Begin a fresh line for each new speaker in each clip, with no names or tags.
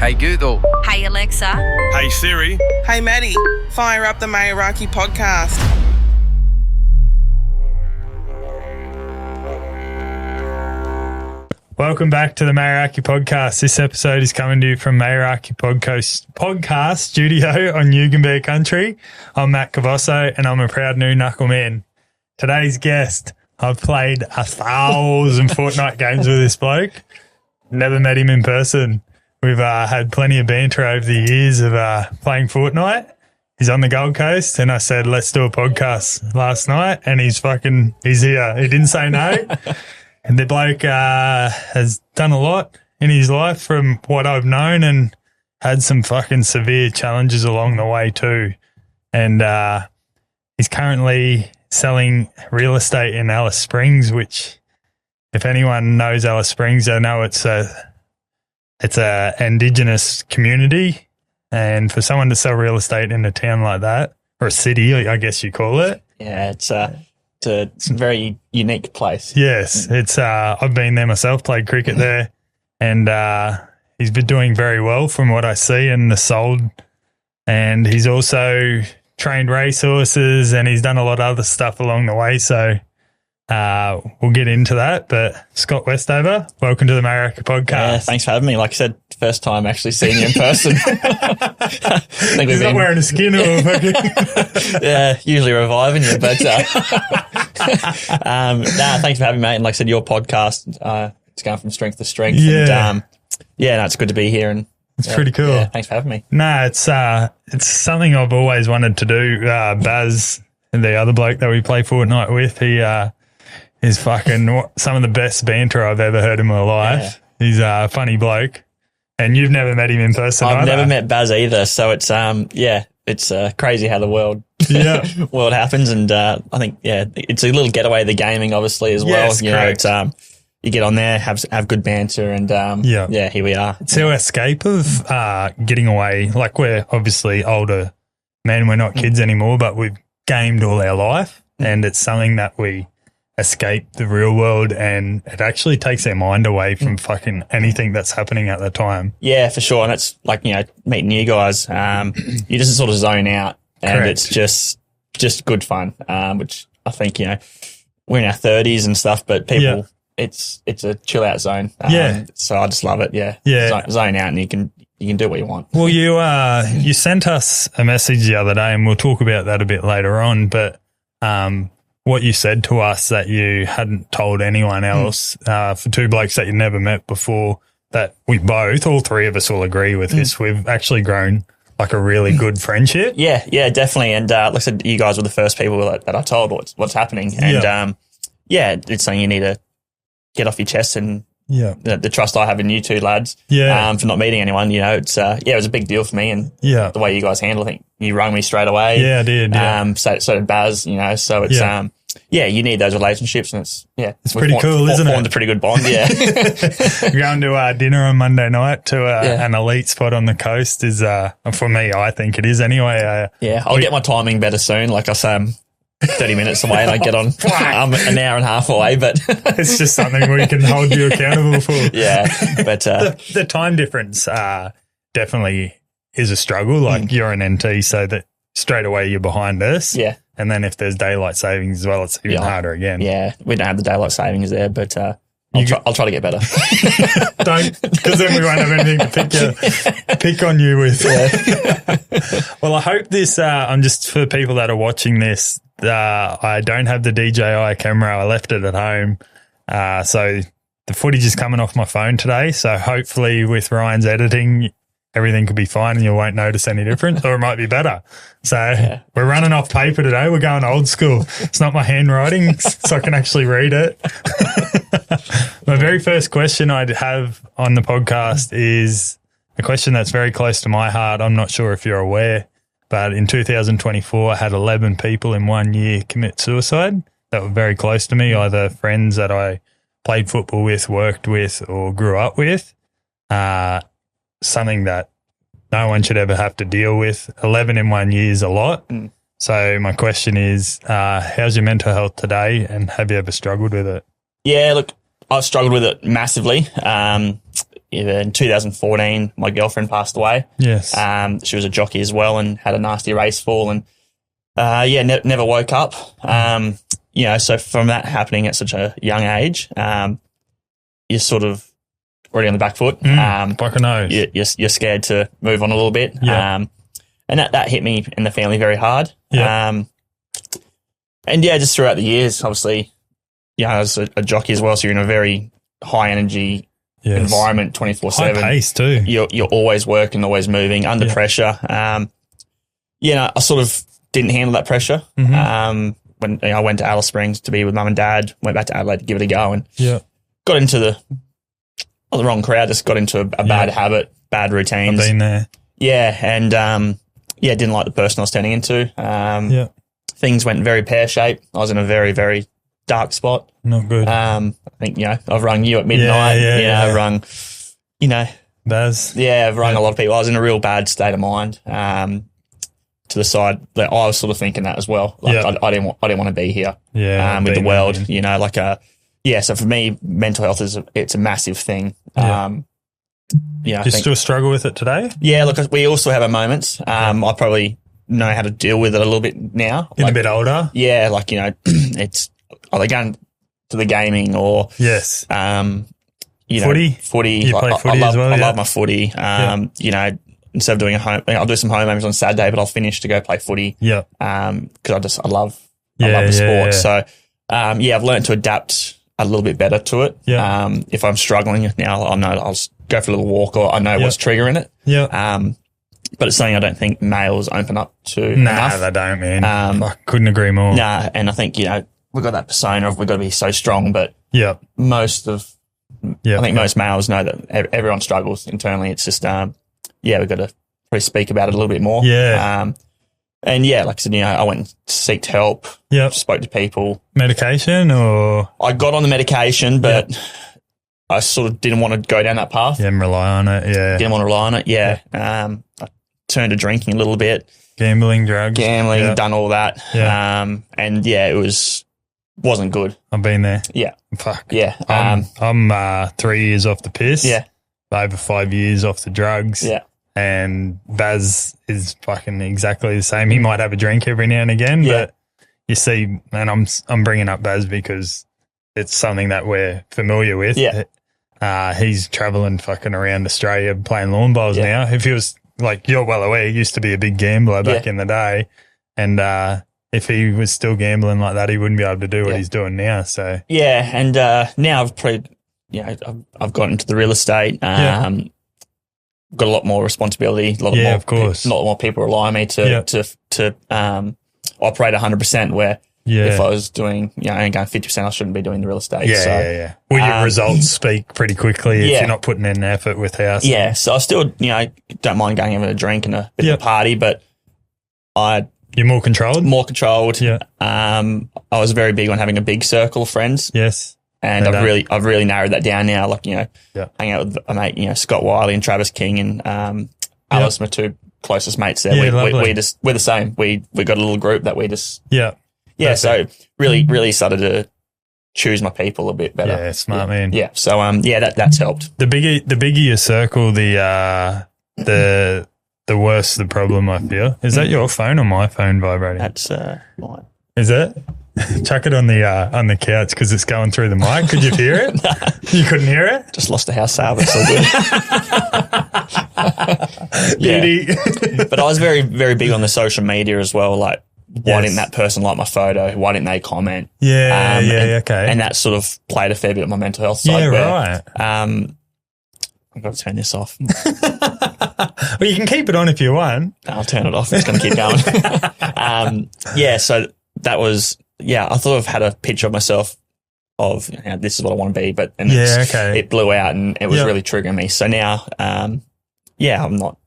Hey Google.
Hey Alexa.
Hey Siri.
Hey Matty, fire up the Meraki Podcast.
Welcome back to the Meraki Podcast. This episode is coming to you from Meraki Podcast Studio on Yugambeh Country. I'm Matt Cavosso and I'm a proud new knuckle man. Today's guest, I've played 1,000 Fortnite games with this bloke. Never met him in person. We've had plenty of banter over the years of playing Fortnite. He's on the Gold Coast and I said, let's do a podcast last night and he's here. He didn't say no. And the bloke has done a lot in his life from what I've known and had some fucking severe challenges along the way too. And he's currently selling real estate in Alice Springs, which if anyone knows Alice Springs, they know it's a Indigenous community. And for someone to sell real estate in a town like that, or a city, I guess you call it.
Yeah, it's a very unique place.
Yes, it's. I've been there myself, played cricket there, and he's been doing very well from what I see and the sold. And he's also trained racehorses, and he's done a lot of other stuff along the way. So we'll get into that. But Scott Westover, welcome to the Meraki Podcast.
Yeah, thanks for having me. Like I said, first time actually seeing you in person.
He's not wearing a skin or fucking.
Yeah, usually reviving you, but thanks for having me, mate. And like I said, your podcast, it's going from strength to strength.
Yeah.
And, it's good to be here. And
it's pretty cool.
Yeah, thanks for having me.
No, it's something I've always wanted to do. Baz, the other bloke that we play Fortnite with, he is fucking some of the best banter I've ever heard in my life. Yeah. He's a funny bloke. And you've never met him in person
I've
either.
never met Baz either. So it's, it's crazy how the world happens. And I think, it's a little getaway of the gaming, obviously, as well.
Yes,
you
correct.
know, it's, you get on there, have good banter, and here we are.
It's our escape of getting away. Like, we're obviously older men, we're not kids anymore, but we've gamed all our life, and it's something that we escape the real world, and it actually takes our mind away from fucking anything that's happening at the time.
Yeah, for sure. And it's like, meeting you guys, you just sort of zone out, and
Correct.
it's just good fun, which I think, we're in our 30s and stuff, but people, it's a chill out zone. So I just love it. Yeah. Zone out and you can do what you want.
Well, you sent us a message the other day, and we'll talk about that a bit later on, but what you said to us that you hadn't told anyone else for two blokes that you never met before, that we both, all three of us will agree with this. We've actually grown like a really good friendship.
Yeah, definitely. And like I said, you guys were the first people that I told what's happening. And it's something you need to get off your chest, and the trust I have in you two lads for not meeting anyone. It's it was a big deal for me, and the way you guys handle it. I think you rung me straight away.
Yeah, I did. Yeah.
So did Baz. So it's you need those relationships, and it's
pretty cool, isn't it?
Formed a pretty good bond. Yeah.
Going to dinner on Monday night to an elite spot on the coast is for me, I think it is anyway.
I'll get my timing better soon. Like I say, I'm 30 minutes away and I get on. I'm an hour and a half away, but
it's just something we can hold you accountable for.
Yeah, but
the time difference definitely is a struggle. Like you're an NT, so that straight away you're behind us.
Yeah,
and then if there's daylight savings as well, it's even harder again.
Yeah, we don't have the daylight savings there, but I'll try to get better.
Don't, because then we won't have anything to pick on you with. Yeah. Well, I hope this. I'm just for people that are watching this. I don't have the DJI camera. I left it at home. So the footage is coming off my phone today. So hopefully with Ryan's editing, everything could be fine and you won't notice any difference, or it might be better. So we're running off paper today. We're going old school. It's not my handwriting, so I can actually read it. My very first question I'd have on the podcast is a question that's very close to my heart. I'm not sure if you're aware, but in 2024, I had 11 people in 1 year commit suicide that were very close to me, either friends that I played football with, worked with, or grew up with. Something that no one should ever have to deal with. 11 in 1 year is a lot. So my question is, how's your mental health today, and have you ever struggled with it?
Yeah, look, I've struggled with it massively. in 2014, my girlfriend passed away.
Yes.
She was a jockey as well and had a nasty race fall and, never woke up. So from that happening at such a young age, you're sort of already on the back foot.
Fucking knows.
You're scared to move on a little bit.
Yeah.
And that hit me and the family very hard.
Yeah.
Just throughout the years, obviously, I was a jockey as well, so you're in a very high energy environment 24/7.
High pace too.
You're always working, always moving, under pressure. I sort of didn't handle that pressure. When I went to Alice Springs to be with mum and dad, went back to Adelaide to give it a go, and got into the wrong crowd. Just got into a bad habit, bad routines.
I've been there.
Yeah, and didn't like the person I was turning into. Things went very pear-shaped. I was in a very, very dark spot.
Not good.
I think, I've rung you at midnight. I've rung,
Baz.
Yeah, I've rung a lot of people. I was in a real bad state of mind. To the side, I was sort of thinking that as well. I didn't want to be here. With the world, So for me, mental health it's a massive thing. Do
you still struggle with it today?
Yeah, look, we also have our moments. I probably know how to deal with it a little bit now.
A bit older?
Yeah, it's either going to the gaming or
footy.
Footy.
You play footy as well?
I love my footy. Instead of doing I'll do some home games on Saturday, but I'll finish to go play footy.
Yeah.
Because I love the sport. So I've learned to adapt a little bit better to it.
Yeah.
If I'm struggling now, I know I'll go for a little walk, or I know what's triggering it.
Yeah.
But it's something I don't think males open up to
Nah,
enough.
they don't, man. I couldn't agree more.
Nah, and I think, we've got that persona of we've got to be so strong, but I think most males know that everyone struggles internally. It's just, we've got to probably speak about it a little bit more.
Yeah.
Like I said, I went and sought help.
Yeah.
Spoke to people.
Medication or?
I got on the medication, but I sort of didn't want to go down that path.
Didn't rely on it. Yeah.
Didn't want to rely on it. Yeah. I turned to drinking a little bit.
Gambling, drugs.
Done all that.
Yeah.
It wasn't good.
I've been there.
Yeah.
Fuck.
Yeah.
I'm 3 years off the piss.
Yeah.
Over 5 years off the drugs.
Yeah.
And Baz is fucking exactly the same. He might have a drink every now and again, but you see, and I'm bringing up Baz because it's something that we're familiar with.
Yeah.
He's traveling fucking around Australia playing lawn bowls now. If he was, like, you're well aware, he used to be a big gambler back in the day. And if he was still gambling like that, he wouldn't be able to do what he's doing now. So
and now I've probably, I've got into the real estate. Got a lot more responsibility. A lot more people rely on me to operate 100%. Where if I was doing, and going 50%, I shouldn't be doing the real estate.
Well, your results speak pretty quickly if you're not putting in effort with house.
Yeah, so I still, don't mind going having a drink and a bit of a party, but
you're more controlled.
Yeah. I was very big on having a big circle of friends.
Yes.
And I've really narrowed that down now. Like, hang out with a mate, Scott Wiley and Travis King and Alice, my two closest mates there. We're the same. We got a little group that we just so really started to choose my people a bit better.
Yeah, smart man.
Yeah. So that's helped.
The bigger your circle, the worse the problem, I feel. Is that your phone or my phone vibrating?
That's mine.
Is it? Chuck it on the couch because it's going through the mic. Could you hear it?
No.
You couldn't hear it?
Just lost a house sale, but still good. But I was very, very big on the social media as well. Like, why didn't that person like my photo? Why didn't they comment?
Okay.
And that sort of played a fair bit of my mental health side.
Right.
I've got to turn this off.
Well, you can keep it on if you want.
I'll turn it off. It's going to keep going. So that was, I thought I've had a picture of myself of this is what I want to be, but it blew out and it was really triggering me. So now, I'm not.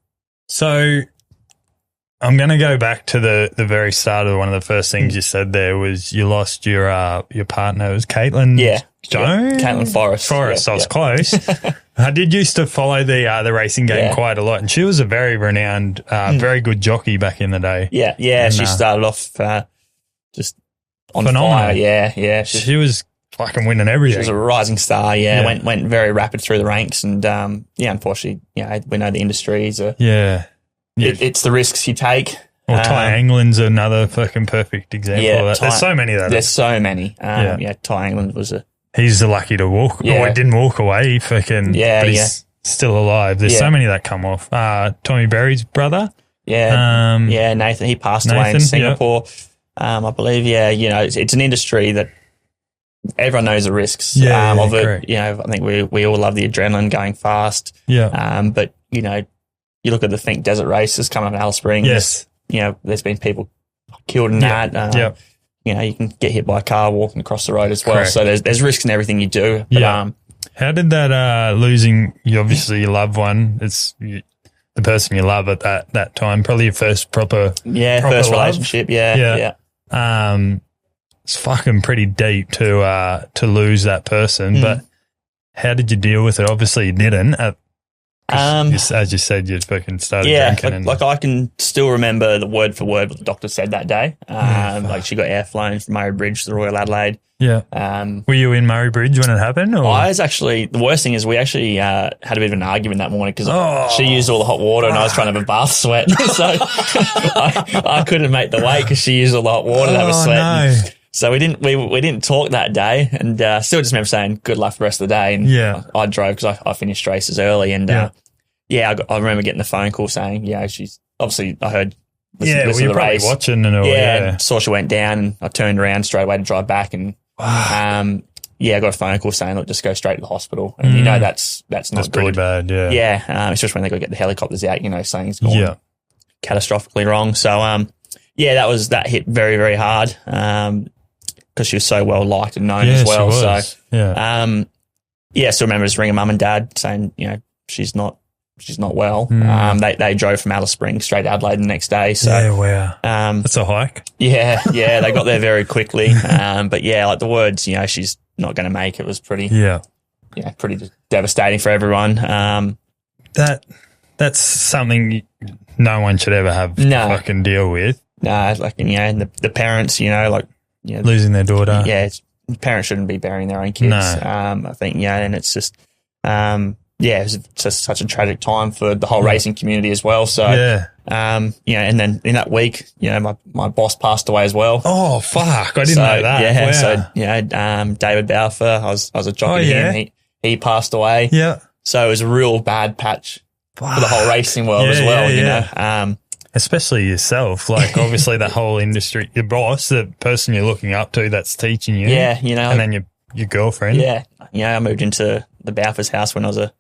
So I'm going to go back to the very start of one of the first things you said there was you lost your partner. It was Caitlin. Jones?
Caitlin Forrest.
I was close. I did used to follow the racing game quite a lot, and she was a very renowned, very good jockey back in the day.
And she started off just on
phenomenal.
fire. Yeah.
She was fucking winning everything.
She was a rising star. Yeah. Went very rapid through the ranks. And, unfortunately, we know the industries are.
Yeah.
It's the risks you take.
Well, Ty England's another fucking perfect example of that. There's so many of that.
There's so many. Ty England was
he's lucky to walk. Yeah. Well, he didn't walk away. But he's still alive. There's so many that come off. Tommy Berry's brother.
Yeah. Nathan. He passed away in Singapore. I believe. Yeah. It's an industry that everyone knows the risks of it. Correct. I think we all love the adrenaline going fast.
Yeah.
But you look at the Think Desert races coming up in Alice Springs.
Yes.
There's been people killed in that. You can get hit by a car walking across the road as well. Correct. So there's risks in everything you do. But,
how did that losing your loved one? It's the person you love at that time. Probably your first proper
first relationship. Yeah.
It's fucking pretty deep to lose that person. But how did you deal with it? Obviously, you didn't. As you said, you fucking started drinking.
Like I can still remember the word for word what the doctor said that day. She got air flown from Murray Bridge to the Royal Adelaide.
Yeah. Were you in Murray Bridge when it happened? Or?
I was actually, the worst thing is we actually had a bit of an argument that morning because she used all the hot water and I was trying to have a bath sweat. So I couldn't make the weight because she used all the hot water to have a sweat.
No.
So we didn't talk that day, and still just remember saying good luck for the rest of the day. And I drove because I finished races early, and I remember getting the phone call saying, she's obviously I heard.
You're probably race. Watching and all.
And saw she went down, and I turned around straight away to drive back, and I got a phone call saying, look, just go straight to the hospital, and that's not good.
Pretty bad,
especially when they got to get the helicopters out, saying it's gone catastrophically wrong. So that hit very, very hard. Because she was so well liked and known as well.
She was.
So, still remember just ringing mum and dad saying, she's not well. They drove from Alice Springs straight to Adelaide the next day. So,
wow. That's a hike.
Yeah, they got there very quickly. But like the words, she's not going to make it was pretty, pretty devastating for everyone.
That's something no one should ever have to fucking deal with.
And the parents,
losing their daughter.
Yeah, parents shouldn't be burying their own kids.
No.
I think, and it's just, it was just such a tragic time for the whole racing community as well. So, and then in that week, my boss passed away as well.
Oh, fuck. I didn't know that.
Yeah. Wow. So, David Balfour, I was a jockey to him. He passed away.
Yeah.
So it was a real bad patch for the whole racing world as well,
Especially yourself, like obviously the whole industry, your boss, the person you're looking up to that's teaching you.
Yeah,
and then your girlfriend.
Yeah. I moved into the Balfour's house when I was a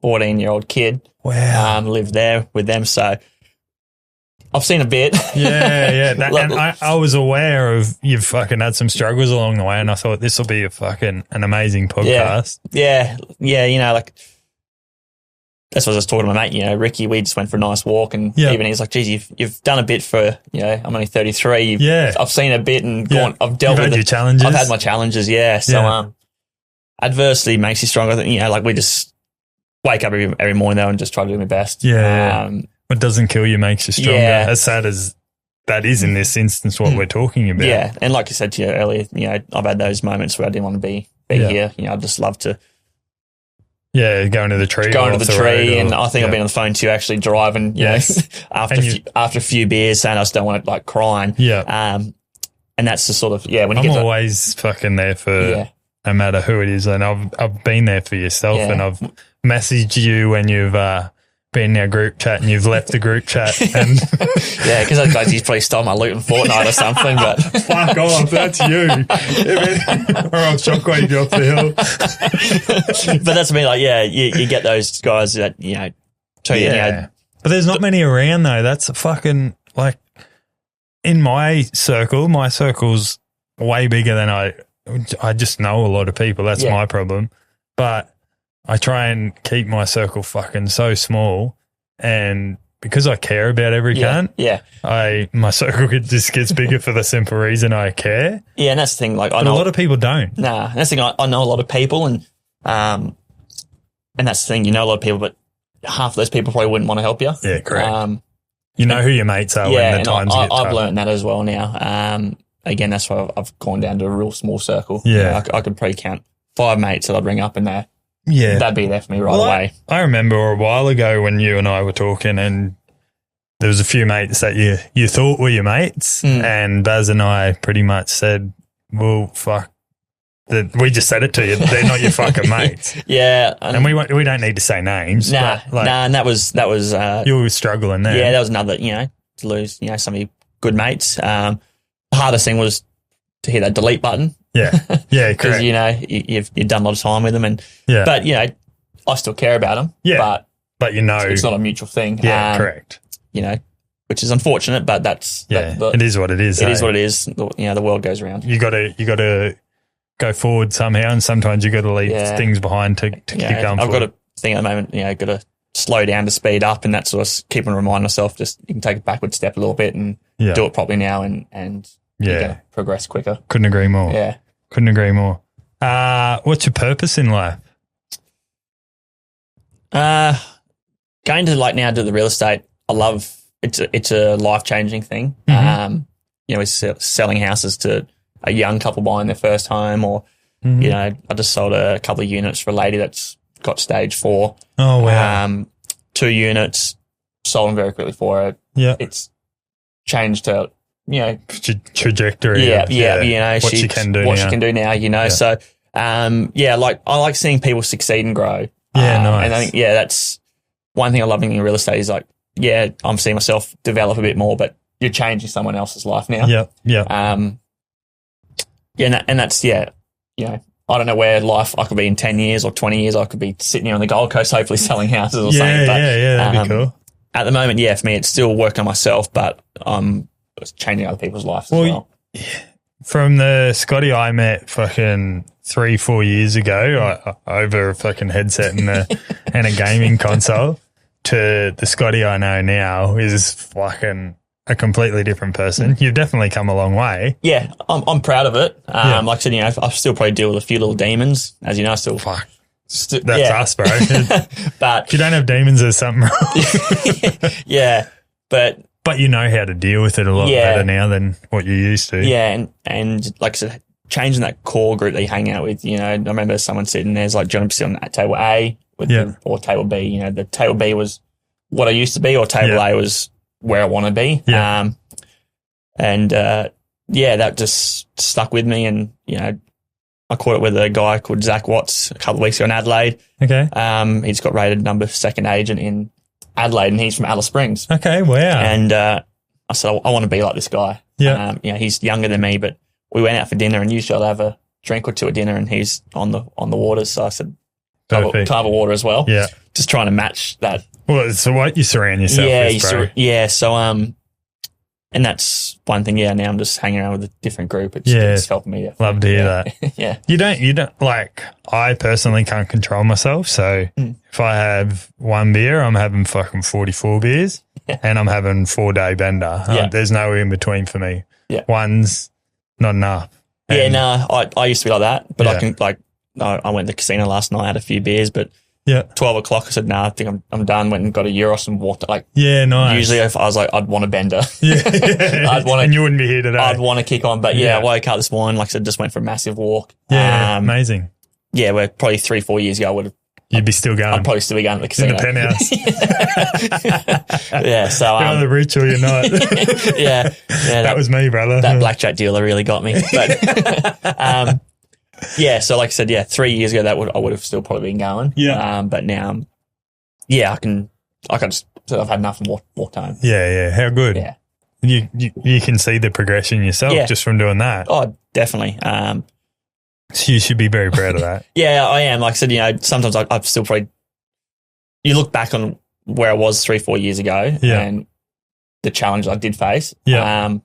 14-year-old kid.
Wow.
Lived there with them. So I've seen a bit.
Yeah. And I was aware of you've fucking had some struggles along the way, and I thought this will be an amazing podcast.
Yeah. That's what I was talking to my mate, Ricky, we just went for a nice walk and even he's like, geez, you've done a bit for, I'm only 33. I've seen a bit and gone, I've dealt with
your challenges.
I've had my challenges. So, adversity makes you stronger. We just wake up every morning though and just try to do my best.
What doesn't kill you makes you stronger. As sad as that is in this instance, what we're talking about.
Yeah. And like I said to you earlier, I've had those moments where I didn't want to be here. I'd just love to.
Yeah, going to the tree.
And I think I've been on the phone to you actually driving, after a few beers saying I just don't want it crying.
Yeah.
And that's the sort of, when
I'm always fucking there for no matter who it is. And I've been there for yourself and I've messaged you when you've been in our group chat and you've left the group chat. And
because those guys, you probably stole my loot in Fortnite or something, but.
Fuck off, that's you. Or I'll shockwave you off the hill.
But that's me, you get those guys that, tell you,
But there's not many around though. That's a fucking, in my circle's way bigger than I just know a lot of people. That's my problem. But I try and keep my circle fucking so small, and because I care about every cunt, my circle just gets bigger for the simple reason I care.
Yeah, and that's the thing.
I know a lot of people don't.
Nah, that's the thing. I know a lot of people, and that's the thing. You know a lot of people, but half of those people probably wouldn't want to help you.
Yeah, correct. You know who your mates are when the times get tough.
I've learned that as well now. again, that's why I've gone down to a real small circle.
Yeah.
You know, I could probably count 5 mates that I'd ring up in there.
Yeah.
That'd be there for me right away.
I remember a while ago when you and I were talking, and there was a few mates that you thought were your mates, and Baz and I pretty much said, well, fuck. We just said it to you. They're not your fucking mates.
Yeah.
And we don't need to say names.
Nah, and that was
you were struggling there.
Yeah, that was another, to lose, some of your good mates. The hardest thing was to hit that delete button.
Yeah. Yeah,
because, you've done a lot of time with them. But, I still care about them.
Yeah. But
it's not a mutual thing.
Yeah, correct.
Which is unfortunate, but that's...
it is what it is.
It is what it is. The world goes around.
You got to go forward somehow, and sometimes you got to leave things behind to keep going forward.
I've got a thing at the moment, got to slow down to speed up, and that's sort of keeping remind myself, just you can take a backward step a little bit and do it properly now, and you're going to progress quicker.
Couldn't agree more.
Yeah.
Couldn't agree more. What's your purpose in life?
Going to now do the real estate, I love it's a life-changing thing. We're selling houses to a young couple buying their first home, or I just sold a couple of units for a lady that's got stage 4.
Oh wow!
2 units, sold them very quickly for her.
Yeah,
it's changed her,
trajectory.
Yeah,
what she can do
now. So, I like seeing people succeed and grow.
Yeah, nice.
And I think that's one thing I love in real estate is I'm seeing myself develop a bit more, but you're changing someone else's life now.
Yeah.
And that's, I don't know where life I could be in 10 years or 20 years. I could be sitting here on the Gold Coast, hopefully selling houses or something. But,
that'd be cool.
At the moment, for me, it's still working on myself, but I'm changing other people's lives as well.
From the Scotty I met fucking 3-4 years ago over a fucking headset and a gaming console to the Scotty I know now is fucking a completely different person. You've definitely come a long way.
Yeah, I'm proud of it. Like I said, I still probably deal with a few little demons, as you know. Still,
fuck. That's us, bro.
But
if you don't have demons, there's something wrong.
Yeah,
but you know how to deal with it a lot better now than what you used to.
Yeah, and like I said, changing that core group that you hang out with. I remember someone sitting there's like, do you want to sit on that table A or table B? The table B was what I used to be, or table A was where I want to be.
Yeah.
That just stuck with me. And, I caught it with a guy called Zach Watts a couple of weeks ago in Adelaide.
Okay.
He's got rated number 2nd agent in Adelaide, and he's from Alice Springs.
Okay. Wow.
And, I said, I want to be like this guy.
Yeah.
He's younger than me, but we went out for dinner, and usually I'll have a drink or two at dinner, and he's on the waters. So I said, can I have a water as well?
Yeah.
Just trying to match that.
Well, so what you surround yourself with, bro.
So, and that's one thing. Yeah, now I'm just hanging around with a different group. It's helping me.
Love to hear that.
Yeah.
You don't like, I personally can't control myself. So if I have 1 beer, I'm having fucking 44 beers and I'm having 4-day bender. There's no in between for me.
Yeah.
One's not enough. And
I used to be like that, but I went to the casino last night, had a few beers, but 12 o'clock, I said, I think I'm done. Went and got a Euros and walked.
Nice.
Usually if I was like, I'd want a bender.
And you wouldn't be here today.
I'd want to kick on. But I woke up this morning, like I said, just went for a massive walk.
Yeah, amazing.
Yeah, where probably 3-4 years ago,
you'd be still going.
I'd probably still be going to the casino.
In the penthouse.
So
you're either rich or you're not. That was me, brother.
That blackjack dealer really got me. But so like I said, 3 years ago I would have still probably been going.
Yeah.
But now, I can just, I've had enough and walked home.
Yeah. How good.
Yeah.
You can see the progression yourself just from doing that.
Oh, definitely.
So you should be very proud of that.
Yeah, I am. Like I said, sometimes I've still probably, you look back on where I was 3-4 years ago and the challenge I did face.
Yeah.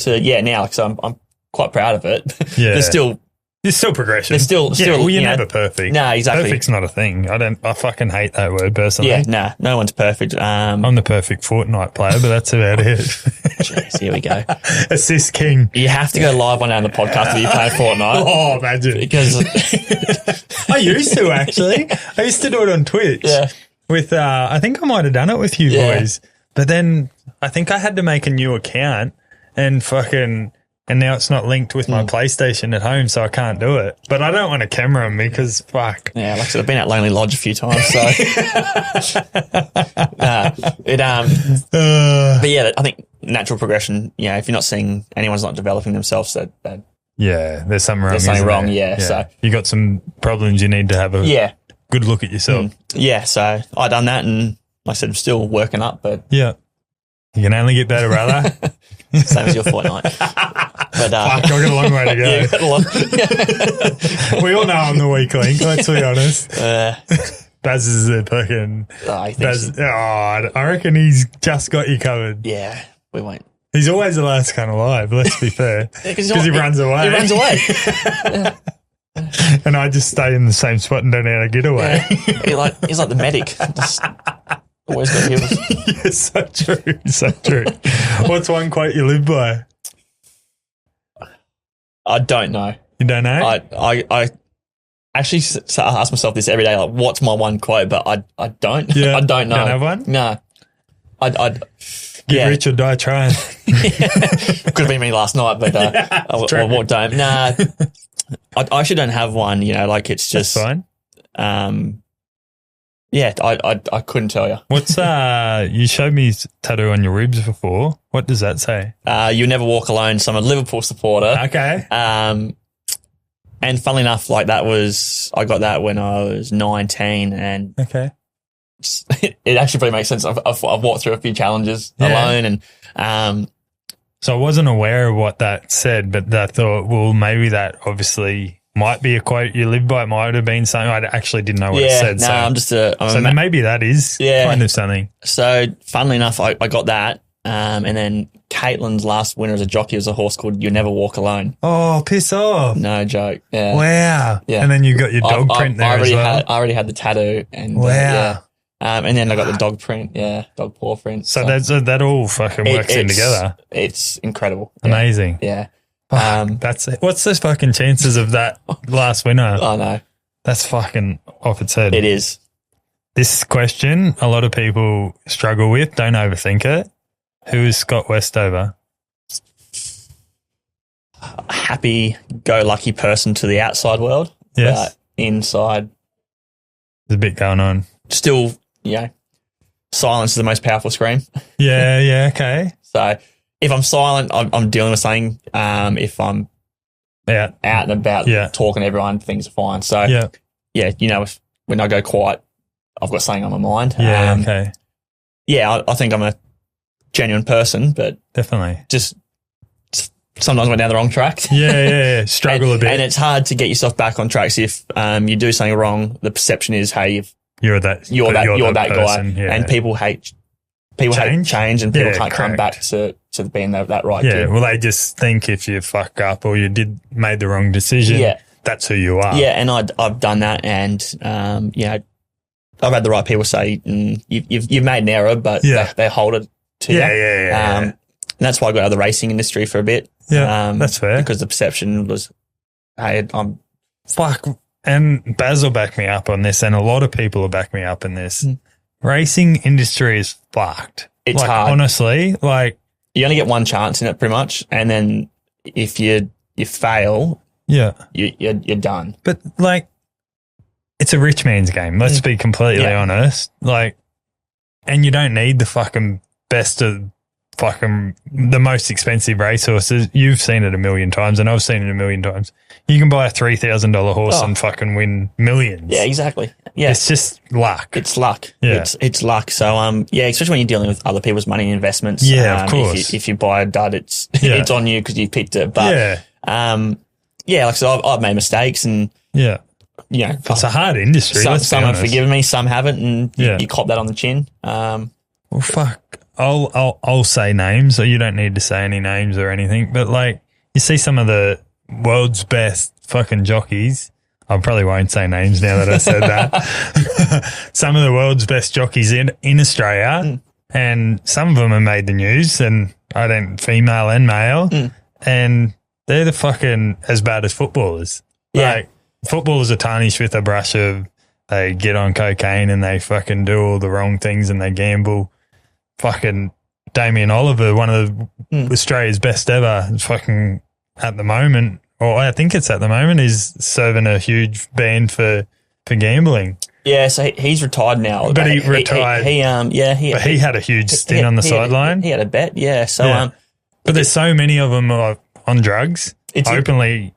Now, so I'm quite proud of it.
Yeah.
There's still
progression.
There's still
you're never perfect.
No, exactly.
Perfect's not a thing. I fucking hate that word personally.
Yeah, no one's perfect.
I'm the perfect Fortnite player, but that's about it.
Jeez, here we go.
Assist king.
You have to go live one day on the podcast if you play Fortnite.
Oh, imagine.
Because
I used to, actually. I used to do it on Twitch.
Yeah.
With, I think I might have done it with you boys. But then I think I had to make a new account and fucking and now it's not linked with my PlayStation at home, so I can't do it. But I don't want to camera me because fuck.
Yeah, like I said, I've been at Lonely Lodge a few times, so but yeah, I think natural progression. If you're not seeing anyone's not developing themselves, that
there's something wrong.
There's something wrong. Yeah, so
you got some problems. You need to have a good look at yourself.
So I done that, and like I said, I'm still working up, but
you can only get better, brother.
Same as your Fortnite. But
fuck, I've got a long way to go.
Yeah, got a long.
We all know I'm the weak link. Let's be honest. Baz is the fucking. I reckon he's just got you covered.
Yeah, we won't.
He's always the last kind of alive. Let's be fair, because he runs away.
He runs away.
And I just stay in the same spot and don't know how to get away.
Yeah. He's like the medic. Just always got heals.
Yeah, so true. So true. What's one quote you live by?
I don't know.
You don't know?
I actually ask myself this every day, like, what's my one quote? But I don't.
Yeah.
I don't know.
Don't have one?
No.
Get rich or die trying.
Could have been me last night, but I walked home. Nah, I actually don't have one. It's just
that's fine.
I couldn't tell you.
What's you showed me tattoo on your ribs before. What does that say?
You never walk alone. So I'm a Liverpool supporter.
Okay.
And funnily enough, I got that when I was 19, and
okay.
It actually pretty makes sense. I've walked through a few challenges alone, and
so I wasn't aware of what that said, but I thought, well, maybe that obviously might be a quote you live by. It might have been something. I actually didn't know what it said.
No, I'm just
then maybe that is kind of something.
So funnily enough, I got that, and then Caitlin's last winner as a jockey was a horse called You Never Walk Alone.
Oh, piss off!
No joke. Yeah.
Wow. Yeah. And then you got your dog print there as well.
I already had the tattoo, and
wow.
And then I got the dog print, dog paw print.
So that all fucking works in together.
It's incredible.
Amazing.
Yeah.
That's it. What's the fucking chances of that last winner?
I know.
That's fucking off its head.
It is. This
question, a lot of people struggle with. Don't overthink it. Who is Scott Westover?
Happy-go-lucky person to the outside world.
Yes.
But inside,
there's a bit going on.
Still, silence is the most powerful scream.
Yeah, okay.
So if I'm silent, I'm dealing with something. If I'm out and about talking to everyone, things are fine. So, when I go quiet, I've got something on my mind.
Yeah, okay.
Yeah, I think I'm a genuine person, but
definitely
just sometimes went down the wrong track.
Yeah. Struggle a bit.
And it's hard to get yourself back on track. So if you do something wrong, the perception is, hey, you're that guy, and people hate change, and people can't come back to being that right kid.
Well, they just think if you fuck up or you made the wrong decision, that's who you are.
Yeah, and I've done that, and I've had the right people say, you've made an error, but they hold it to you. And that's why I got out of the racing industry for a bit.
Yeah, that's fair.
Because the perception was, hey, I'm
fuck. And Baz will back me up on this, and a lot of people will back me up in this. Racing industry is fucked.
It's hard.
Honestly,
you only get one chance in it pretty much, and then if you fail, you're done.
But it's a rich man's game. Let's be completely honest. And you don't need the fucking best of fucking the most expensive racehorses. You've seen it a million times, and I've seen it a million times. You can buy a $3,000 horse and fucking win millions.
Yeah, exactly. Yeah,
it's just luck.
It's luck.
Yeah,
it's luck. So especially when you're dealing with other people's money and investments.
Yeah, of course.
If you buy a dud, it's on you because you picked it. But like so, I've made mistakes, and
it's a hard industry.
Some have forgiven me, some haven't, and you cop that on the chin.
Well, fuck. I'll say names, so you don't need to say any names or anything. But you see some of the world's best fucking jockeys. I probably won't say names now that I said that. Some of the world's best jockeys in Australia, and some of them have made the news, and female and male, and they're the fucking as bad as footballers. Footballers are tarnished with a brush of they get on cocaine and they fucking do all the wrong things and they gamble. Fucking Damien Oliver, one of Australia's best ever, fucking at the moment, or I think it's at the moment, is serving a huge ban for gambling.
Yeah, so he's retired now.
But he retired. He had a huge stint on the sideline.
He had a bet, yeah. So,
but there's so many of them on drugs. Openly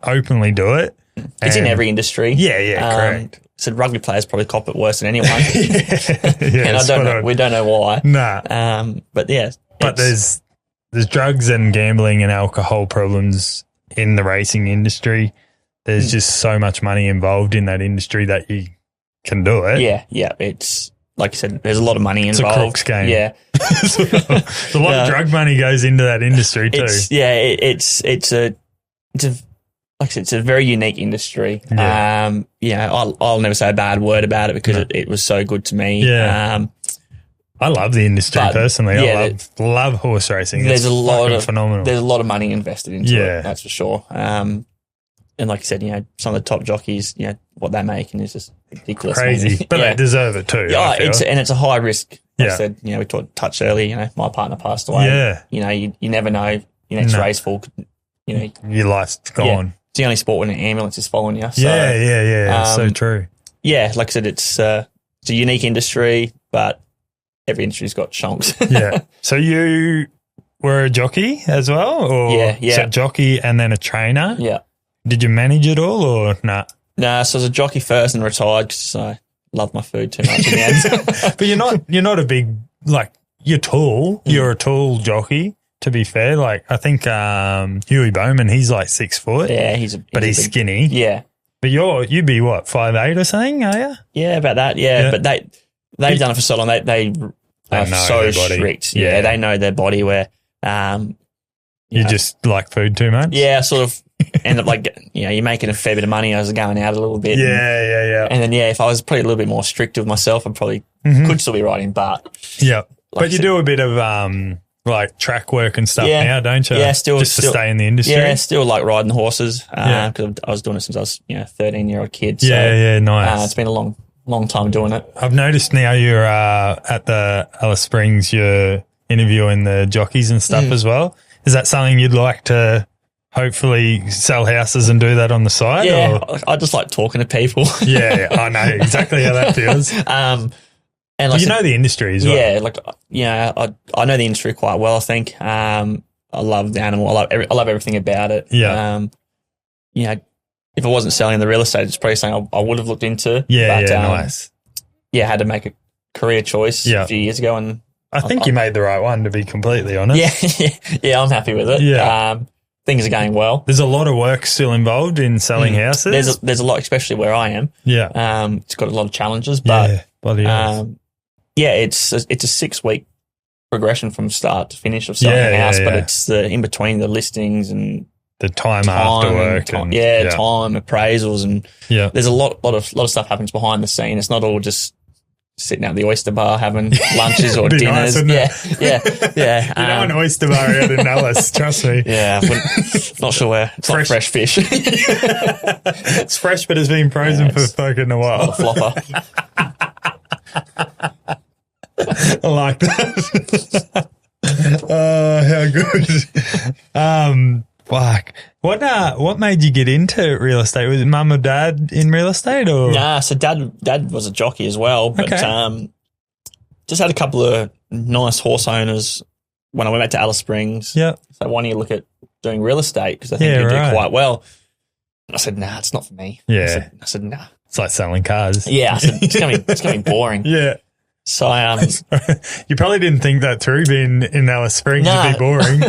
do it.
It's in every industry.
Yeah, correct.
So rugby players probably cop it worse than anyone. And I don't know. We don't know why.
Nah.
But yeah.
But there's drugs and gambling and alcohol problems in the racing industry. There's just so much money involved in that industry that you can do it.
Yeah. It's like you said, there's a lot of money involved.
It's a crooks game.
Yeah.
A lot of drug money goes into that industry too.
It's a very unique industry.
Yeah.
I'll never say a bad word about it because it was so good to me.
Yeah. I love the industry personally. I love horse racing. There's phenomenal.
There's a lot of money invested into it. That's for sure. And like you said, some of the top jockeys, what they're making is just ridiculous.
Crazy, but they deserve it too.
Yeah, it's a high risk. Like I said, we touched earlier. My partner passed away. Yeah, you never know. Your next race fall.
Your life's gone.
It's the only sport when an ambulance is following you. So,
so true.
Yeah, like I said, it's a unique industry, but every industry's got shonks.
Yeah. So you were a jockey as well, or so jockey and then a trainer.
Yeah.
Did you manage it all or not?
Nah, so I was a jockey first and retired because I loved my food too much in the end.
But you're not a big, you're tall. You're a tall jockey, to be fair. I think Huey Bowman, he's 6 foot.
Yeah,
he's skinny.
Yeah.
But you'd be what, 5'8" or something, are you?
Yeah, about that, yeah. But they've done it for so long. They are so strict. Yeah, they know their body where
you just like food too much?
Yeah, sort of end up you're making a fair bit of money. I was going out a little bit.
Yeah.
And then, if I was probably a little bit more strict with myself, I probably could still be riding, but.
Yeah. But you do a bit of track work and stuff now, don't you?
Yeah, still.
Just to stay in the industry?
Yeah, still like riding horses because I was doing it since I was 13-year-old kid. So,
nice.
It's been a long time doing it.
I've noticed now you're at the Alice Springs, you're interviewing the jockeys and stuff as well. Is that something you'd like to hopefully sell houses and do that on the side?
Yeah, I just like talking to people.
Yeah, I know exactly how that feels.
And
know the industry as well.
Yeah, I know the industry quite well, I think. I love the animal. I love everything about it.
Yeah.
If I wasn't selling the real estate, it's probably something I would have looked into.
Yeah, nice.
Yeah, I had to make a career choice a few years ago, and
I think you made the right one, to be completely honest.
Yeah, I'm happy with it.
Yeah.
Things are going well.
There's a lot of work still involved in selling houses.
There's a lot, especially where I am.
Yeah.
It's got a lot of challenges, but it's a 6-week progression from start to finish of selling a house, but it's the in between the listings and
the time after work
time appraisals and there's a lot of stuff happens behind the scene. It's not all just sitting at the oyster bar having lunches or dinners.
Nice,
yeah.
An oyster bar out in Alice, trust me.
Yeah, not sure where. It's not fresh fish.
It's fresh, but it's been frozen for fucking a while.
Flopper.
I like that. How good. Fuck. What made you get into real estate? Was it mum or dad in real estate, or?
Nah, so dad was a jockey as well, but just had a couple of nice horse owners when I went back to Alice Springs.
Yeah.
So why don't you look at doing real estate because I think you do quite well. I said, nah, it's not for me.
Yeah.
I said, nah.
It's like selling cars.
Yeah, I said it's gonna be boring.
Yeah.
So
you probably didn't think that through being in Alice Springs would be boring.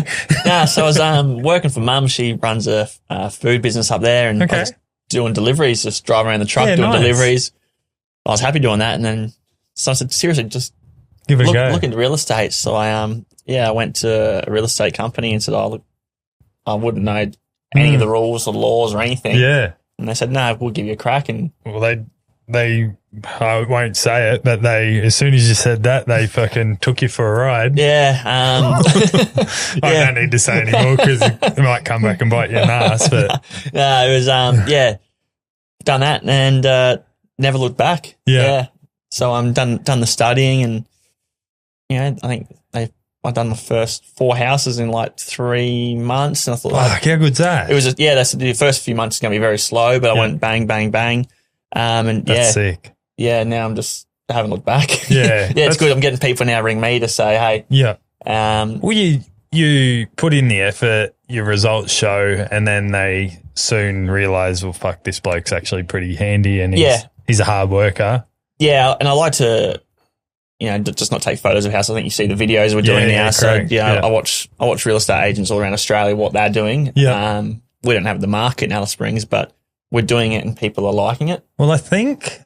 So I was working for mum. She runs a food business up there, and I was doing deliveries, just driving around the truck doing deliveries. I was happy doing that, and then so I said, seriously, just
give it a go.
Look into real estate. So I went to a real estate company and said, I wouldn't know any of the rules or laws or anything.
Yeah,
and they said, no, we'll give you a crack. And
they I won't say it, but as soon as you said that, they fucking took you for a ride.
Yeah.
I don't need to say anymore because it might come back and bite you in the ass. But
no, it was done that and never looked back.
Yeah.
So I'm done the studying, and I think they I'd done the first 4 houses in like 3 months, and I thought,
how good's that?
It was just, they said the first few months is going to be very slow, but I went bang, bang, bang. And
that's sick.
Yeah, now I haven't looked back.
Yeah.
It's good. I'm getting people now ring me to say, hey.
Yeah. Well, you put in the effort, your results show, and then they soon realise, well, fuck, this bloke's actually pretty handy and he's a hard worker. Yeah,
and I like to, just not take photos of houses. I think you see the videos we're doing now.
Correct.
So, I watch real estate agents all around Australia, what they're doing.
Yeah.
We don't have the market in Alice Springs, but we're doing it and people are liking it.
Well, I think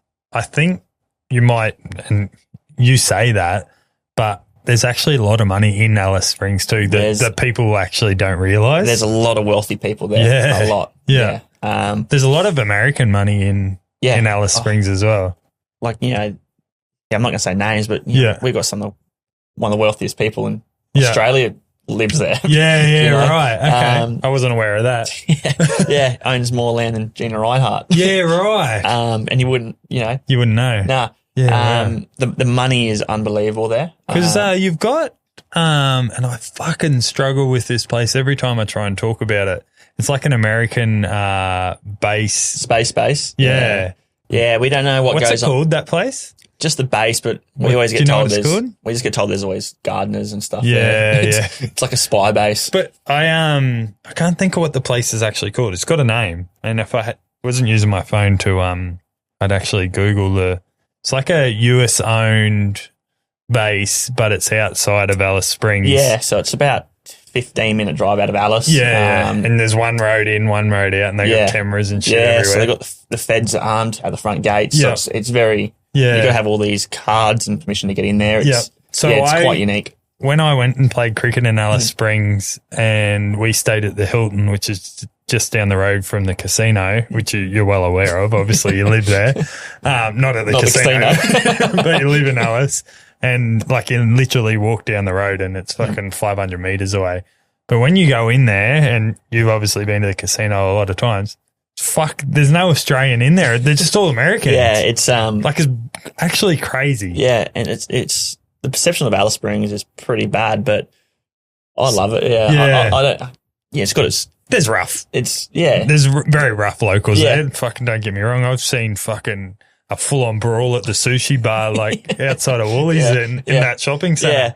you might, and you say that, but there's actually a lot of money in Alice Springs too that people actually don't realise.
There's a lot of wealthy people there.
Yeah.
A lot.
Yeah. There's a lot of American money in Alice Springs as well.
Like, I'm not going to say names, but we've got one of the wealthiest people in Australia lives there.
Right. Okay. I wasn't aware of that.
Owns more land than Gina Reinhardt.
Yeah, right.
And you wouldn't know.
Nah.
The money is unbelievable there.
Because you've got, and I fucking struggle with this place every time I try and talk about it. It's like an American base.
Space base.
Yeah.
Yeah, we don't know what's
it called, that place?
Just the base, but we always get told
we
just get told there's always gardeners and stuff.
Yeah,
It's like a spy base.
But I can't think of what the place is actually called. It's got a name, and if I wasn't using my phone to I'd actually Google it's like a US owned base, but it's outside of Alice Springs.
Yeah, so it's about 15-minute drive out of Alice.
Yeah, and there's one road in, one road out, and they got cameras and shit everywhere.
So they got the feds armed at the front gates. So it's very you got to have all these cards and permission to get in there. It's quite unique.
When I went and played cricket in Alice Springs, and we stayed at the Hilton, which is just down the road from the casino, which you're well aware of. Obviously, you live there. Not at the casino. But you live in Alice. And you literally walk down the road and it's fucking 500 meters away. But when you go in there, and you've obviously been to the casino a lot of times, there's no Australian in there. They're just all Americans.
Yeah, it's
it's actually crazy.
Yeah, and it's the perception of Alice Springs is pretty bad, but I love it. Yeah, I don't. Yeah, it's got its.
There's rough.
There's
very rough locals there. Fucking don't get me wrong. I've seen fucking a full-on brawl at the sushi bar, outside of Woolies in that shopping centre. Yeah.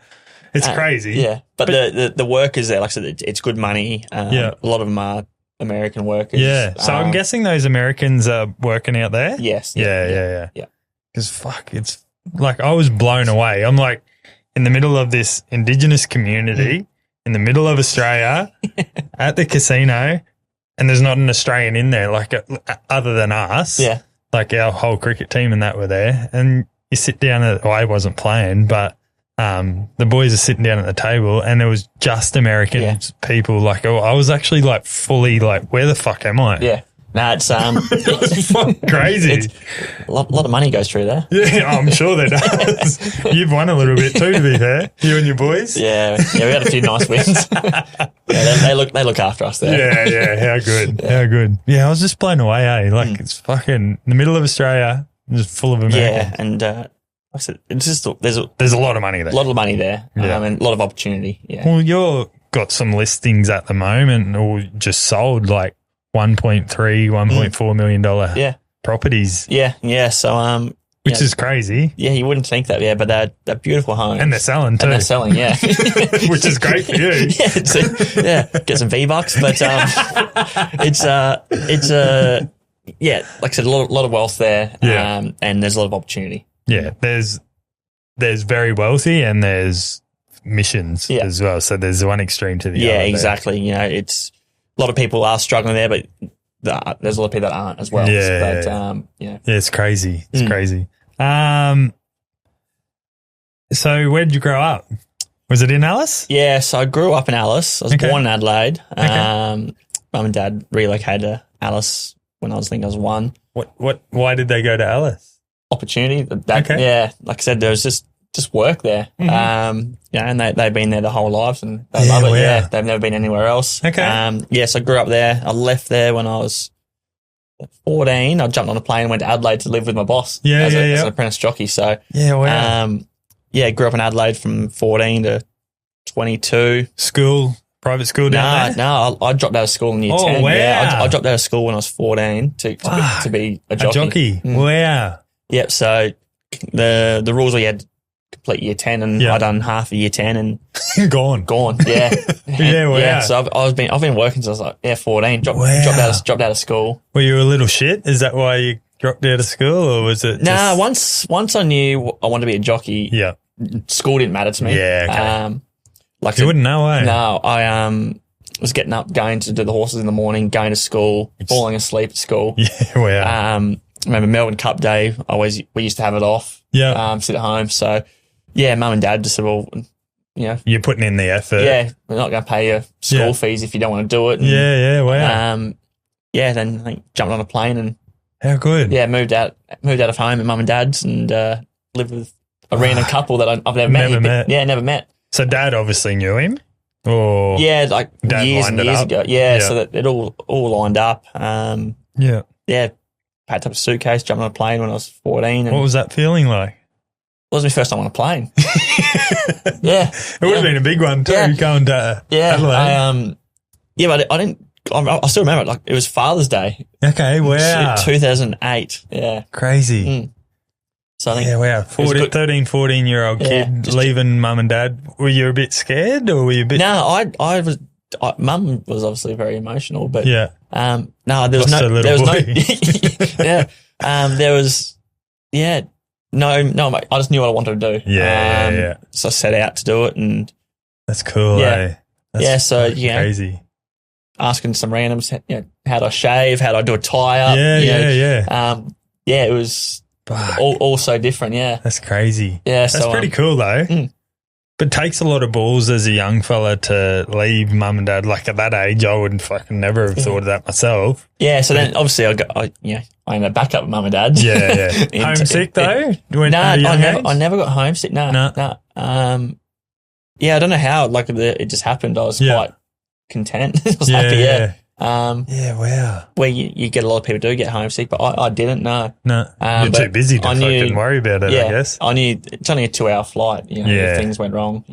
It's crazy.
Yeah, but the workers there, like I said, it's good money. A lot of them are American workers.
Yeah, so I'm guessing those Americans are working out there?
Yes.
Yeah. Because, it's I was blown away. I'm in the middle of this Indigenous community, in the middle of Australia, at the casino, and there's not an Australian in there, other than us.
Yeah.
Our whole cricket team and that were there, and you sit down I wasn't playing, but the boys are sitting down at the table, and there was just American people. I was actually fully where the fuck am I?
Yeah. No, it's
crazy.
A lot of money goes through there.
Yeah, I'm sure there does. You've won a little bit too, to be fair. You and your boys.
Yeah, we had a few nice wins. They look after us there.
Yeah. How good. How good. Yeah, I was just blown away. It's fucking in the middle of Australia, just full of Americans.
Yeah, and like I said, it's just there's
a lot of money there.
A lot of money there. And a lot of opportunity. Yeah.
Well, you've got some listings at the moment, or just sold 1.3, $1.4 million properties.
Yeah. So,
which is crazy.
Yeah, you wouldn't think that. Yeah, but they're beautiful homes,
and they're selling too.
Yeah,
which is great for you.
Get some V-Bucks, but it's like I said, a lot of wealth there. And there's a lot of opportunity.
Yeah, there's very wealthy, and there's missions as well. So there's one extreme to the other.
Yeah, exactly. It's. A lot of people are struggling there, but there's a lot of people that aren't as well.
Yeah, it's crazy. It's crazy. So where did you grow up? Was it in Alice?
Yeah, so I grew up in Alice. I was born in Adelaide. Mum and Dad relocated to Alice when I was 1.
Why did they go to Alice?
Opportunity. Yeah, like I said, there was just work there. And they've been there the whole lives, and they love it. Wow. Yeah, they've never been anywhere else.
Okay.
So I grew up there. I left there when I was 14. I jumped on a plane and went to Adelaide to live with my boss as an apprentice jockey. So,
wow.
grew up in Adelaide from 14 to 22.
School, private school down there?
No, I dropped out of school in year 10.
Wow.
Yeah, I dropped out of school when I was 14 to be a jockey.
A jockey. Wow.
Yep. So the rules were you had to complete year 10, and I done half of year 10 and
gone.
Yeah.
Yeah. Wow.
Yeah. So I've been working since I was like 14. Dropped out of school.
Were you a little shit? Is that why you dropped out of school, or was it?
Nah. Once I knew I wanted to be a jockey.
Yeah.
School didn't matter to me.
Yeah. Okay.
Like
you wouldn't know, eh?
No, I was getting up, going to do the horses in the morning, going to school, falling asleep at school.
Yeah, wow.
I remember Melbourne Cup Day. We used to have it off.
Yeah.
Sit at home. So, yeah, mum and dad just said, well, you know,
you're putting in the effort.
Yeah, we're not going to pay your school fees if you don't want to do it. And,
yeah, wow.
Then I think jumped on a plane and
how good.
Yeah, moved out of home at mum and dad's and lived with a random couple that I've never met. Yeah, never met.
So dad obviously knew him? Or
yeah, like years and years ago. Yeah, so that it all lined up. Yeah, packed up a suitcase, jumped on a plane when I was 14. And
what was that feeling like?
It was my first time on a plane. Yeah.
It would have been a big one too, going to Adelaide.
But I didn't. I still remember it. Like it was Father's Day.
Okay, wow.
2008. Yeah.
Crazy.
So I think
13, 14-year-old kid leaving mum and dad. Were you a bit scared, or were you a bit?
No, I was. Mum was obviously very emotional, but
no,
there was no. There was no. There was. No. Mate, I just knew what I wanted to do. So I set out to do it, and
that's cool. That's
crazy. Asking some randoms, how do I shave? How do I do a tie up? It was. All so different,
That's crazy.
Yeah,
that's pretty cool though. But it takes a lot of balls as a young fella to leave mum and dad. Like at that age, I would fucking never have thought of that myself.
Yeah, so then obviously I ended up back up with mum and dad.
Yeah. Homesick though?
I never got homesick. No. I don't know how. Like it just happened. I was quite content. I was happy.
Wow.
Where you get a lot of people do get homesick, but I didn't know.
No, you're too busy to fucking worry about it, I guess.
I knew it's only a 2-hour flight, if things went wrong.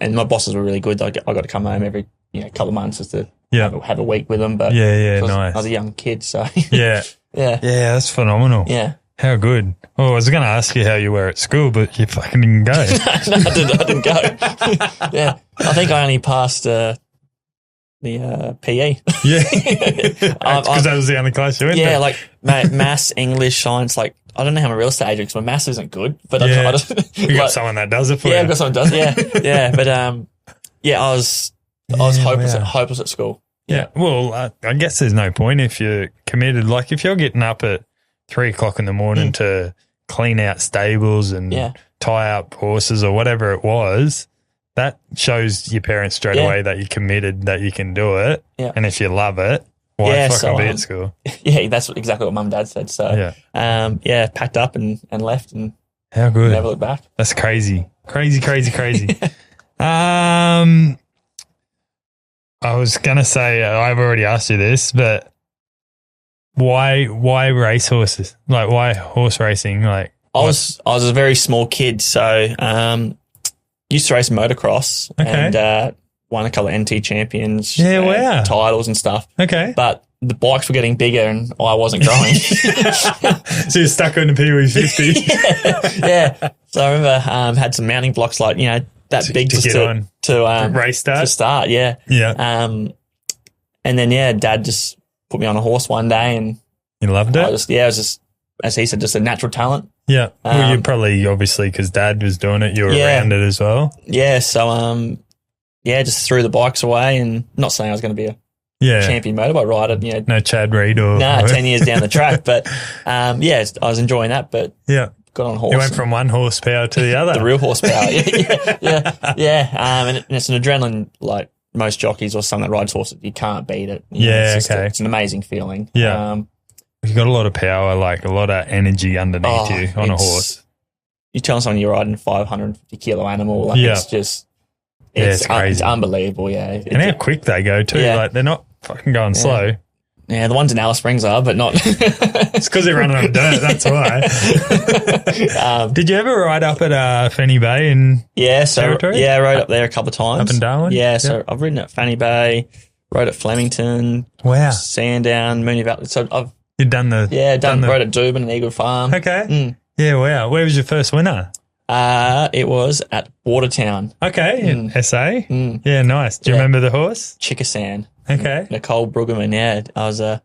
And my bosses were really good. I got to come home every couple of months just to have a week with them. But
nice.
I was a young kid, so.
Yeah, that's phenomenal.
Yeah.
How good. Oh, I was going to ask you how you were at school, but you fucking didn't go.
No, I didn't go. I think I only passed the PE.
Because that was the only class you went to.
Like maths, English, science. Like I don't know how my real estate agent because my maths isn't good. But I just
you got someone that does it for you.
Yeah, I've got someone that does. Yeah. But I was hopeless at school.
Yeah. Well, I guess there's no point if you're committed. Like if you're getting up at 3:00 in the morning to clean out stables and tie up horses or whatever it was. That shows your parents straight away that you're committed, that you can do it. Yeah. And if you love it, why fucking be at school?
Yeah, that's exactly what mum and dad said. So, packed up and left and
how good.
Never looked back.
That's crazy. Crazy. I was going to say, I've already asked you this, but why racehorses? Like, why horse racing? Like,
I was a very small kid, so used to race motocross and won a couple of NT champions, titles and stuff. Okay. But the bikes were getting bigger and I wasn't growing.
So you're stuck on the Pee-wee 50.
Yeah. So I remember had some mounting blocks like, that big to
race start.
To start, yeah.
Yeah.
And then, Dad just put me on a horse one day and
you loved it?
It was just, as he said, just a natural talent.
Yeah. Well, you probably, obviously, because Dad was doing it, you were around it as well.
Yeah. So, just threw the bikes away and not saying I was going to be a champion motorbike rider.
No Chad Reed or...
No, 10 years down the track. But, I was enjoying that, but got on a horse.
You went from one horsepower to the other.
The real horsepower. Yeah. And it's an adrenaline, like most jockeys or someone that rides horses, you can't beat it. It's an amazing feeling.
Yeah. You've got a lot of power, like a lot of energy underneath you on a horse.
You tell someone you're riding a 550 kilo animal, like it's just, it's crazy. It's unbelievable, yeah.
And how quick they go too. Like they're not fucking going slow.
Yeah, the ones in Alice Springs are, but not.
It's because they're running on dirt. That's why. Did you ever ride up at Fanny Bay in Territory?
Yeah, I rode up there a couple of times.
Up in Darwin?
Yeah, so I've ridden at Fanny Bay, rode at Flemington.
Wow.
Sandown, Mooney Valley. So I've
done rode
at Dubin and Eagle Farm.
Okay. Yeah, wow. Where was your first winner?
It was at Watertown.
Okay, in SA. Yeah, nice. Do you remember the horse?
Chickasan.
Okay.
Nicole Brueggemann, yeah. I think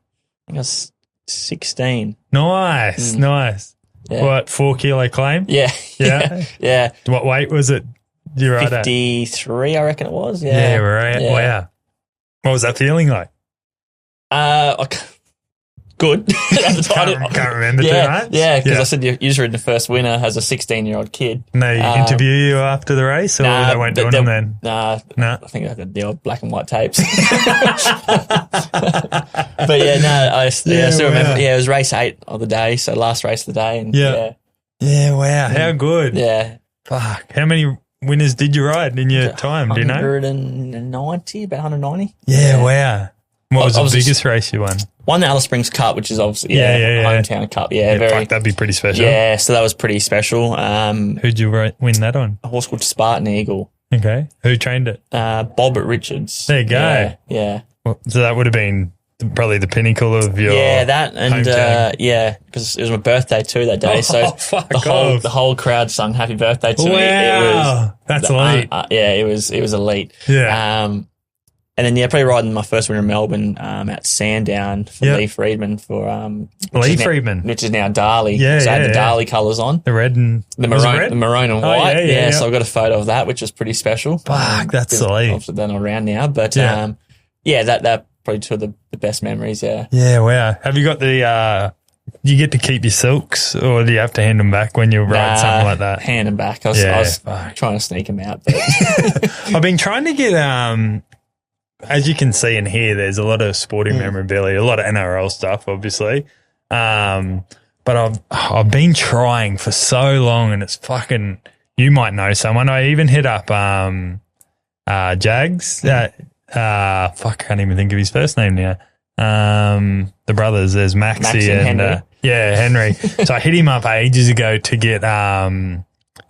I was 16.
Nice. Yeah. What, 4 kilo claim?
Yeah.
Yeah?
Yeah.
What weight was it you ride at?
53, I reckon it was. Yeah.
Yeah, right. Yeah. Wow. What was that feeling like?
Good. At the time.
Can't remember too much?
Yeah, because I said you just ridden the first winner as a 16-year-old kid.
And they interview you after the race, or they weren't doing them then?
Nah. I think I had the old black and white tapes. But I still remember. Yeah, it was race 8 of the day, so last race of the day. And
Yeah, wow. How good.
Yeah.
Fuck. How many winners did you ride in your time? Do you know?
190, about 190.
Yeah, wow. What was the biggest race you won?
Won the Alice Springs Cup, which is obviously hometown cup. Yeah,
fuck, that'd be pretty special.
Yeah, so that was pretty special.
Who'd you win that on?
A horse called Spartan Eagle.
Okay. Who trained it?
Bob at Richards.
There you go.
Yeah.
Well, so that would have been probably the pinnacle of your
that and because it was my birthday too that day. So the whole crowd sung happy birthday to me.
Wow, that's elite.
It was elite.
Yeah.
And then probably riding my first winter in Melbourne at Sandown for Lee Friedman
Friedman,
which is now Darley.
Yeah,
so I had the Darley colours on,
the red and
the maroon and white.
Yeah.
So I got a photo of that, which was pretty special.
Fuck, that's elite.
Obviously they're not around now, but that probably two of the best memories. Yeah.
Yeah. Wow. Have you got the? Do you get to keep your silks, or do you have to hand them back when you ride something like that?
Hand them back. I was trying to sneak them out. But
I've been trying to get as you can see and hear, there's a lot of sporting memorabilia, a lot of NRL stuff, obviously. But I've been trying for so long, and it's fucking. You might know someone. I even hit up Jags. Fuck, I can't even think of his first name now. The brothers, there's Maxie and
Henry.
Henry. So I hit him up ages ago to get a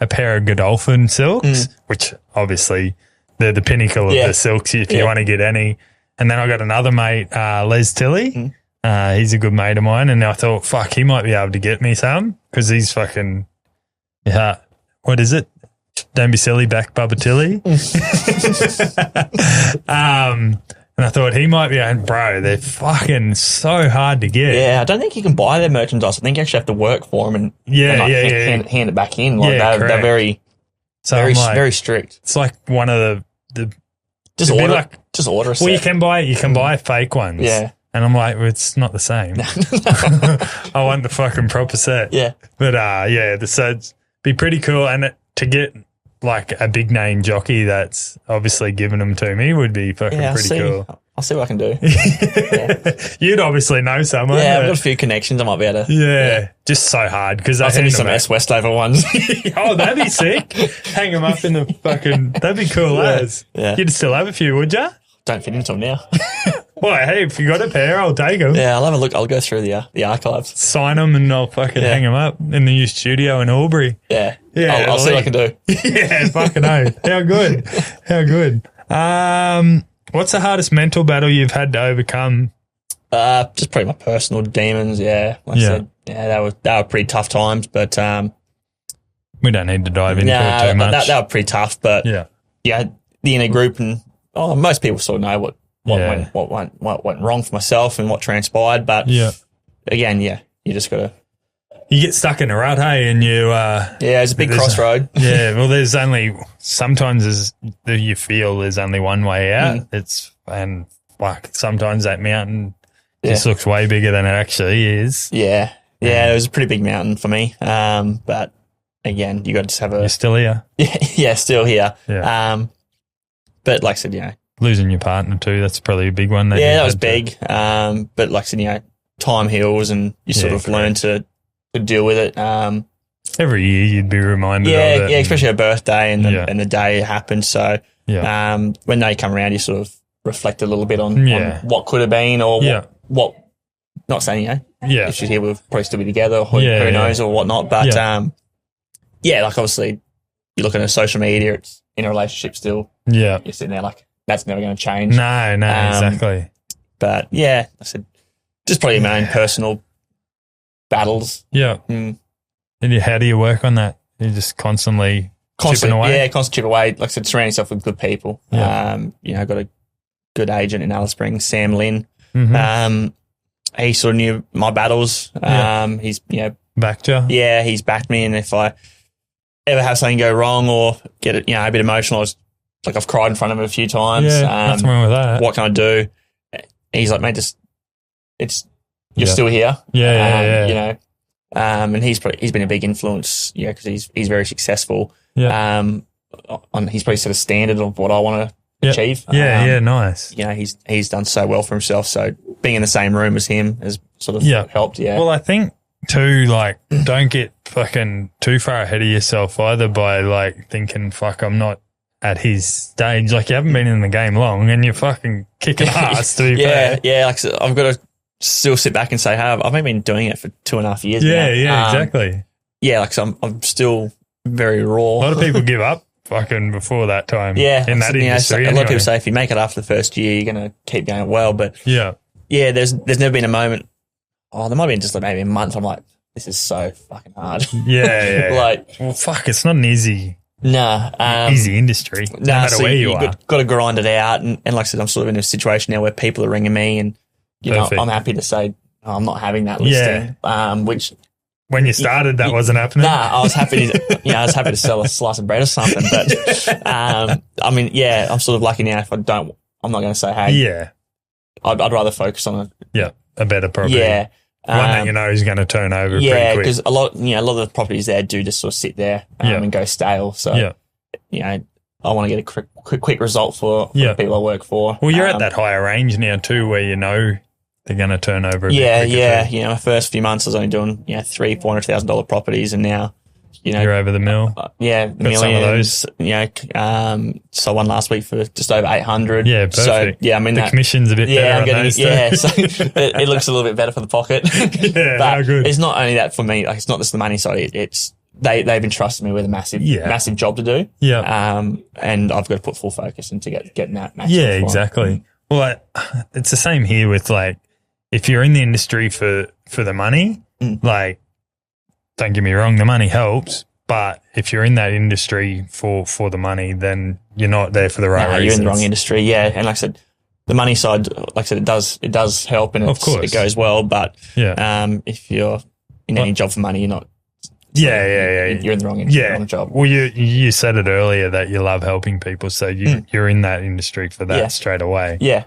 pair of Godolphin silks, which obviously they're the pinnacle of the silks if you want to get any. And then I got another mate, Les Tilley. He's a good mate of mine, and I thought, fuck, he might be able to get me some because he's fucking, what is it? Don't be silly, back Bubba Tilly. And I thought he might be, bro, they're fucking so hard to get.
Yeah, I don't think you can buy their merchandise. I think you actually have to work for them and hand it back in. Like they're very, very strict.
It's like one of the
just order a set.
Well, you can buy fake ones.
Yeah.
And I'm like, well, it's not the same. I want the fucking proper set.
Yeah.
But the sets be pretty cool, and to get like a big name jockey that's obviously given them to me would be fucking pretty cool.
I'll see what I can do.
You'd obviously know someone.
Yeah, I've got a few connections. I might be able to.
Yeah. Just so hard because
I'll send you some S Westover ones.
Oh, that'd be sick. Hang them up in the fucking. That'd be cool, lads.
Yeah.
You'd still have a few, would you?
Don't fit into them now.
Well, hey, if you got a pair, I'll take them.
Yeah, I'll have a look. I'll go through the archives.
Sign them and I'll fucking hang them up in the new studio in Albury.
Yeah. Yeah. I'll see what I can do.
Yeah, fucking oath. How good. How good. What's the hardest mental battle you've had to overcome?
Just probably my personal demons, Like I said, they were pretty tough times, but
we don't need to dive into it too much.
They were pretty tough, but the inner group and most people sort of know what went wrong for myself and what transpired. But again, you just got to.
You get stuck in a rut, hey, and you.
It's a big crossroad.
Well, there's only sometimes you feel there's only one way out. And sometimes that mountain just looks way bigger than it actually is.
Yeah, it was a pretty big mountain for me. But again, you got to just have a.
You're still here.
Yeah, still here.
Yeah.
But like I said,
losing your partner too, that's probably a big one.
That was big. But like I said, time heals and you sort of learn to deal with it.
Every year you'd be reminded of it.
Yeah, especially a birthday and the day it happened. So when they come around, you sort of reflect a little bit on what could have been or what Not saying, if she's here, we'll probably still be together, or who knows, or whatnot. But, like obviously, you look at her social media, it's in a relationship still. Yeah. You're sitting there like, that's never going to change.
No, exactly.
But I said, just probably my own personal battles.
Yeah. And how do you work on that? You just constantly chipping away?
Yeah, constantly chip away. Like I said, surround yourself with good people. Yeah. I've got a good agent in Alice Springs, Sam Lynn. Mm-hmm. He sort of knew my battles. He's,
backed you?
Yeah, he's backed me. And if I ever have something go wrong or get it, a bit emotional, I've cried in front of him a few times.
Yeah, nothing wrong with that.
What can I do? He's like, mate, you're still here. And he's been a big influence, because he's very successful. Yeah. He's probably set a standard of what I want to achieve.
Nice.
He's done so well for himself. So being in the same room as him has sort of helped. Yeah.
Well, I think too, don't get fucking too far ahead of yourself either by thinking, fuck, I'm not at his stage. You haven't been in the game long and you're fucking kicking ass to be fair.
Yeah. I've got to still sit back and say, hey, I've only been doing it for 2.5 years now.
Yeah, exactly.
I'm still very raw.
A lot of people give up fucking before that time. Yeah. In that industry.
A lot of people say if you make it after the first year, you're going to keep going well. But there's never been a moment. Oh, there might have been just maybe a month. I'm like, this is so fucking hard.
Yeah. Well, fuck, it's not an easy industry. No matter where you are.
Got to grind it out. And like I said, I'm sort of in a situation now where people are ringing me and, I'm happy to say I'm not having that listing. Which
when you started, that wasn't happening.
I was happy to sell a slice of bread or something. But I'm sort of lucky now. If I'm not going to say, hey, I'd rather focus on
a better property.
Yeah,
one that is going to turn over. pretty quick.
Because a lot of the properties there do just sort of sit there and go stale. So I want to get a quick result for the people I work for.
Well, you're at that higher range now too, where they're going to turn over.
My first few months I was only doing $300,000-$400,000 properties, and now
you're over the mill.
Millions.
Some of those.
Sold one last week for just over 800.
Yeah, perfect.
So
the commission's a bit better.
I'm getting so it looks a little bit better for the pocket. But
good.
It's not only that for me. It's not just the money side. It's they've entrusted me with a massive job to do.
Yeah.
And I've got to put full focus into getting that.
Yeah, exactly. Well, it's the same here with if you're in the industry for the money, don't get me wrong, the money helps. But if you're in that industry for the money, then you're not there for the right reasons.
You're in the wrong industry, yeah. And like I said, the money side, like I said, it does help, and it goes well. But if you're in any job for money, you're not. You're in the wrong industry, wrong job.
Well, you said it earlier that you love helping people, so you're in that industry for that straight away.
Yeah.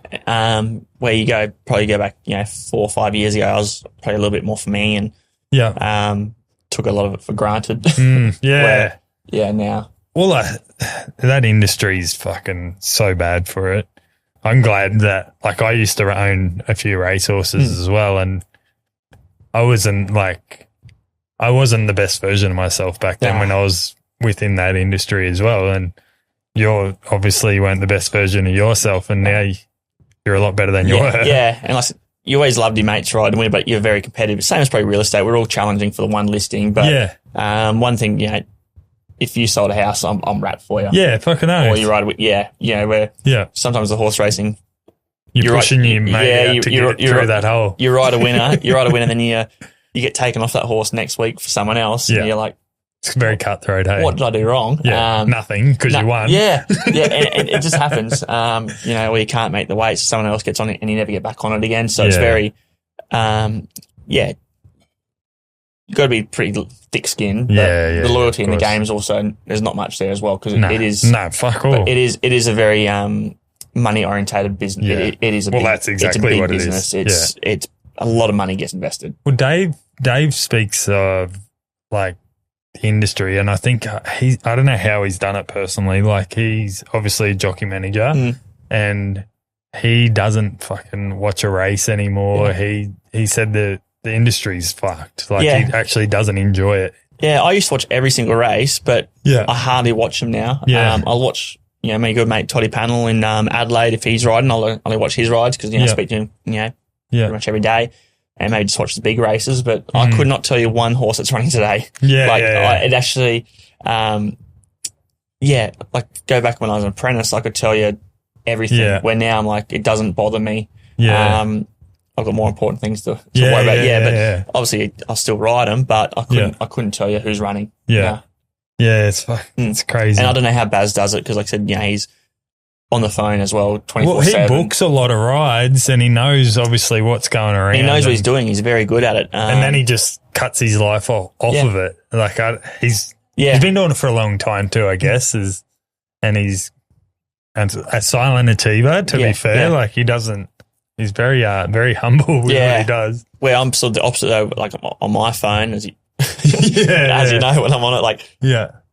Where you probably go back, 4 or 5 years ago, I was probably a little bit more for me, and took a lot of it for granted. Now.
Well, that industry is fucking so bad for it. I'm glad that, I used to own a few racehorses as well, and I wasn't the best version of myself back then when I was within that industry as well. And you weren't the best version of yourself, and now you're a lot better than you were.
Yeah, and you always loved your mates, right? But you're very competitive. Same as probably real estate. We're all challenging for the one listing. But one thing, if you sold a house, I'm rat for you.
Yeah, fucking oath.
Or you ride with, where sometimes the horse racing,
you're pushing your mate out to get through that hole.
You ride a winner, and then you get taken off that horse next week for someone else, and you're like,
it's very cutthroat, hey?
What did I do wrong?
Yeah, nothing, because you won.
Yeah, and it just happens, where you can't make the weight, so someone else gets on it and you never get back on it again. So it's very, you've got to be pretty thick-skinned. But the loyalty in the game is also, there's not much there as well, because it is.
No, fuck all.
It is a very money-orientated business.
Yeah.
It is a
well,
big,
that's exactly
it's a big
what
business.
it is.
It's a lot of money gets invested.
Well, Dave speaks of the industry, and I think I don't know how he's done it personally. He's obviously a jockey manager, and he doesn't fucking watch a race anymore. Yeah. He said the industry's fucked. He actually doesn't enjoy it.
Yeah, I used to watch every single race, but I hardly watch them now.
Yeah.
I'll watch, my good mate Toddy Panel in Adelaide. If he's riding, I'll only watch his rides because, I speak to him, pretty much every day. and maybe just watch the big races. But I could not tell you one horse that's running today. It actually, like go back when I was an apprentice, I could tell you everything. Yeah. Where now I'm like, it doesn't bother me. Yeah. I've got more important things to worry about. But obviously I'll still ride them, but I couldn't tell you who's running.
Yeah. Yeah, it's crazy.
And I don't know how Baz does it because, like I said, he's on the phone as well 24/7.
Well, he books a lot of rides and he knows obviously what's going around.
He knows what he's doing. He's very good at it.
And then he just cuts his life off of it. Like he's been doing it for a long time too, I guess. And he's a silent achiever. To be fair, like he doesn't. He's very humble with what he does.
Well, I'm sort of the opposite though. Like on my phone, as you know, when I'm on it, like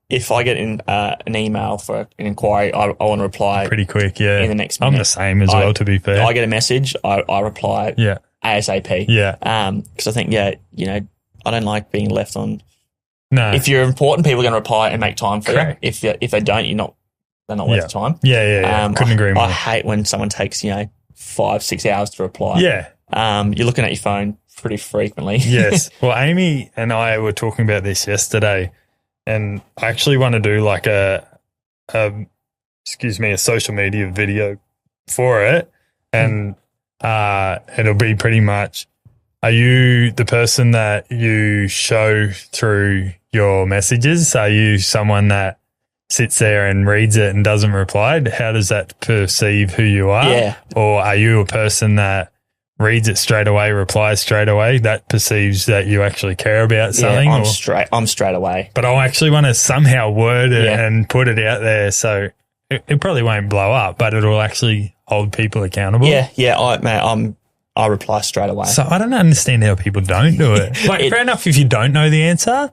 if I get an email for an inquiry, I want to reply
pretty quick. Yeah,
in the next minute.
I'm the same as well. To be fair,
I get a message, I reply. ASAP.
Yeah,
because I think I don't like being left on.
No,
if you're important, people are going to reply and make time for you. If they don't, they're not worth the time.
Yeah. Couldn't agree more.
I hate when someone takes 5-6 hours to reply.
Yeah.
You're looking at your phone pretty frequently.
Yes. Well, Amy and I were talking about this yesterday, and I actually want to do like a social media video for it, and it'll be pretty much, are you the person that you show through your messages? Are you someone that sits there and reads it and doesn't reply? How does that perceive who you are?
Yeah.
Or are you a person that reads it straight away, replies straight away, that perceives that you actually care about something?
Yeah, I'm straight away.
But I actually want to somehow word it and put it out there so it probably won't blow up, but it'll actually hold people accountable.
Yeah, I reply straight away.
So I don't understand how people don't do it. Like, fair enough if you don't know the answer,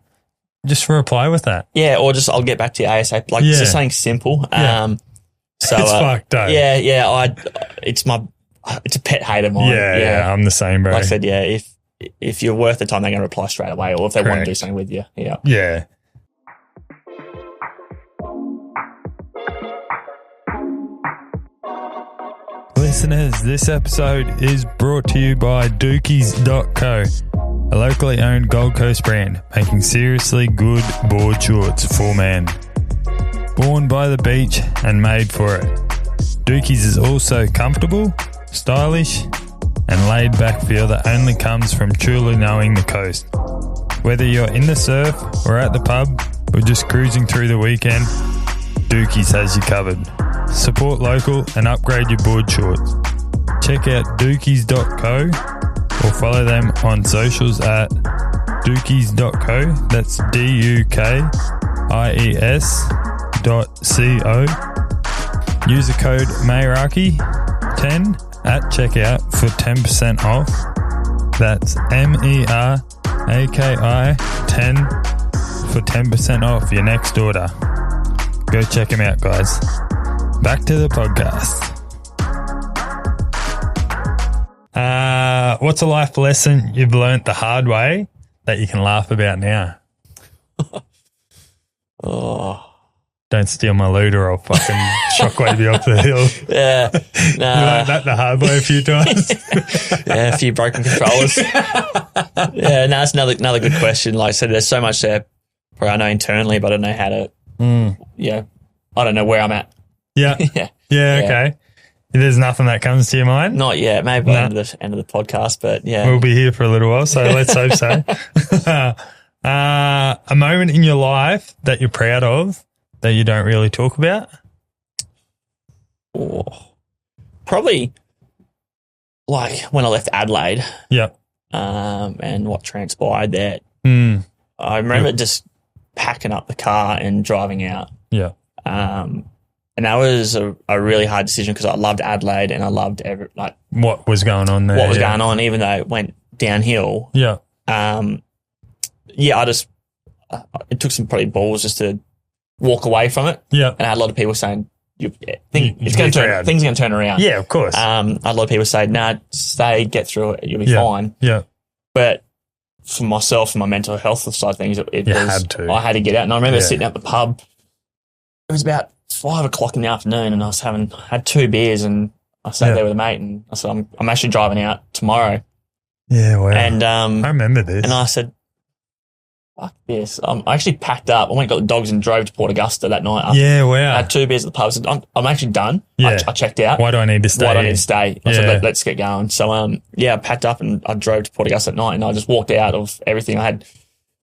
just reply with that.
Yeah, or just I'll get back to you ASAP. Like it's just something simple.
Yeah.
So
it's fucked up.
Yeah. It's a pet hate of mine.
Yeah, I'm the same, bro.
Like I said, if you're worth the time, they're going to reply straight away, or if they want to do something with you. Yeah.
Yeah. Listeners, this episode is brought to you by Dookies.co, a locally owned Gold Coast brand making seriously good board shorts for men. Born by the beach and made for it, Dookies is also comfortable, stylish, and laid back feel that only comes from truly knowing the coast. Whether you're in the surf or at the pub or just cruising through the weekend, Dookies has you covered. Support local and upgrade your board shorts. Check out dookies.co or follow them on socials at dookies.co. That's DUKIES.co. Use the code Meraki10 at checkout for 10% off. That's MERAKI 10 for 10% off your next order. Go check them out, guys. Back to the podcast. What's a life lesson you've learnt the hard way that you can laugh about now? Don't steal my loot or I'll fucking shockwave you off the hill.
Yeah. No.
You learned that the hard way a few times?
Yeah, a few broken controllers. Yeah, no, that's another good question. Like I said, there's so much there I know internally, but I don't know how to, I don't know where I'm at.
Yeah. Yeah, okay. There's nothing that comes to your mind?
Not yet. Maybe by the end of the podcast, but yeah.
We'll be here for a little while, so let's hope so. A moment in your life that you're proud of that you don't really talk about?
Probably like when I left Adelaide.
Yep.
And what transpired there. I remember just packing up the car and driving out.
Yeah.
And that was a really hard decision because I loved Adelaide and I loved
what was going on there.
What was going on, even though it went downhill.
Yeah.
It took some probably balls just to walk away from it.
Yeah.
And I had a lot of people saying, things are going to turn around.
Yeah, of course.
I had a lot of people say, nah, stay, get through it, you'll be fine.
Yeah.
But for myself and my mental health side of things, I had to get out. And I remember sitting at the pub. It was about 5 o'clock in the afternoon, and I had 2 beers, and I sat there with a mate, and I said, I'm actually driving out tomorrow.
Yeah, wow.
And
I remember this.
And I said, fuck this. I actually packed up. I went and got the dogs and drove to Port Augusta that night.
Wow.
I had 2 beers at the pub. I said, I'm actually done.
Yeah.
I checked out.
Why do I need to stay?
I said, let's get going. So, I packed up and I drove to Port Augusta at night, and I just walked out of everything. I had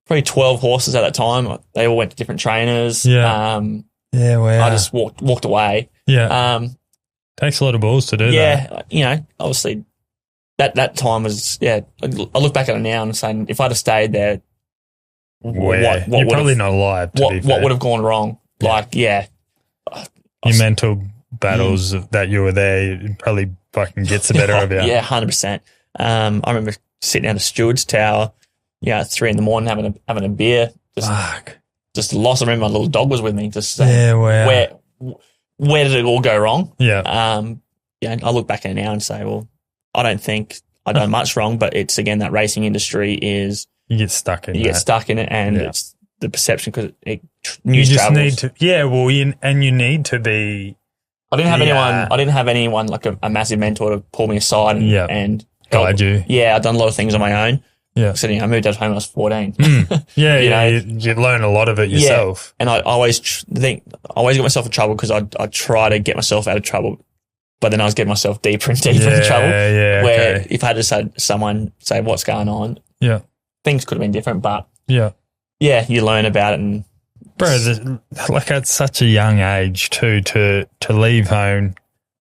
probably 12 horses at that time. They all went to different trainers.
Yeah. Wow.
I just walked away.
Yeah. Takes a lot of balls to do that.
Yeah. Obviously that time was, I look back at it now and saying, if I'd have stayed there, what
you're probably not alive, to be fair.
What would have gone wrong?
Yeah. Your mental battles that you were there, it probably fucking gets the better of you.
Yeah, 100%. I remember sitting down at Stewart's Tower, at 3 a.m, having a beer. Just lost. I remember my little dog was with me. Just saying, where did it all go wrong?
Yeah.
I look back at it now and say, well, I don't think I've done much wrong, but it's, again, that racing industry is...
You get stuck in
it, and it's the perception, because
news
travels.
Need to, you need to be...
I didn't have anyone like a massive mentor to pull me aside and
guide you.
Yeah, I've done a lot of things on my own.
Yeah.
So, I moved out of home when I was 14.
You learn a lot of it yourself.
Yeah. And I always got myself in trouble because I try to get myself out of trouble, but then I was getting myself deeper and deeper into trouble. Where if I had to say someone say what's going on, things could have been different. But you learn about it. And
bro, like at such a young age too, to leave home,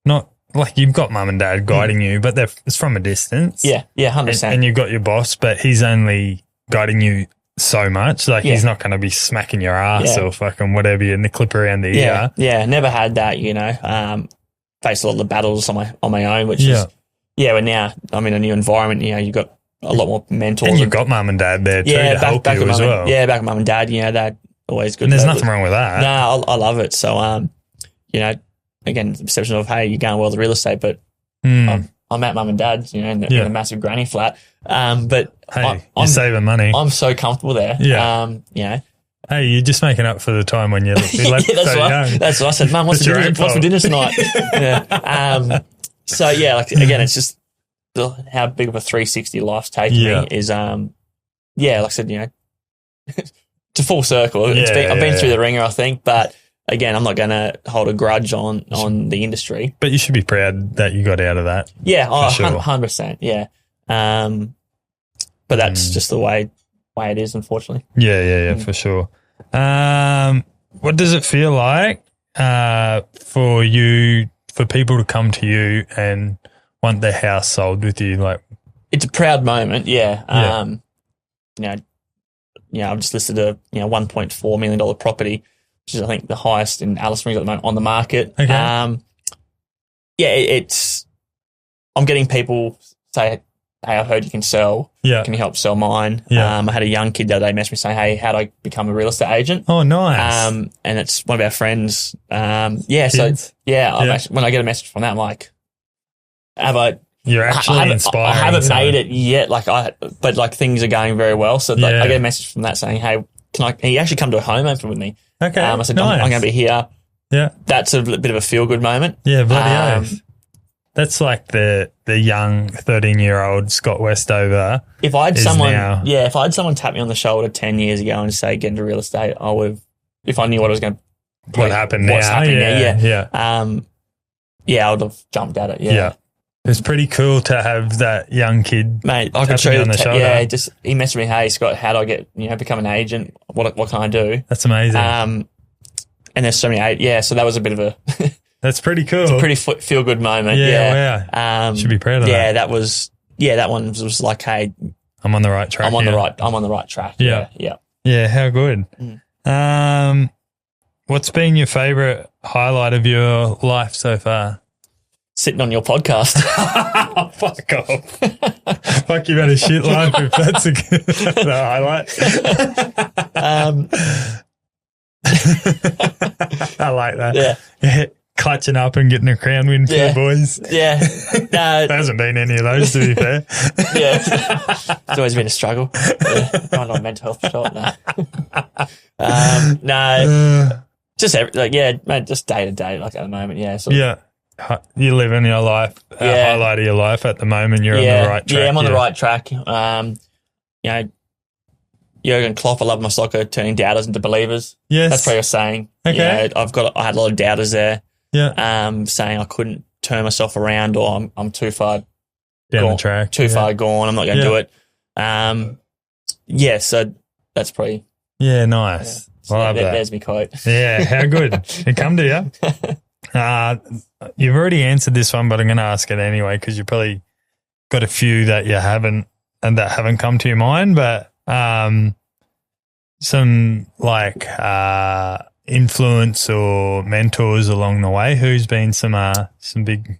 not like you've got mum and dad guiding you, but it's from a distance.
Yeah, 100%.
And you've got your boss, but he's only guiding you so much. Like he's not going to be smacking your ass or fucking whatever in the clip around the ear.
Yeah, never had that. Faced a lot of the battles on my own, which is but now I'm in a new environment. You've got a lot more mentors.
And you've got mum and dad there too to help you as well.
Yeah, back with mum and dad. They're always good.
And there's nothing wrong with that.
No, I love it. So again, the perception of, hey, you're going well with real estate, but I'm at mum and dad's, in a massive granny flat. But
hey, you're saving money.
I'm so comfortable there.
Yeah. Hey, you're just making up for the time when you left so young.
That's what I said. Mum, what's for dinner tonight? So again, it's just how big of a 360 life's taken me is, like I said, to full circle. I've been through the ringer, I think, but again, I'm not going to hold a grudge on the industry. But
you should be proud that you got out of that.
Yeah, 100%. Yeah. But that's just the way it is, unfortunately.
Yeah, for sure. What does it feel like for people to come to you and want their house sold with you? Like,
it's a proud moment. Yeah. I've just listed a $1.4 million property, which is, I think, the highest in Alice Springs at the moment on the market.
Okay.
I'm getting people say, hey, I've heard you can sell.
Yeah.
Can you help sell mine?
Yeah.
I had a young kid the other day message me saying, hey, how do I become a real estate agent?
Oh, nice.
And it's one of our friends. When I get a message from that, I'm like,
you're actually inspiring.
I haven't made it yet, but things are going very well. So I get a message from that saying, hey, he actually come to a home open with me.
Okay.
I said,
nice.
I'm going to be here.
Yeah.
That's a bit of a feel-good moment.
Yeah, bloody oath. That's like the young 13-year-old Scott Westover.
If I had someone tap me on the shoulder 10 years ago and say, get into real estate, I would have, if I knew what was going to
what's happening now.
I would have jumped at it. Yeah.
It's pretty cool to have that young kid,
mate. I could show you on the shoulder. Yeah, he messaged me, hey Scott, how do I get become an agent? What can I do?
That's amazing.
And there's so many. So that was a bit of a.
That's pretty cool.
It's a pretty feel good moment.
Yeah. Should be proud of that.
Yeah, that was. Yeah, that one was like, hey,
I'm on the right track.
I'm on the right track.
Yeah. Yeah. How good. What's been your favorite highlight of your life so far?
Sitting on your podcast.
Fuck off. Fuck, you've had a shit life if that's the highlight. I like that. Yeah. Clutching up and getting a crown win for the boys.
Yeah.
There hasn't been any of those, to be fair.
It's always been a struggle. Going on mental health short. Just mate, just day to day, like at the moment.
you're living your life, highlight of your life at the moment. You're on the right track.
Yeah, I'm on the right track. Jurgen Klopp, I love my soccer, turning doubters into believers.
Yes.
That's what you're saying.
Okay.
I had a lot of doubters there.
Yeah.
Saying I couldn't turn myself around, or I'm too far
down the track.
Too far gone. I'm not going to do it. So that's pretty.
Yeah, nice.
So
I love that.
There's me quote.
Yeah, how good. It come to you. You've already answered this one, but I'm going to ask it anyway because you probably got a few that you haven't and that haven't come to your mind. But some like influence or mentors along the way. Who's been some big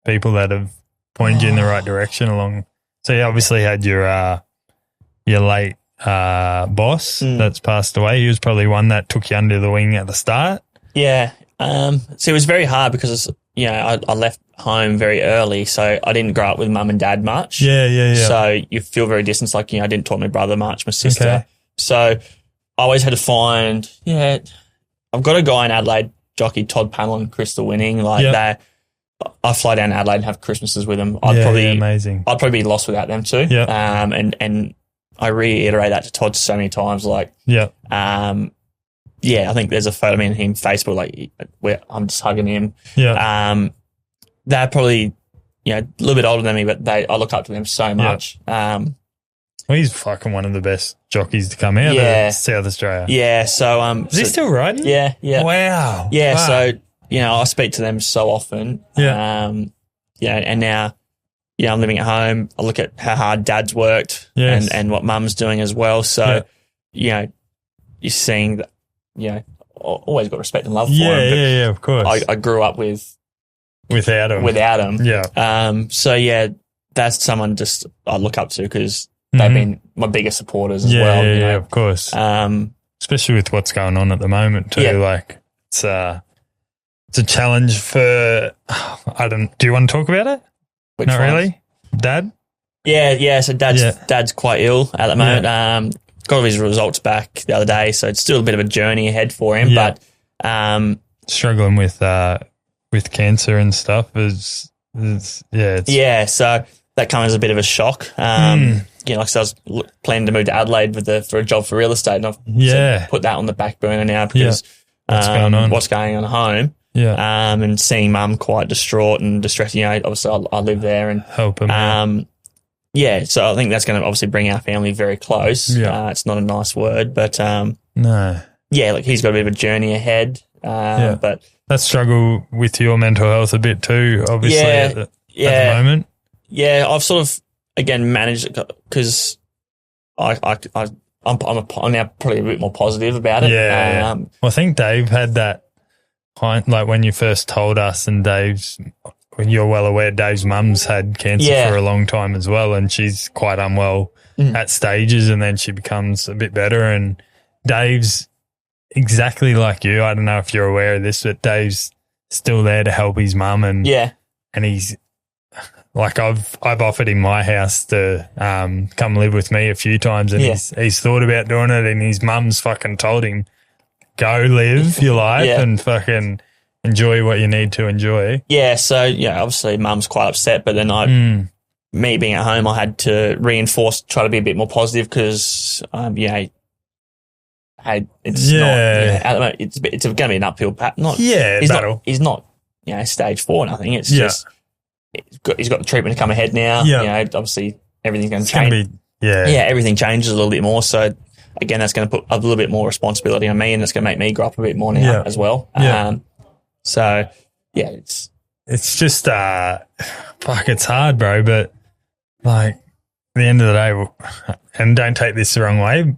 people that have pointed you in the right direction along? So you obviously had your late boss that's passed away. He was probably one that took you under the wing at the start.
Yeah. So it was very hard because, I left home very early, so I didn't grow up with mum and dad much.
Yeah.
So you feel very distant. Like, I didn't talk to my brother much, my sister.
Okay.
So I always had to find, I've got a guy in Adelaide, jockey Todd Pamela and Crystal Winning. I fly down to Adelaide and have Christmases with them.
Amazing.
I'd probably be lost without them too.
Yeah.
And I reiterate that to Todd so many times. I think there's a photo of me and him Facebook, where I'm just hugging him.
Yeah.
They're probably, a little bit older than me, but I look up to them so much.
Well, he's fucking one of the best jockeys to come out of South Australia.
Yeah. So,
is he still riding?
Yeah.
Wow.
Yeah. Wow. So, I speak to them so often.
Yeah.
And now, I'm living at home. I look at how hard dad's worked and what mum's doing as well. So, you're seeing that, always got respect and love for him.
Yeah, of course.
I grew up without him.
Yeah.
So, that's someone just I look up to because they've been my biggest supporters as well.
Yeah, of course. Especially with what's going on at the moment too. It's a challenge for, do you want to talk about it? Not really? Dad?
Yeah. So dad's quite ill at the moment. Got all his results back the other day, so it's still a bit of a journey ahead for him.
Yeah.
But
struggling with cancer and stuff so
that comes as a bit of a shock. I was planning to move to Adelaide for a job for real estate, and I've put that on the back burner now because what's going on at home.
Yeah.
And seeing mum quite distraught and distressed. Obviously I live there and
help him.
So I think that's going to obviously bring our family very close. Yeah. It's not a nice word, but
no.
Yeah, he's got a bit of a journey ahead. But
that struggle with your mental health a bit too, obviously at the moment.
Yeah, I've sort of again managed it because I'm now probably a bit more positive about it.
Yeah. I think Dave had that. Like when you first told us, and you're well aware, Dave's mum's had cancer for a long time as well, and she's quite unwell at stages, and then she becomes a bit better. And Dave's exactly like you. I don't know if you're aware of this, but Dave's still there to help his mum, and he's like I've offered him my house to come live with me a few times, and he's thought about doing it, and his mum's fucking told him, go live your life and fucking enjoy what you need to enjoy. Yeah,
so, obviously mum's quite upset, but then me being at home, I had to try to be a bit more positive because, it's going to be an uphill battle. He's not, stage 4 nothing. It's just, he's got the treatment to come ahead now. Yeah. Obviously everything's going to change. Everything changes a little bit more. So, again, that's going to put a little bit more responsibility on me, and that's going to make me grow up a bit more now as well. It's
just it's hard, bro. But at the end of the day, and don't take this the wrong way,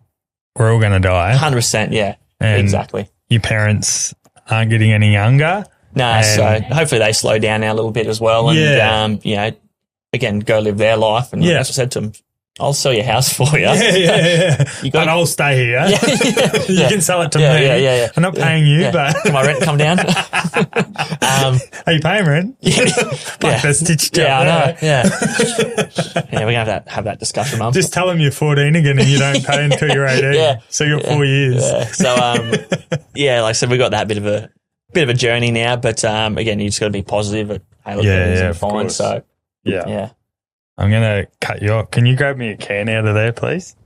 we're all going to die.
100%, yeah, and exactly.
Your parents aren't getting any younger.
No, so hopefully they slow down now a little bit as well, and again, go live their life. And that's what I said to them. I'll sell your house for you.
Yeah. But I'll stay here. You can sell it to me.
Yeah.
I'm not paying you, but
can my rent come down?
Are you paying rent? That's stitched up.
I know. Yeah, we're going to have that discussion, Mum.
Just tell them you're 14 again and you don't pay until you're 18. So you've got 4 years.
Yeah. So, like I said, we got that bit of a bit of a journey now, but again, you just got to be positive. Hey, look, everything's fine.
Course.
So
yeah. I'm gonna cut you off. Can you grab me a can out of there, please?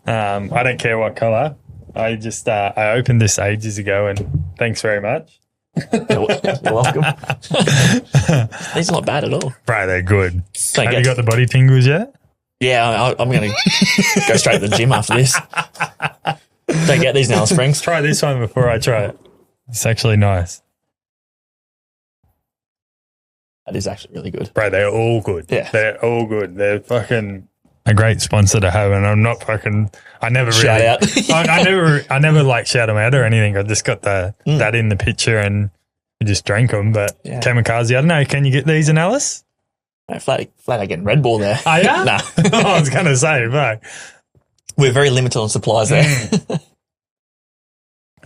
I don't care what color. I just I opened this ages ago, and thanks very much.
You're welcome. These are not bad at all,
bro. They're good. Have you got the body tingles yet?
Yeah, I'm going to go straight to the gym after this. Don't get these now, Springs.
Try this one before I try it. It's actually nice.
That is actually really good.
Bro, they're all good.
Yeah.
They're all good. They're fucking a great sponsor to have, and I'm not fucking I never
shout
really
out.
I never like shout them out or anything. I just got that in the picture and we just drank them. But Kamikaze, I don't know, can you get these in Alice?
No, flat out getting Red Bull there.
Oh, yeah?
Nah.
I was going to say, bro.
We're very limited on supplies there.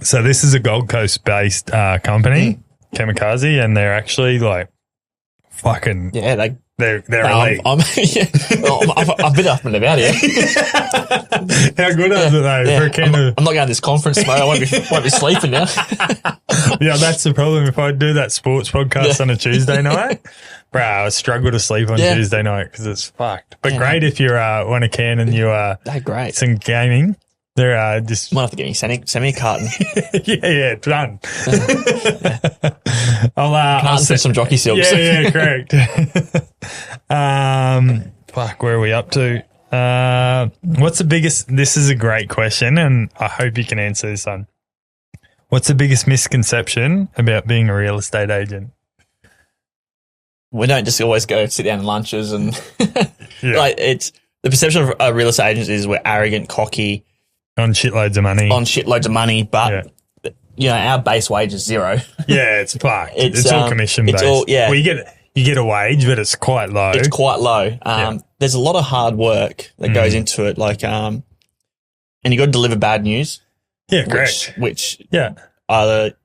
So this is a Gold Coast based company, Kamikaze, and they're actually like fucking they're elite.
I've been up and about here.
How good is it though?
Yeah, I'm not going to this conference tomorrow. I won't be sleeping now.
Yeah, that's the problem. If I do that sports podcast on a Tuesday night, bro, I struggle to sleep on Tuesday night because it's fucked. But great if you want a can and you
they're great.
Some gaming. They're just
might have to get me send me a carton.
yeah, done.
I'll send some jockey silks.
Yeah, correct. Fuck, where are we up to? What's the biggest? This is a great question, and I hope you can answer this one. What's the biggest misconception about being a real estate agent?
We don't just always go sit down in lunches and like it's the perception of a real estate agent is we're arrogant, cocky.
On shitloads of money.
But, you know, our base wage is zero.
Yeah, it's fucked. It's all commission based. Well, you get a wage, but it's quite low.
It's quite low. There's a lot of hard work that goes into it. Like, and you got to deliver bad news.
Yeah, correct.
Which either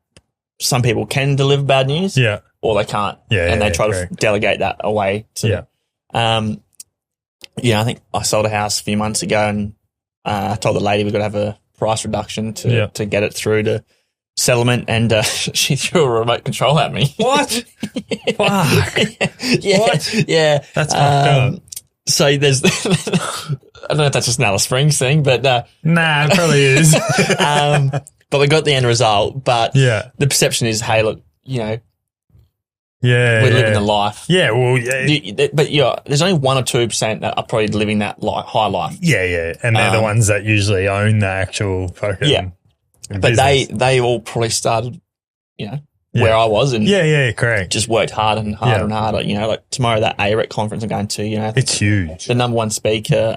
some people can deliver bad news or they can't. And they try to delegate that away to, I think I sold a house a few months ago and I told the lady we've got to have a price reduction to get it through to settlement, and she threw a remote control at me.
What? Fuck. What?
Yeah.
That's fucked up.
So there's, I don't know if that's just an Alice Springs thing, but
nah, it probably is.
But we got the end result. But the perception is, hey, look, you know, we're living the life.
Yeah, well,
but there's only 1 or 2% that are probably living that high life.
Yeah, and they're the ones that usually own the actual fucking
But they all probably started, you know, where I was and
correct.
Just worked harder and harder and harder. You know, like tomorrow that AREC conference I'm going to, you know,
it's huge.
The number one speaker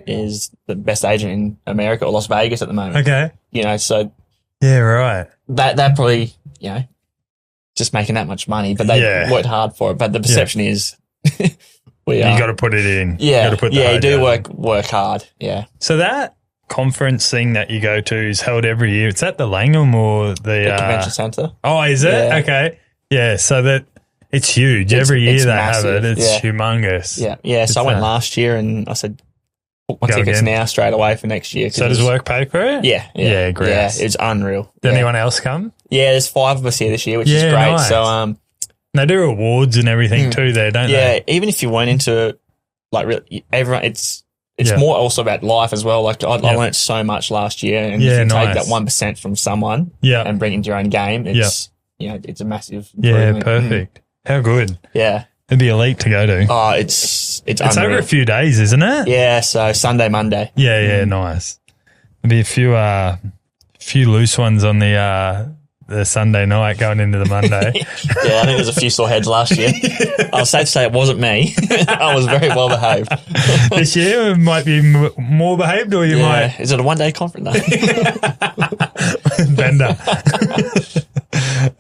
is the best agent in America or Las Vegas at the moment.
Okay,
you know, so
right.
That probably, you know, just making that much money, but they worked hard for it. But the perception is you
got to put it in.
Yeah, you do work hard. Yeah.
So that conference thing that you go to is held every year. It's at the Langham or the
convention centre.
Oh, is it? Yeah. Okay. Yeah. So that it's huge. Every year they massive. Have it. It's humongous.
Yeah. So I went last year and I said, book my tickets again now straight away for next year.
So does work pay for it?
Yeah.
Great.
Yeah, it's unreal.
Did anyone else come?
Yeah, there's 5 of us here this year, which is great. Nice. So
they do awards and everything too there, don't they?
Yeah, even if you weren't into like everyone, it's more also about life as well. Like I learned so much last year, and if you take that 1% from someone and bring it into your own game, it's you know, it's a massive improvement.
Yeah, perfect. How good.
Yeah.
It'd be elite to go to.
Oh, it's
over a few days, isn't it?
Yeah, so Sunday, Monday.
Yeah, nice. There'll be a few loose ones on the Sunday night going into the Monday.
Yeah, I think there's a few sore heads last year. I was safe to say it wasn't me. I was very well behaved.
This year it might be more behaved, or you might.
Is it a 1-day conference? No.
Bender.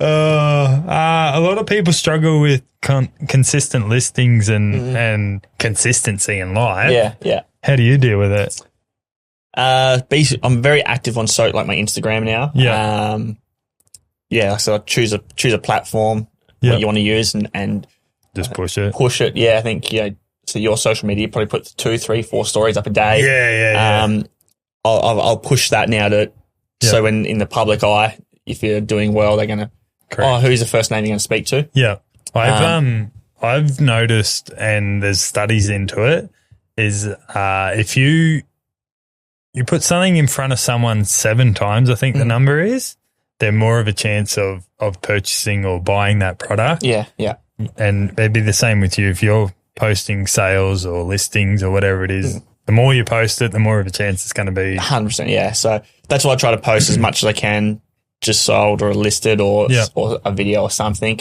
A lot of people struggle with consistent listings and consistency in life.
Yeah.
How do you deal with it?
Basically, I'm very active on like my Instagram now. So I choose a platform what you want to use and
just push it.
Yeah, I think so your social media probably put 2, 3, 4 stories up a day.
Yeah.
I'll push that now so when in the public eye, if you're doing well, they're gonna
Correct.
who's the first name you're going to speak to?
Yeah. I've noticed, and there's studies into it, is if you put something in front of someone 7 times, I think the number is, they're more of a chance of purchasing or buying that product.
Yeah, yeah.
And it'd be the same with you. If you're posting sales or listings or whatever it is, the more you post it, the more of a chance it's going to be.
100%, yeah. So that's why I try to post as much as I can, just sold or listed or a video or something,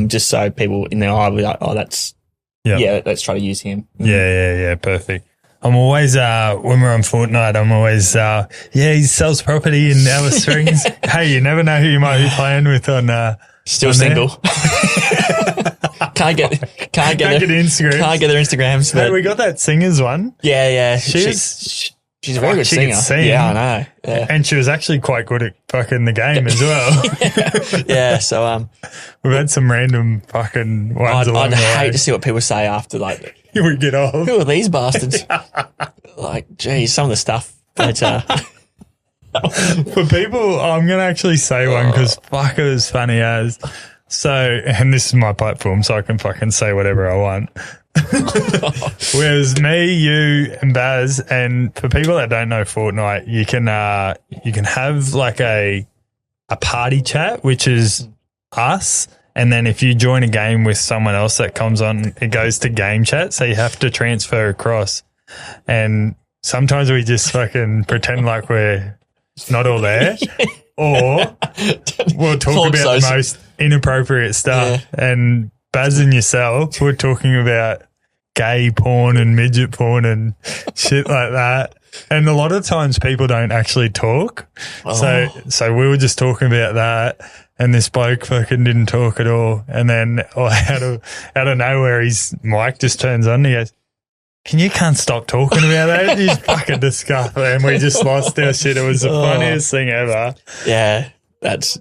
just so people in their eye will be like, oh, let's try to use him.
Yeah, perfect. I'm always, when we're on Fortnite, I'm always, he sells property in Alice Springs. Hey, you never know who you might be playing with on,
still single. Can't get
Instagram.
Can't get their Instagrams.
Hey, we got that singer's one.
Yeah. She's a very good singer. Yeah, I know. Yeah.
And she was actually quite good at fucking the game as well.
yeah. So,
we've had some random fucking ones along the way.
I'd hate to see what people say after, like,
we get off.
Who are these bastards? Like, geez, some of the stuff. But,
for people, I'm going to actually say one because fuck, it was funny as. So, and this is my platform, so I can fucking say whatever I want. Whereas me, you, and Baz, and for people that don't know Fortnite, you can have like a party chat, which is us. And then if you join a game with someone else that comes on, it goes to game chat. So you have to transfer across. And sometimes we just fucking pretend like we're not all there. Or we'll talk about the most inappropriate stuff. Yeah. And Baz and yourself were talking about gay porn and midget porn and shit like that. And a lot of times people don't actually talk. Oh. So we were just talking about that. And this bloke fucking didn't talk at all. And then out of nowhere, his mic just turns on and he goes, you can't stop talking about that. He's fucking disgusting. And we just lost our shit. It was the funniest thing ever.
Yeah, that's...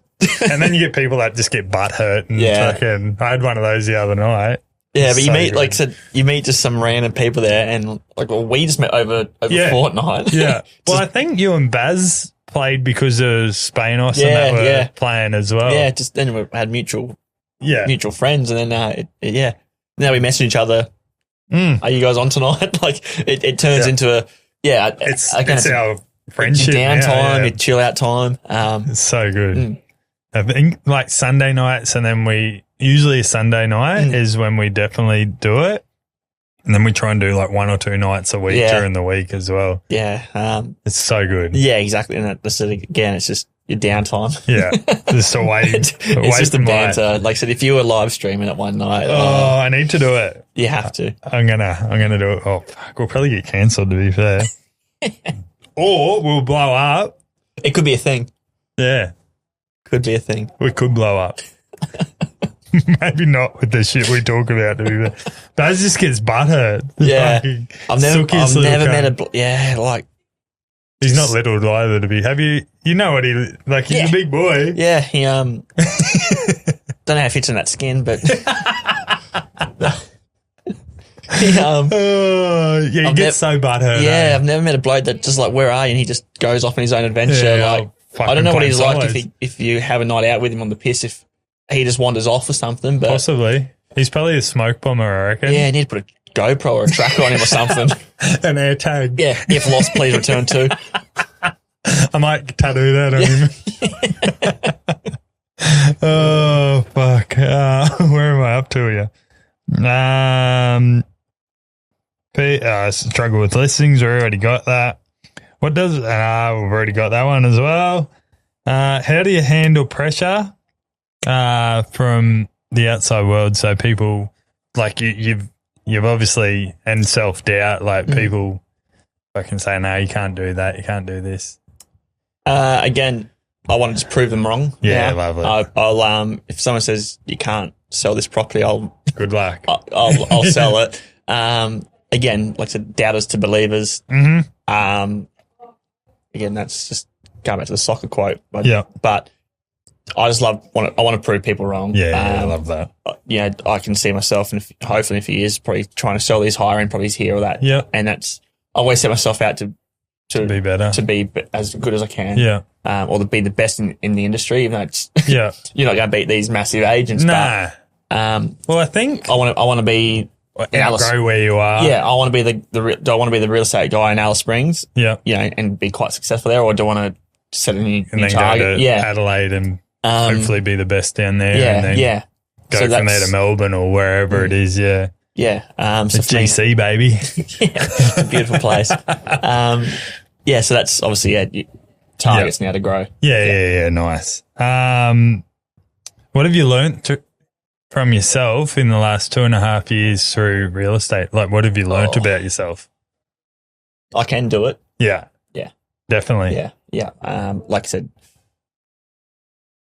And then you get people that just get butt hurt. And fucking, I had one of those the other night.
Yeah, but you meet, like I said, you meet just some random people there and like, well, we just met over Fortnite.
Yeah. Well, I think you and Baz played because of Spanos and that were playing as well.
Yeah, just then we had mutual friends, and then now we message each other. Are you guys on tonight? Like it turns into a
it's our friendship
downtime, your chill out time.
It's so good. I think like Sunday nights, and then usually a Sunday night is when we definitely do it. And then we try and do like 1 or 2 nights a week during the week as well.
Yeah.
It's so good.
Yeah, exactly. And again, it's just your downtime.
Yeah. Just away.
It's just the banter. Like I said, if you were live streaming it one night.
I need to do it.
You have to.
I'm gonna do it. Oh, fuck. We'll probably get cancelled, to be fair. Or we'll blow up.
It could be a thing.
Yeah.
Could be a thing.
We could blow up. Maybe not with the shit we talk about, to be fair. Baz just gets butthurt.
Yeah. I've never met like.
He's not little either, to be. Have you know what he's a big boy.
Yeah, he, don't know how it fits in that skin, but. He
gets so butthurt.
Yeah, I've never met a bloke that just like, where are you? And he just goes off on his own adventure.
Yeah,
I don't know what he's like if you have a night out with him on the piss, if he just wanders off or something. But
possibly. He's probably a smoke bomber, I reckon.
Yeah, you need to put a GoPro or a tracker on him or something.
An air tag.
Yeah, if lost, please return to.
I might tattoo that on him. Oh, fuck. Where am I up to here? Struggle with listings. We already got that. What does... we've already got that one as well. How do you handle pressure from the outside world? So people, like you've obviously, and self-doubt, like people fucking say, no, you can't do that. You can't do this.
Again, I want to just prove them wrong.
Yeah, lovely.
I'll if someone says you can't sell this property,
good luck.
I'll sell it. Again, like I said, doubters to believers.
Mm-hmm.
Again, that's just going back to the soccer quote. But I just I want to prove people wrong.
Yeah, I love that.
Yeah, I can see myself, and hopefully if he is probably trying to sell these higher end properties here or that.
Yeah.
And I always set myself out to
to be better,
to be as good as I can.
Yeah.
Or to be the best in the industry, even though it's,
yeah,
you're not going to beat these massive agents.
Nah.
But,
well, I think
I want to be
outgrow where you are.
Yeah. I want to be do I want to be the real estate guy in Alice Springs?
Yeah.
You know, and be quite successful there, or do I want to set a new
then
target?
Go to Adelaide and hopefully be the best down there.
Yeah.
And then go from there to Melbourne or wherever it is. Yeah.
Yeah.
So GC, baby.
Yeah. Beautiful place. Yeah. So that's obviously, targets now to grow.
Yeah. Nice. What have you learnt from yourself in the last 2.5 years through real estate? Like, what have you learnt about yourself?
I can do it.
Yeah.
Yeah.
Definitely.
Yeah. Like I said,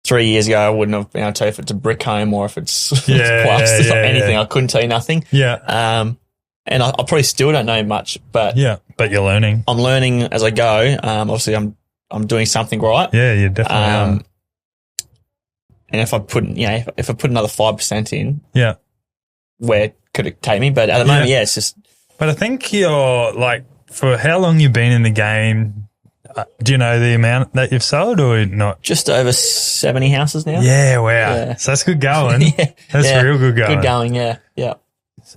3 years ago, I wouldn't have been able to tell you if it's a brick home or if it's plaster or anything. Yeah. I couldn't tell you nothing.
Yeah.
And I probably still don't know much, but
but you're learning.
I'm learning as I go. Obviously, I'm doing something right.
Yeah, you definitely are.
And if I put another 5% in, where could it take me? But at the moment, it's just.
But I think you're like, for how long you've been in the game, do you know the amount that you've sold or not?
Just over 70 houses now.
Yeah, wow. Yeah. So that's good going. That's real good going.
Good going, yeah.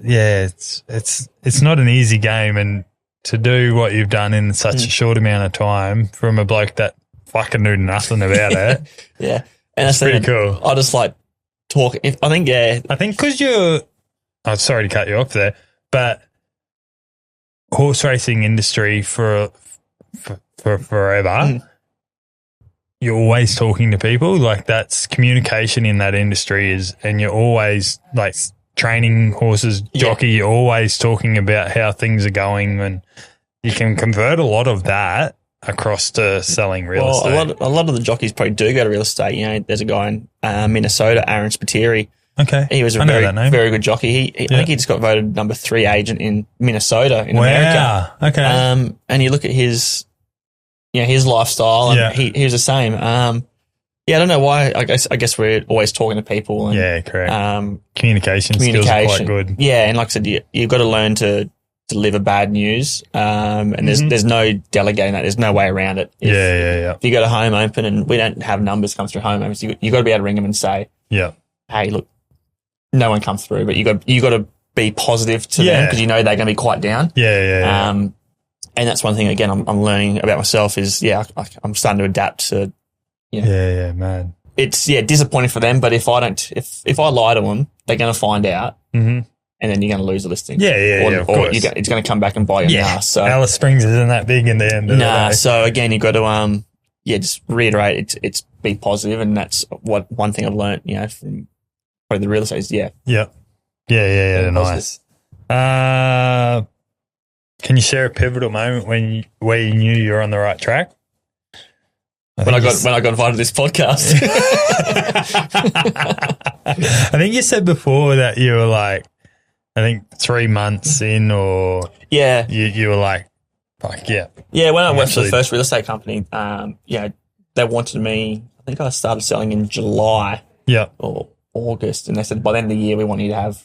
Yeah, it's not an easy game, and to do what you've done in such a short amount of time from a bloke that fucking knew nothing about it.
Yeah. And
that's pretty cool.
I just like talk. I think
because you're, I'm sorry to cut you off there, but horse racing industry for forever, you're always talking to people. Like, that's communication in that industry and you're always like training horses, jockey, you're always talking about how things are going, and you can convert a lot of that across to selling real estate.
A lot of the jockeys probably do go to real estate. You know, there's a guy in Minnesota, Aaron Spiteri.
Okay.
He was a very good jockey. I think he just got voted number 3 agent in Minnesota in America.
Okay.
And you look at his lifestyle, and he was the same. I don't know why. I guess we're always talking to people. And,
correct. Communication skills are quite good.
Yeah, and like I said, you've got to learn to deliver bad news. And there's no delegating that. There's no way around it. If you got a home open, and we don't have numbers come through home opens, you got to be able to ring them and say, hey, look, no one comes through, but you got to be positive to them, because you know they're going to be quite down. And that's one thing, again, I'm learning about myself is, I'm starting to adapt to,
man.
It's, disappointing for them, but if I lie to them, they're going to find out, and then you're going to lose the listing.
Of course.
It's going to come back and bite you in the ass. So
Alice Springs isn't that big in the end of the day.
So again, you've got to, just reiterate, it's be positive, and that's one thing I've learned, from probably the real estate is,
nice. Can you share a pivotal moment where you knew you were on the right track?
When I got invited to this podcast.
I think you said before that you were like, I think 3 months in, or you were like, fuck yeah.
Yeah, when I went for the first real estate company, they wanted me, I think I started selling in July or August, and they said by the end of the year we want you to have,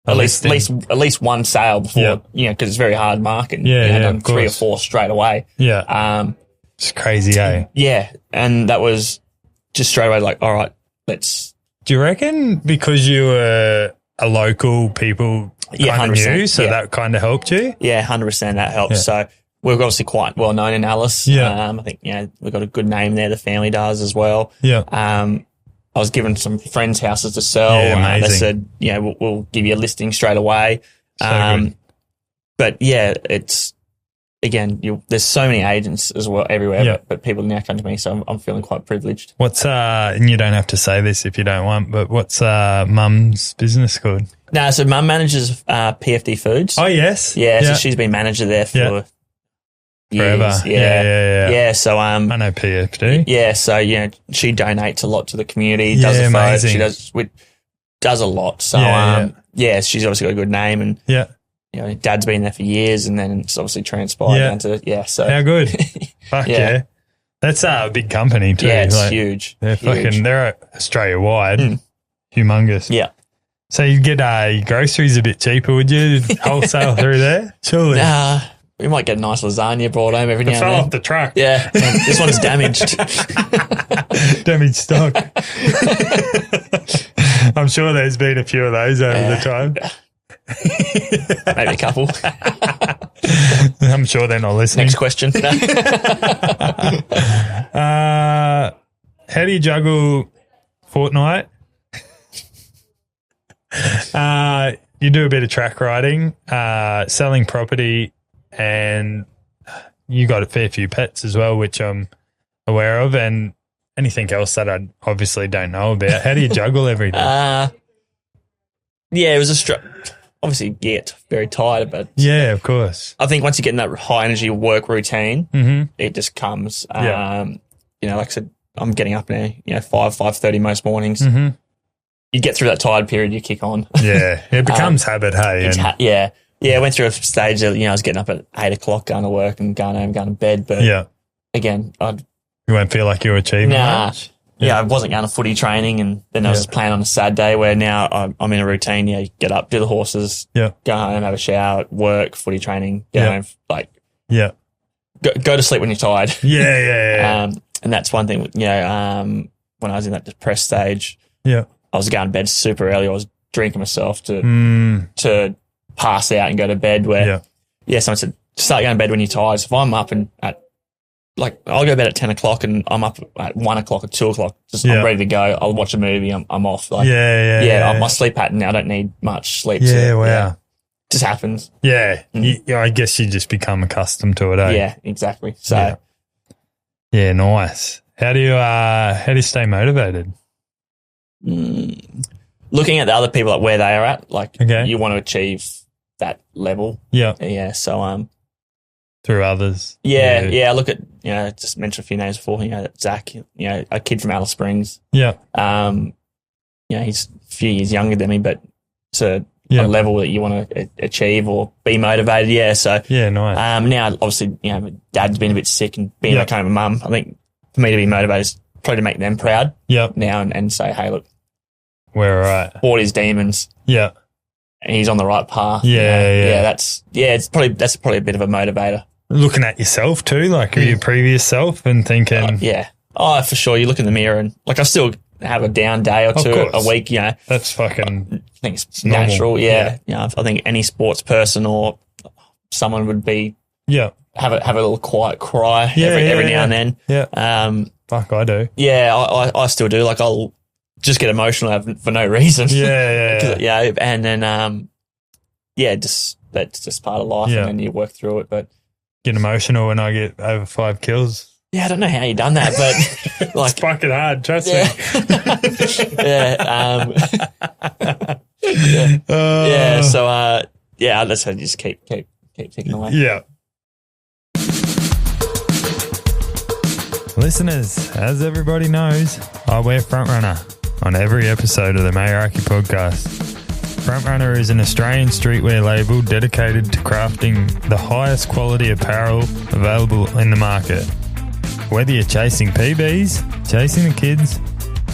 at least one sale before, because it's a very hard market. Done 3 or 4 straight away.
It's crazy, eh?
Yeah, and that was just straight away like, all right, let's.
Do you reckon because you were a local, people kind of knew, so that kind of helped you?
Yeah, 100% that helped. So we're obviously quite well known in Alice. I think, we've got a good name there. The family does as well. I was given some friends' houses to sell. They said, we'll give you a listing straight away.
So
but it's, again, there's so many agents as well everywhere, but people now come to me, so I'm feeling quite privileged.
What's, and you don't have to say this if you don't want, but what's Mum's business called?
No, so Mum manages PFD Foods.
Oh, yes.
So she's been manager there for years.
Forever. Yeah.
So
I know PFD.
Yeah. So she donates a lot to the community. Does
amazing.
She does a lot. So she's obviously got a good name, and Dad's been there for years, and then it's obviously transpired down to So
how good? Fuck yeah. That's a big company too.
Yeah, it's huge.
They're
huge.
They're Australia wide, humongous.
Yeah.
So you'd get groceries a bit cheaper, would you? Wholesale through there, surely.
we might get a nice lasagna brought home every now and then.
It fell off the truck.
Yeah, this one's damaged.
Damaged stock. I'm sure there's been a few of those over the time.
Maybe a couple.
I'm sure they're not listening.
Next question.
How do you juggle Fortnite? You do a bit of track riding, selling property, and you got a fair few pets as well, which I'm aware of, and anything else that I obviously don't know about. How do you juggle everything?
Yeah, it was obviously you get very tired, but
yeah, of course.
I think once you get in that high energy work routine, it just comes. You know, like I said, I'm getting up now, 5:30 most mornings. You get through that tired period, you kick on.
Yeah, it becomes habit, hey?
Yeah, I went through a stage that, I was getting up at 8 o'clock, going to work and going home, going to bed. But again, you
won't feel like you're achieving much.
Yeah, I wasn't going to footy training, and then I was just playing on a sad day where now I'm in a routine. Yeah, you get up, do the horses, go home, have a shower, work, footy training, get home, go to sleep when you're tired.
Yeah.
And that's one thing, when I was in that depressed stage, I was going to bed super early. I was drinking myself to pass out and go to bed where, someone said, start going to bed when you're tired. So if I'm up I'll go to bed at 10 o'clock and I'm up at 1 o'clock or 2 o'clock. I'm ready to go. I'll watch a movie. I'm off. My sleep pattern, I don't need much sleep. Just happens.
Yeah. I guess you just become accustomed to it, eh?
Yeah, exactly. So.
Yeah, nice. How do you stay motivated?
Looking at the other people at where they are at, you want to achieve that level. Yeah. So,
through others.
Yeah. Look at, just mention a few names before, Zach, a kid from Alice Springs.
Yeah.
He's a few years younger than me, but to a level that you want to achieve or be motivated. Yeah. So,
nice.
Now, obviously, my dad's been a bit sick and being back home with mum, I think for me to be motivated is probably to make them proud. Now and say, hey, look,
we're all right.
Fought his demons.
Yeah.
And he's on the right path. That's probably a bit of a motivator.
Looking at yourself too, like your previous self, and thinking,
for sure. You look in the mirror and I still have a down day or two a week.
That's fucking.
I think it's natural. Yeah. I think any sports person or someone would be. Yeah. Have a little quiet cry every now and then.
Yeah. Fuck, I do.
Yeah, I still do. I'll just get emotional for no reason.
Yeah.
And then that's just part of life, and then you work through it. But
get emotional when I get over 5 kills.
Yeah, I don't know how you done that, but
it's fucking hard. Trust me.
So let's just keep ticking away.
Yeah. Listeners, as everybody knows, I wear Frontrunner on every episode of the Meraki Podcast. Frontrunner is an Australian streetwear label dedicated to crafting the highest quality apparel available in the market. Whether you're chasing PBs, chasing the kids,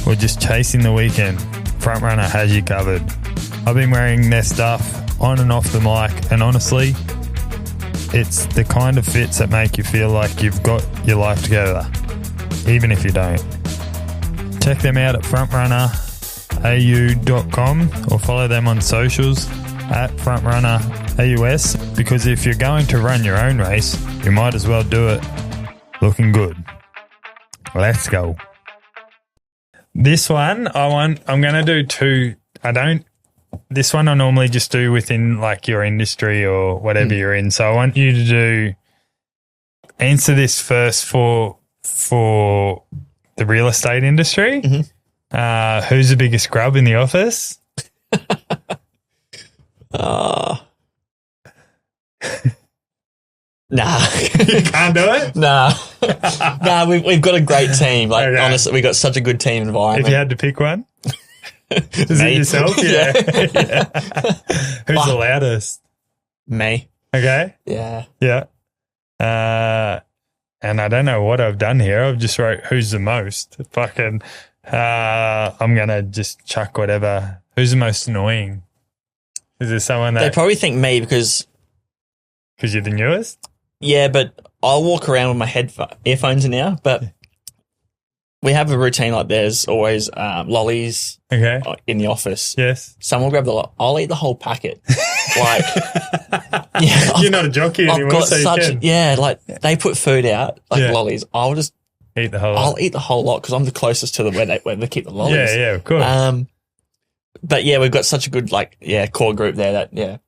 or just chasing the weekend, Frontrunner has you covered. I've been wearing their stuff on and off the mic, and honestly, it's the kind of fits that make you feel like you've got your life together, even if you don't. Check them out at frontrunnerau.com or follow them on socials at frontrunnerAUS, because if you're going to run your own race, you might as well do it looking good. Let's go. This one, I'm going to do two. This one I normally just do within your industry or whatever you're in. So I want you to answer this first for the real estate industry. Who's the biggest grub in the office?
Nah.
You can't do it?
Nah. We've got a great team. Honestly, we've got such a good team environment.
If you had to pick one? Is it yourself? Yeah. Who's the loudest?
Me.
Okay.
Yeah.
And I don't know what I've done here. I've just wrote who's the most. Fucking, I'm going to just chuck whatever. Who's the most annoying? Is there someone that...
They probably think me because
you're the newest?
Yeah, but I'll walk around with my earphones in now, but we have a routine like there's always lollies in the office.
Yes.
Someone will grab I'll eat the whole packet. Like,
You're not a jockey anymore, so you can.
Yeah, like they put food out, like lollies. I'll eat the whole lot because I'm the closest to where they keep the lollies.
Yeah, of course.
But yeah, we've got such a good core group there that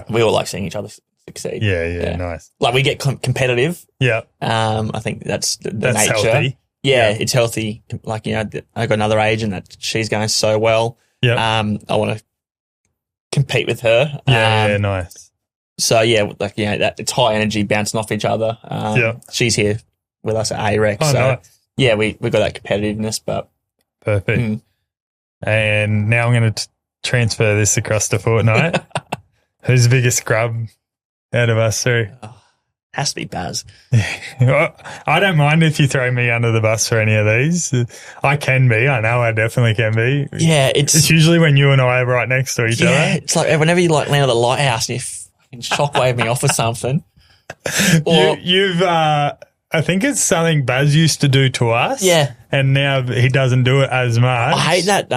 we all like seeing each other succeed.
Yeah, nice.
Like we get competitive.
Yeah.
I think that's nature.
Healthy.
Yeah, it's healthy. Like, I got another agent that she's going so well.
Yeah.
I want to compete with her.
Yeah, nice.
So it's high energy, bouncing off each other. She's here with us at AREC.
Oh,
so
nice.
yeah, we got that competitiveness, but
perfect. And now I'm going to transfer this across to Fortnite. Who's the biggest scrub out of us three?
Has to be Baz.
I don't mind if you throw me under the bus for any of these. I can be. I know I definitely can be.
Yeah,
it's usually when you and I are right next to each other.
Yeah, it's like whenever you land at the lighthouse and you fucking shockwave me off or something. Or
you've I think it's something Baz used to do to us.
Yeah,
and now he doesn't do it as much.
I hate that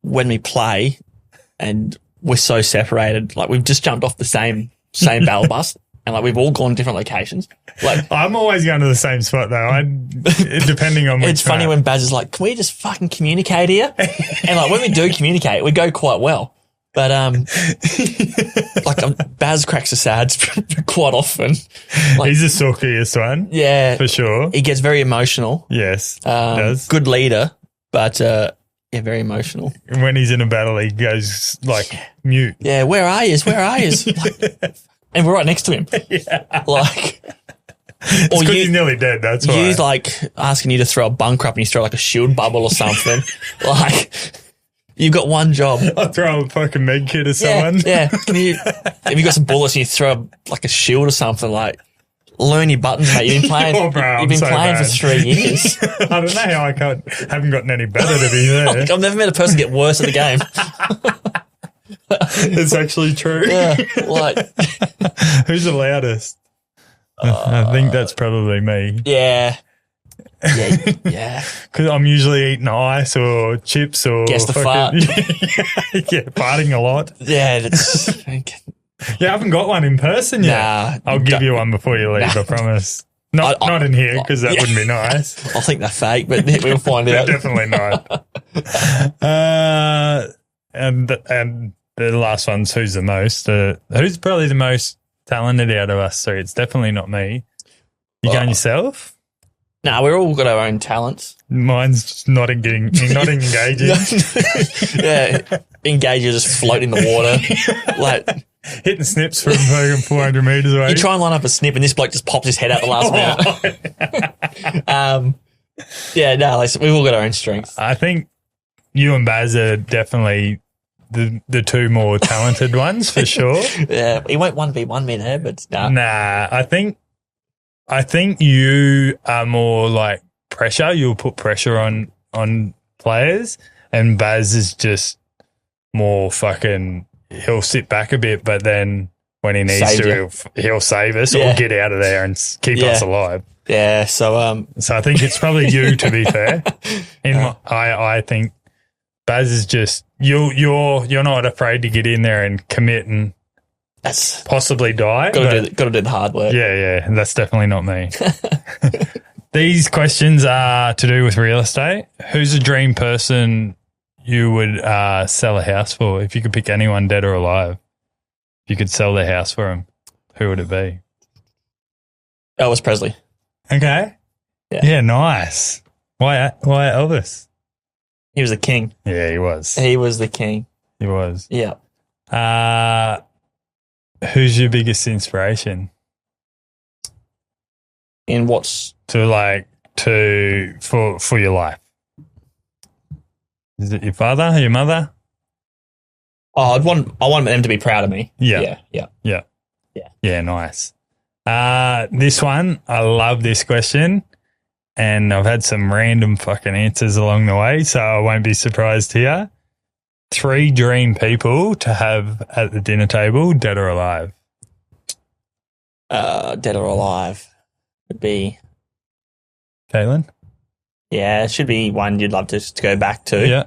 when we play and we're so separated. Like we've just jumped off the same battle bus. And like we've all gone different locations. Like
I'm always going to the same spot though. Depending on which.
It's funny when Baz is like, "Can we just fucking communicate here?" And like when we do communicate, we go quite well. But Baz cracks the sads quite often. Like,
he's the sulkiest one.
Yeah,
for sure.
He gets very emotional.
Yes, he does.
Good leader, but very emotional.
And when he's in a battle, he goes like mute.
Yeah, where are you? Like, and we're right next to him. Like,
or he's nearly dead. That's why.
He's like asking you to throw a bunker up and you throw like a shield bubble or something. Like, you've got one job.
I'll throw a fucking med kit at someone.
Yeah. If you got some bullets and you throw like a shield or something, like, learn your buttons, mate. You've been playing. You've been playing for 3 years.
I don't know how haven't gotten any better, to be there.
Like, I've never met a person get worse at the game.
It's actually true.
Yeah, like
who's the loudest? I think that's probably me.
Yeah.
Because I'm usually eating ice or chips or
guess the fart.
farting a lot.
Yeah, that's.
I haven't got one in person yet.
Nah,
I'll give you one before you leave. I promise. Not in here because that wouldn't be nice.
I think they're fake, but we'll find out.
Definitely not. And the last one's who's the most? Who's probably the most talented out of us three? It's definitely not me. You going yourself?
No, we've all got our own talents.
Mine's just not engaging.
Engaging, just float in the water, like
hitting snips from 400 meters away.
You try and line up a snip, and this bloke just pops his head out the last minute. We've all got our own strengths.
I think you and Baz are definitely the two more talented ones for sure.
Yeah, he won't 1v1 me there, but
nah. I think you are more like pressure. You'll put pressure on players, and Baz is just more fucking. He'll sit back a bit, but then when he needs he'll save us or get out of there and keep us alive.
Yeah. So
I think it's probably you, to be fair. I think Baz is just you're not afraid to get in there and commit and
that's
possibly die.
Got to do the hard work.
Yeah. That's definitely not me. These questions are to do with real estate. Who's a dream person you would sell a house for? If you could pick anyone, dead or alive, if you could sell their house for them, who would it be?
Elvis Presley.
Okay. Yeah, nice. Why Elvis?
He was the king.
Yeah, he was.
He was the king.
He was.
Yeah.
Who's your biggest inspiration?
In what's
for your life? Is it your father, your mother?
Oh, I want them to be proud of me.
Yeah. Yeah, nice. This one, I love this question, and I've had some random fucking answers along the way, so I won't be surprised here. 3 dream people to have at the dinner table, dead or alive.
Dead or alive would be
Caitlin?
Yeah, it should be one you'd love to go back to.
Yeah.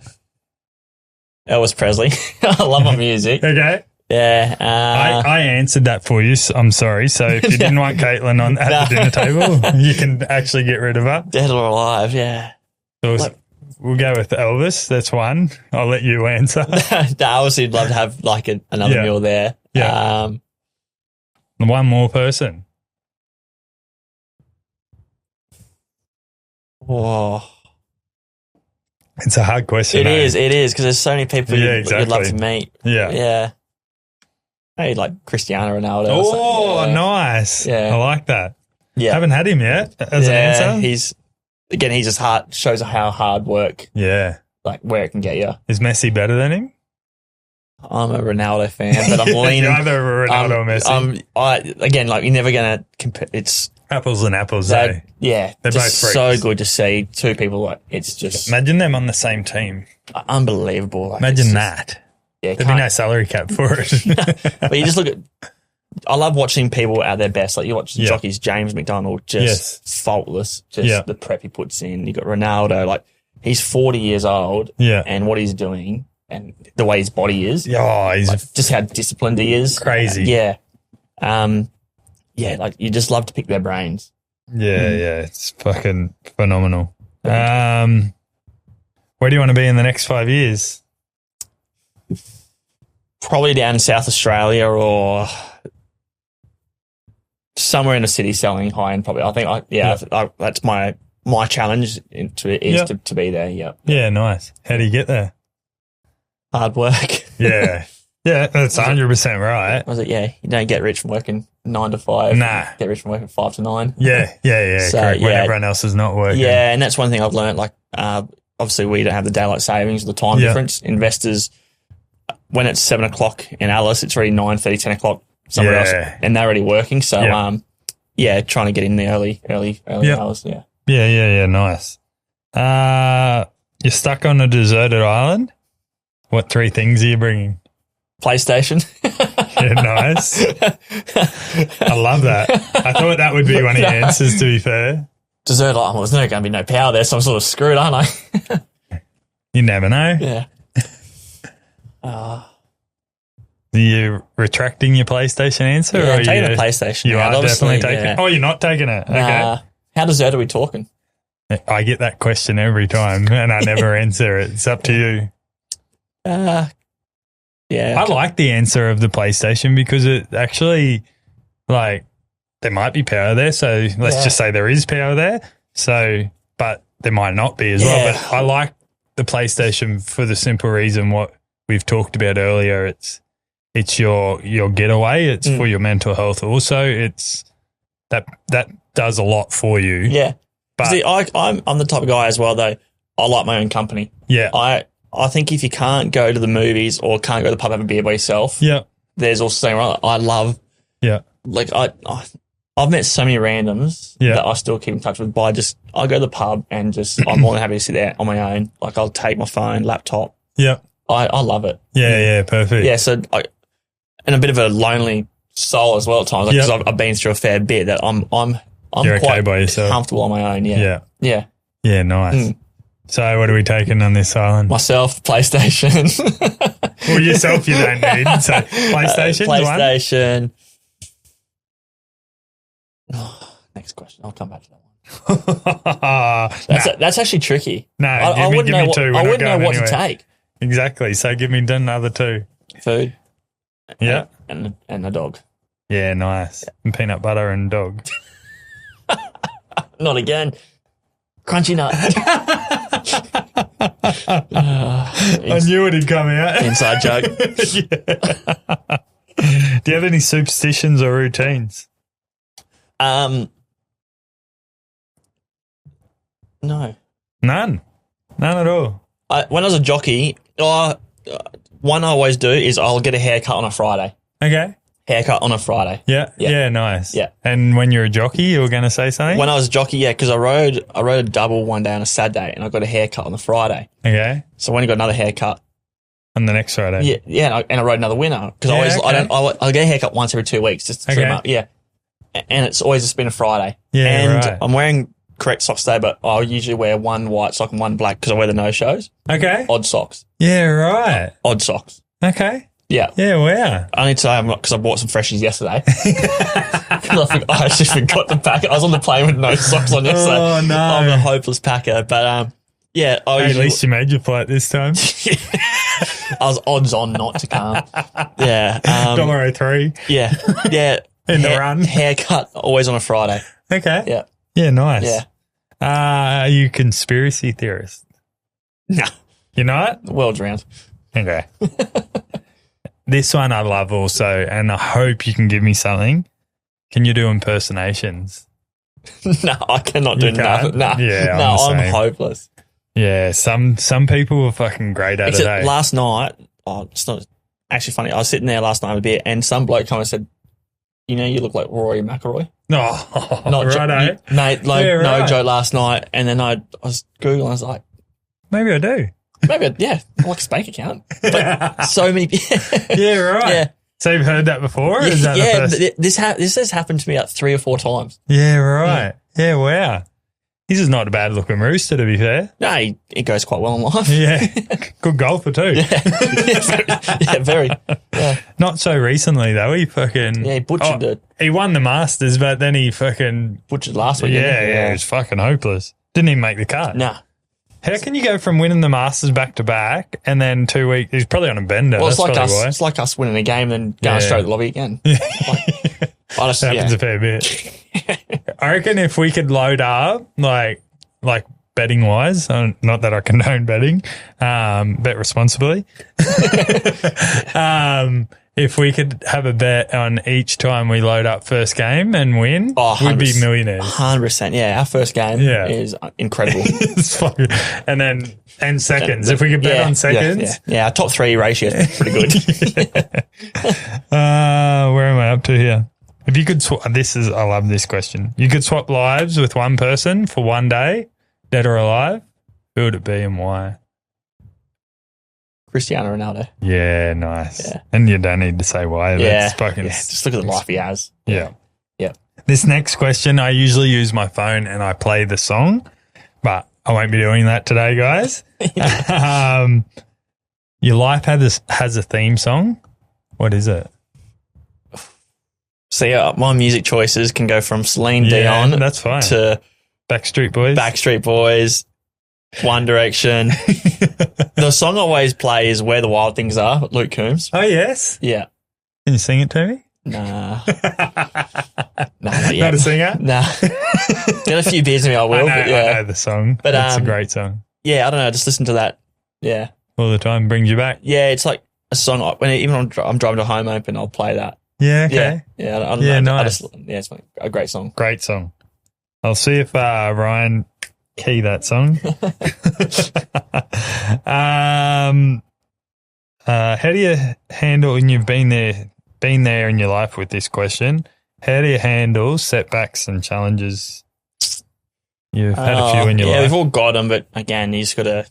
Elvis Presley. I love my music.
Okay.
Yeah.
I answered that for you. I'm sorry. So if you didn't want Caitlin at the dinner table, you can actually get rid of her.
Dead or alive, yeah.
So we'll go with Elvis. That's one. I'll let you answer.
I obviously would love to have like another meal there.
Yeah. One more person.
Whoa.
It's a hard question.
It is, because there's so many people you'd love to meet.
Yeah.
Yeah. Maybe like Cristiano Ronaldo.
Oh, nice.
Yeah.
I like that.
Yeah.
Haven't had him yet as an answer.
He's just shows how hard work, like where it can get you.
Is Messi better than him?
I'm a Ronaldo fan, but I'm leaning.
You're either Ronaldo or Messi.
Again, like you're never going to compare. It's
apples and apples, eh?
Yeah.
They're both freaks.
So good to see two people like it's just.
Imagine them on the same team.
Unbelievable. Like,
imagine that.
Yeah,
there'd be no salary cap for it.
But you just look at. I love watching people at their best. Like you watch jockeys, James McDonald, just faultless. Just the prep he puts in. You got Ronaldo, like he's 40 years old, and what he's doing, and the way his body is.
Yeah, he's
like, just how disciplined he is.
Crazy.
Like you just love to pick their brains.
Yeah, it's fucking phenomenal. Where do you want to be in the next 5 years?
Probably down in South Australia or somewhere in the city selling high end property. I think that's my challenge to be there. Yeah.
Yeah, nice. How do you get there?
Hard work.
Yeah, that's 100% right.
Was it? Yeah, you don't get rich from working 9 to 5.
Nah,
get rich from working 5 to 9.
Yeah. So, correct. When everyone else is not working.
Yeah, and that's one thing I've learned. Like, obviously, we don't have the daylight savings, the time difference. Investors, when it's 7 o'clock in Alice, it's already 9:30, 10 o'clock somewhere else, and they're already working. So, trying to get in the early hours. Yeah,
nice. You're stuck on a deserted island. What 3 things are you bringing?
PlayStation.
Yeah, nice. I love that. I thought that would be one of your answers, to be fair.
Desert island. Well, there's not going to be no power there, so I'm sort of screwed, aren't I?
You never know.
Yeah.
Are you retracting your PlayStation answer?
Yeah,
or
I'm taking the PlayStation.
You are definitely taking it. Oh, you're not taking it? Okay.
How deserted are we talking?
I get that question every time and I never answer it. It's up to you. I like the answer of the PlayStation because it actually, like, there might be power there. So let's just say there is power there. So, but there might not be as well. But I like the PlayStation for the simple reason what we've talked about earlier. It's your getaway. It's for your mental health. Also, it's that does a lot for you.
Yeah.
But
see, I'm the type of guy as well, though. I like my own company.
Yeah.
I think if you can't go to the movies or can't go to the pub have a beer by yourself, there's also something wrong. I love, like I've met so many randoms that I still keep in touch with. But I go to the pub and I'm more than happy to sit there on my own. Like I'll take my phone, laptop.
Yeah,
I love it.
Yeah, perfect.
Yeah, so and a bit of a lonely soul as well at times because I've been through a fair bit that I'm
You're
quite
okay by yourself.
comfortable on my own. Yeah.
Yeah, nice. So what are we taking on this island?
Myself, PlayStation.
Well, yourself you don't need. So PlayStation.
Next question. I'll come back to that one. That's actually tricky.
No, give me 2.
I wouldn't know what to take.
Exactly. So give me another 2.
Food.
Yeah.
And a dog.
Yeah, nice. And peanut butter and dog.
Not again. Crunchy nut.
I knew it'd come out.
Inside joke.
Do you have any superstitions or routines?
No.
None at all.
When I was a jockey, one I always do is I'll get a haircut on a Friday.
Okay.
Haircut on a Friday.
Yeah, nice.
Yeah.
And when you're a jockey, you were going to say something?
When I was a jockey, because I rode a double one day on a Saturday and I got a haircut on the Friday.
Okay.
So when I got another haircut.
On the next Friday?
Yeah, and I rode another winner because I get a haircut once every 2 weeks just to trim up. Yeah. and it's always just been a Friday.
Yeah,
and
right.
I'm wearing correct socks today, but I'll usually wear one white sock and one black because I wear the no-shows.
Okay.
Odd socks.
Yeah, right.
Odd socks.
Okay.
Yeah.
Yeah, wow.
I need to say I'm not because I bought some freshies yesterday. I actually forgot the packet. I was on the plane with no socks on yesterday.
Oh, no.
I'm a hopeless packer. But, yeah.
At least you made your flight this time.
I was odds on not to come. Yeah.
$1.03.
Yeah. Yeah.
In the run.
Haircut always on a Friday.
Okay.
Yeah.
Yeah, nice.
Yeah.
Are you a conspiracy theorist?
No.
You're not?
The world's round.
Okay. This one I love also, and I hope you can give me something. Can you do impersonations?
No, I cannot do nothing. No,
Yeah,
no, I'm
same.
hopeless.
Yeah, some people are fucking great at
Except
it.
last night, it's not actually funny. I was sitting there last night with a beer, and some bloke come and said, "You know, you look like Rory McIlroy."
Oh,
Not
right,
mate. Like
Yeah, right.
no joke. Last night, and then I was googling. I was like,
maybe I do.
maybe I like a spank account. But so many.
Yeah, right.
Yeah.
So you've heard that before? Or is that
Yeah,
the first?
this has happened to me like 3 or 4 times.
Yeah, right. Yeah, wow. This is not a bad looking rooster, to be fair.
No, it goes quite well in life.
Yeah. Good golfer too.
Yeah, very. Yeah,
Not so recently though. He fucking
he butchered it.
He won the Masters, but then he fucking
Butchered last week.
yeah, it was fucking hopeless. Didn't even make the cut.
Nah.
How can you go from winning the Masters back to back and then 2 weeks? He's probably on a bender.
Well,
That's probably why.
it's like us winning a game and then going
Yeah.
straight to the lobby again. Like, I just,
Happens a fair bit. I reckon if we could load up, like betting wise, not that I condone betting, bet responsibly. If we could have a bet on each time we load up first game and win, we'd be millionaires.
100%. Yeah, our first game is incredible.
It's fucking, and seconds. If we could bet on seconds.
Yeah, our top 3 ratio is pretty good.
Where am I up to here? If you could I love this question. You could swap lives with one person for one day, dead or alive, who would it be and why?
Cristiano Ronaldo.
Yeah, nice.
Yeah.
And you don't need to say why.
Yeah.
That's fucking,
Just look at the life he has.
Yeah.
Yeah.
This next question, I usually use my phone and I play the song, but I won't be doing that today, guys. Your life has a theme song. What is it?
So my music choices can go from Celine Dion
that's fine.
to
Backstreet Boys,
One Direction. The song I always play is Where the Wild Things Are, Luke Combs.
Oh, yes.
Yeah.
Can you sing it to me?
Nah. Not yet.
Not a singer?
Nah. Get a few beers in me, I will.
I know the song.
But,
it's a great song.
Yeah, I don't know. Just listen to that. Yeah.
All the time brings you back.
Yeah, it's like a song. Even when I'm driving to home open, I'll play that.
Yeah, okay.
Yeah, I don't know.
Nice.
It's a great song.
Great song. I'll see if Ryan key that song. How do you handle, and you've been there in your life with this question, how do you handle setbacks and challenges? You've had a few in your life.
Yeah, we've all got them, but again, you just got to,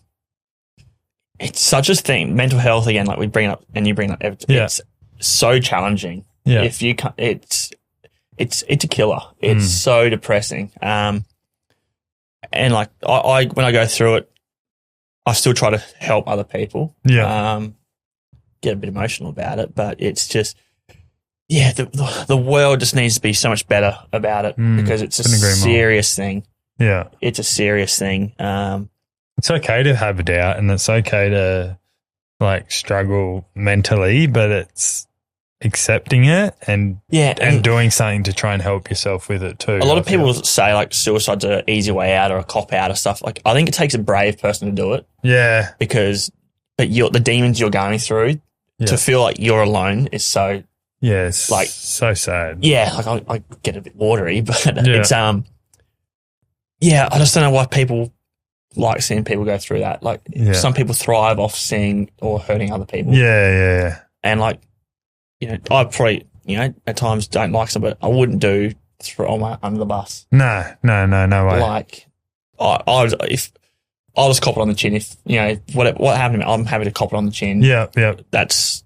it's such a thing. Mental health, again, like we bring it up and you bring it up, it's so challenging.
Yeah.
If you can't, it's a killer. It's so depressing. And like I when I go through it, I still try to help other people.
Yeah.
Get a bit emotional about it, but it's just, yeah, the world just needs to be so much better about it because it's a serious thing.
Yeah.
It's a serious thing.
It's okay to have a doubt and it's okay to like struggle mentally, but it's accepting it and doing something to try and help yourself with it too.
A lot of people say like suicide's an easy way out or a cop out or stuff. Like I think it takes a brave person to do it.
Yeah.
But the demons you're going through to feel like you're alone is so
it's
like
so sad.
Yeah, like I get a bit watery, but it's I just don't know why people like seeing people go through that. Like some people thrive off seeing or hurting other people.
Yeah.
And like, I probably, at times don't like some, but I wouldn't throw my under the bus.
No way.
Like, I'll just cop it on the chin if, what happened to me, I'm happy to cop it on the chin.
Yeah.
That's,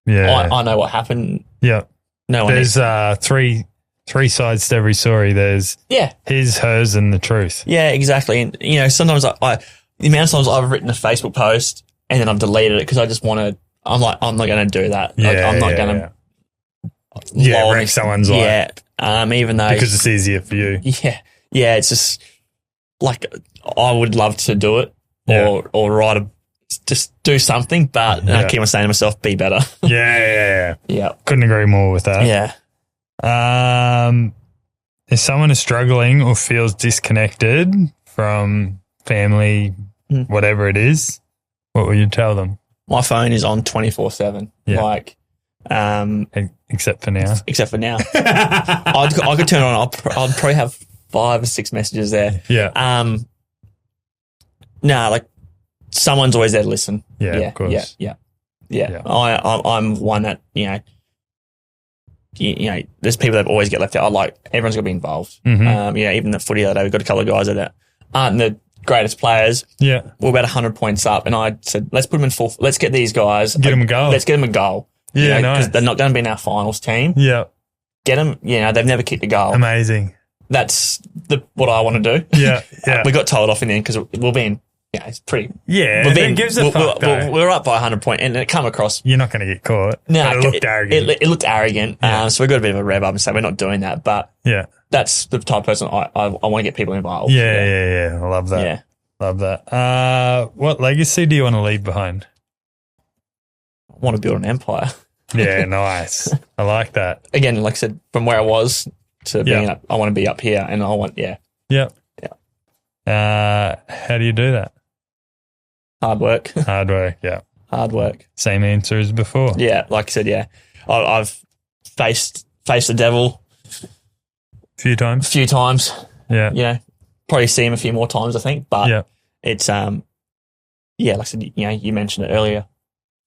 I
know what happened.
Yeah.
No one
There's three three sides to every story. There's his, hers, and the truth.
Yeah, exactly. And, you know, sometimes the amount of times I've written a Facebook post and then I've deleted it because I just want to, I'm like, I'm not going to do that.
Yeah,
I'm not going to.
Yeah, wreck someone's life.
Even though.
Because it's easier for you.
Yeah. Yeah, it's just like I would love to do it or write just do something, but I keep on saying to myself, be better.
Yeah.
Yeah.
Couldn't agree more with that.
Yeah.
If someone is struggling or feels disconnected from family, whatever it is, what will you tell them?
My phone is on 24/7.
Yeah.
Like,
except for now.
Except for now. I could turn it on. I'd probably have 5 or 6 messages there.
Yeah.
Like someone's always there to listen.
Yeah, of course.
Yeah. I'm one that, you know, there's people that always get left out. Like everyone's got to be involved.
Mm-hmm.
Even the footy the other day, we've got a couple of guys that aren't the greatest players.
Yeah.
We're about 100 points up, and I said, let's put them in full. Let's get these guys.
Get them a goal.
Let's get them a goal.
Yeah,
because they're not going to be in our finals team.
Yeah.
Get them. They've never kicked a goal.
Amazing.
That's what I want to do.
Yeah. Yeah.
We got told off in the end because we'll be in. Yeah, it's pretty.
Yeah, it gives a fuck.
We're up by 100 points, and it come across.
You're not going to get caught.
No,
it looked arrogant.
It looked arrogant.
Yeah.
So we got a bit of a rev up and say we're not doing that. But
yeah,
that's the type of person I want to get people involved.
Yeah. I love that.
Yeah,
love that. What legacy do you want to leave behind?
I want to build an empire.
Yeah, nice. I like that.
Again, like I said, from where I was to being up, I want to be up here, and I want
Yeah. How do you do that?
Hard work.
Yeah.
Hard work.
Same answer as before.
Yeah, like I said, yeah. I've faced the devil
a few times.
Yeah. Probably see him a few more times, I think. But it's like I said, you mentioned it earlier.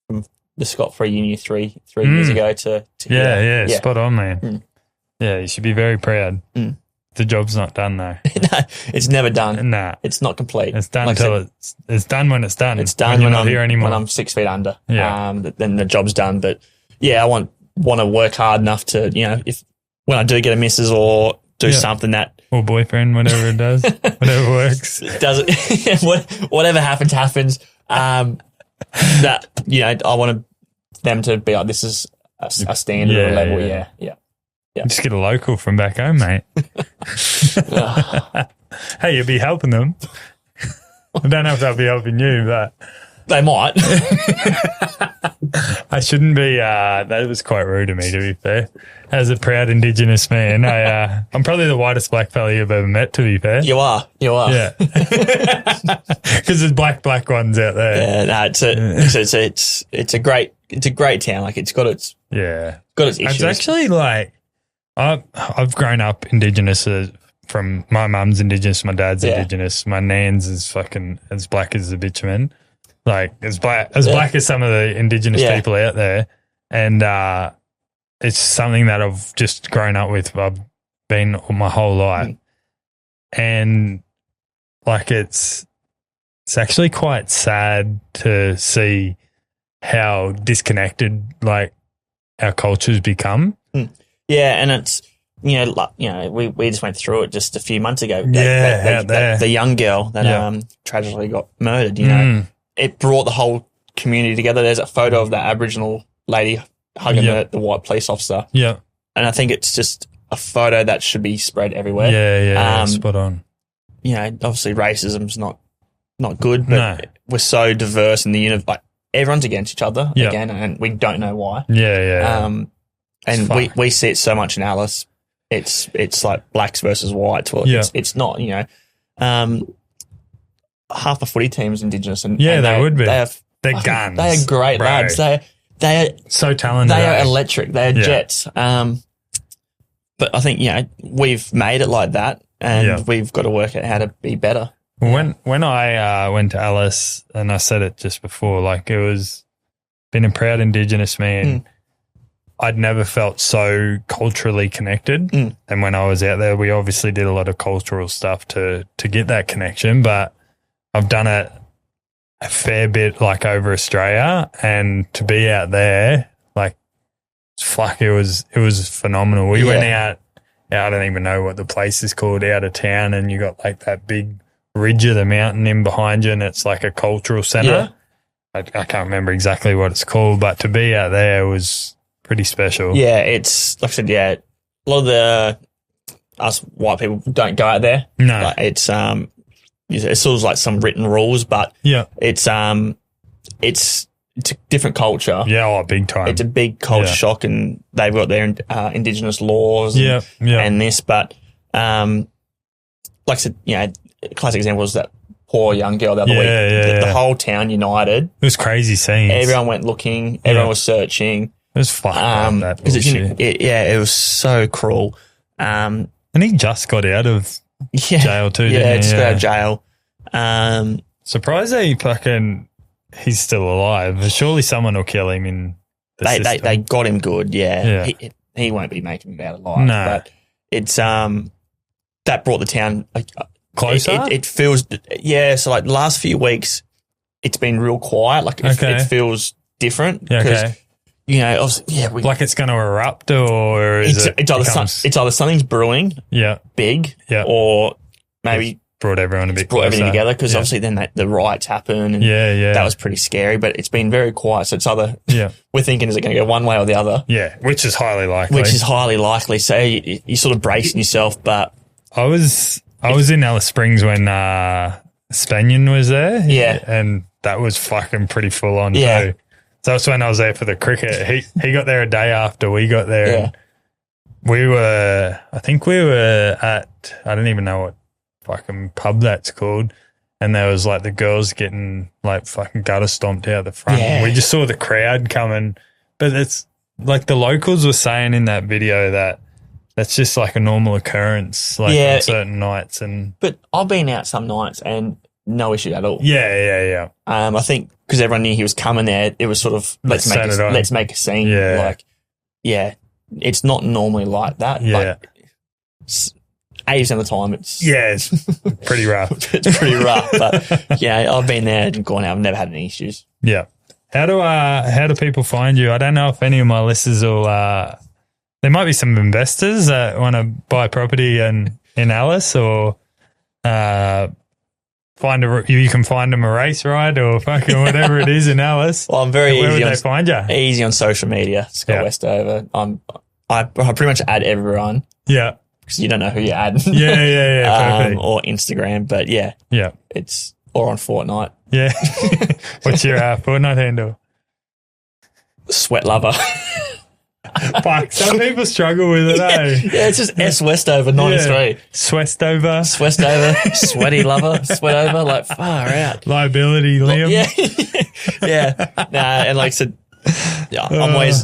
From the Scott Free Uni 3 years ago to
yeah, spot on, man. Yeah, you should be very proud. The job's not done though.
No, it's never done.
Nah,
it's not complete.
It's done until it's done when it's done.
It's done
when you're not here anymore.
When I'm 6 feet under.
Yeah.
Then the job's done. But I want to work hard enough to if when I do get a missus or do something that
or boyfriend, whatever it does, whatever works.
Does it? Whatever happens. That I want them to be like, this is a standard or a level. Yeah.
Just get a local from back home, mate. Hey, you'll be helping them. I don't know if they'll be helping you, but
they might.
I shouldn't be. That was quite rude of me, to be fair. As a proud Indigenous man, I'm probably the whitest black fella you've ever met. To be fair,
you are.
Yeah, because there's black ones out there.
Yeah, no, it's a great town. Like it's got its issues.
It's actually like I've grown up Indigenous. From my mum's Indigenous, my dad's Indigenous, my nan's is fucking as black as the bitumen. Like as black as some of the Indigenous people out there, and it's something that I've just grown up with. I've been my whole life, and like it's actually quite sad to see how disconnected like our cultures become.
Yeah, and it's we just went through it just a few months ago. The young girl that tragically got murdered. It brought the whole community together. There's a photo of that Aboriginal lady hugging the white police officer.
Yeah.
And I think it's just a photo that should be spread everywhere.
Yeah, spot on.
Obviously racism's not good, but we're so diverse in the universe. Like everyone's against each other again, and we don't know why.
Yeah.
And we see it so much in Alice. It's like blacks versus whites. Well, it's not, half the footy team is Indigenous, and
they would be.
They're
guns.
They are great lads. They are
so talented.
They are electric. They are jets. But I think we've made it like that, and we've got to work out how to be better.
When I went to Alice, and I said it just before, like it was being a proud Indigenous man. I'd never felt so culturally connected. And when I was out there, we obviously did a lot of cultural stuff to get that connection, but I've done it a fair bit like over Australia, and to be out there, like fuck, it was phenomenal. We went out I don't even know what the place is called, out of town, and you got like that big ridge of the mountain in behind you, and it's like a cultural centre.
Yeah.
I can't remember exactly what it's called, but to be out there was pretty special.
Yeah, it's like I said. Yeah, a lot of us white people don't go out there.
No,
like, it's sort of like some written rules, but it's a different culture.
Yeah, big time.
It's a big culture shock, and they've got their indigenous laws. And this, but like I said, classic example was that poor young girl the other week. The whole town united.
It was crazy seeing.
Everyone went looking. Everyone was searching.
It was fucked up, that bullshit.
It was so cruel.
And he just got out of jail too, didn't he?
Yeah, just got out of jail.
Surprised he's still alive. Surely someone will kill him in the system.
They got him good, yeah. He won't be making him out alive.
No.
But it's that brought the town
closer.
It feels so like the last few weeks it's been real quiet. Like it feels different because
like it's going to erupt, or is
it's either something's brewing, big, or maybe
brought everyone a bit
brought
closer.
Everything together, because obviously then the riots happen, and that was pretty scary. But it's been very quiet, so it's either we're thinking, is it going to go one way or the other? Yeah,
which is highly likely.
So you're sort of bracing yourself. But
I was in Alice Springs when Spanion was there, and that was fucking pretty full on too. So that's when I was there for the cricket. He got there a day after we got there. And I think we were at, I don't even know what fucking pub that's called. And there was like the girls getting like fucking gutter stomped out the front. Yeah. We just saw the crowd coming. But it's like the locals were saying in that video that that's just like a normal occurrence, like on certain nights.
But I've been out some nights and no issue at all.
Yeah.
I think because everyone knew he was coming there, it was sort of let's make a scene. It's not normally like that. Like, 80% of the time
it's pretty rough.
It's pretty rough, but I've been there and gone out. I've never had any issues.
Yeah. How do people find you? I don't know if any of my listeners will. There might be some investors that want to buy property in Alice, or you can find them a race ride or fucking whatever it is in Alice.
Well, I'm very
Where
easy.
Would they find you?
Easy on social media. Scott Westover. I pretty much add everyone.
Yeah.
Because you don't know who you're adding.
Perfect.
Or Instagram, but it's or on Fortnite.
Yeah. What's your Fortnite handle?
Sweat lover.
Fuck, some people struggle with it, eh?
Yeah, it's just S Westover 93.
Swestover.
Sweaty lover, Sweatover, like far out.
Liability, Liam.
And like I said, I'm always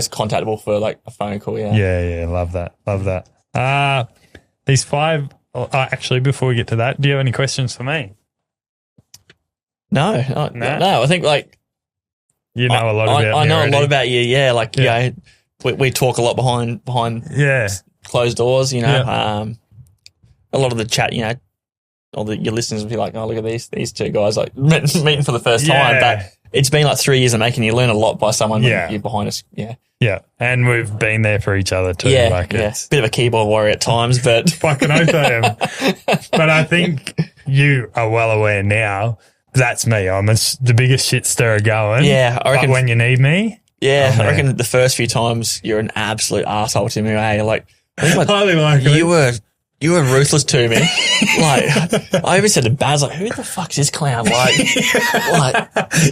contactable for like a phone call.
Yeah. Love that. These 5. Actually, before we get to that, do you have any questions for me?
No. I think like
you know a lot about me.
I know a lot about you. Yeah, like we talk a lot behind closed doors. You know, a lot of the chat. You know, your listeners will be like, "Oh, look at these two guys like meeting for the first time." But it's been like 3 years of making. You learn a lot by someone you're behind us.
Yeah, and we've been there for each other too.
It's bit of a keyboard warrior at times, but
fucking oath I am. But I think you are well aware now. That's me. I'm the biggest shit stirrer going.
Yeah, I reckon.
But when you need me,
I reckon the first few times you're an absolute arsehole to me. Hey, like
highly likely.
You were ruthless to me. Like I even said to Baz, like, who the fuck's this clown? Like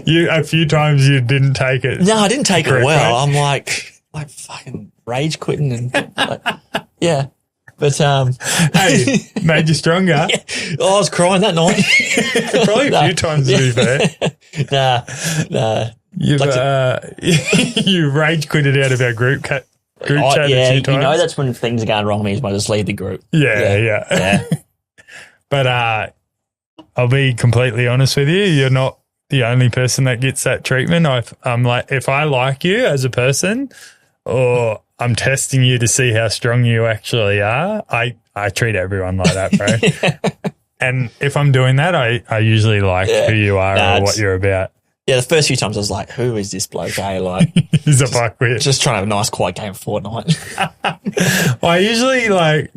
you a few times you didn't take it.
No, I didn't take it well. I'm like fucking rage quitting and But
hey, made you stronger.
I was crying that night.
Probably a few times to be fair.
Nah.
You rage quitted out of our group chat a few times.
You know that's when things are going wrong. Means I just leave the group.
Yeah. But I'll be completely honest with you. You're not the only person that gets that treatment. I'm like, if I like you as a person, or I'm testing you to see how strong you actually are, I treat everyone like that, bro. And if I'm doing that, I usually like who you are or what you're about.
Yeah, the first few times I was like, who is this bloke, eh? Like,
he's a fuckwit.
Just trying to have a nice, quiet game of Fortnite.
I usually, like,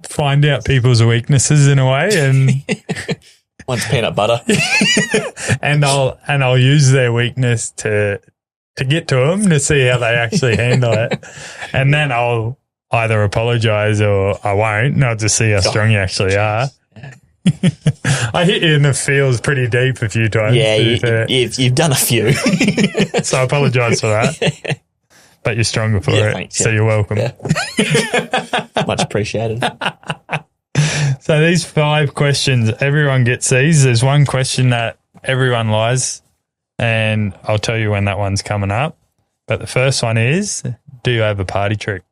find out people's weaknesses in a way, and
one's peanut butter.
and I'll use their weakness to get to them to see how they actually handle it. And then I'll either apologize or I won't, and I'll just see how strong you actually are. I hit you in the feels pretty deep a few times.
Yeah, you've done a few.
So I apologise for that. But you're stronger for it, thanks, so you're welcome. Yeah.
Much appreciated.
So these 5 questions, everyone gets these. There's one question that everyone lies, and I'll tell you when that one's coming up. But the first one is, do you have a party trick?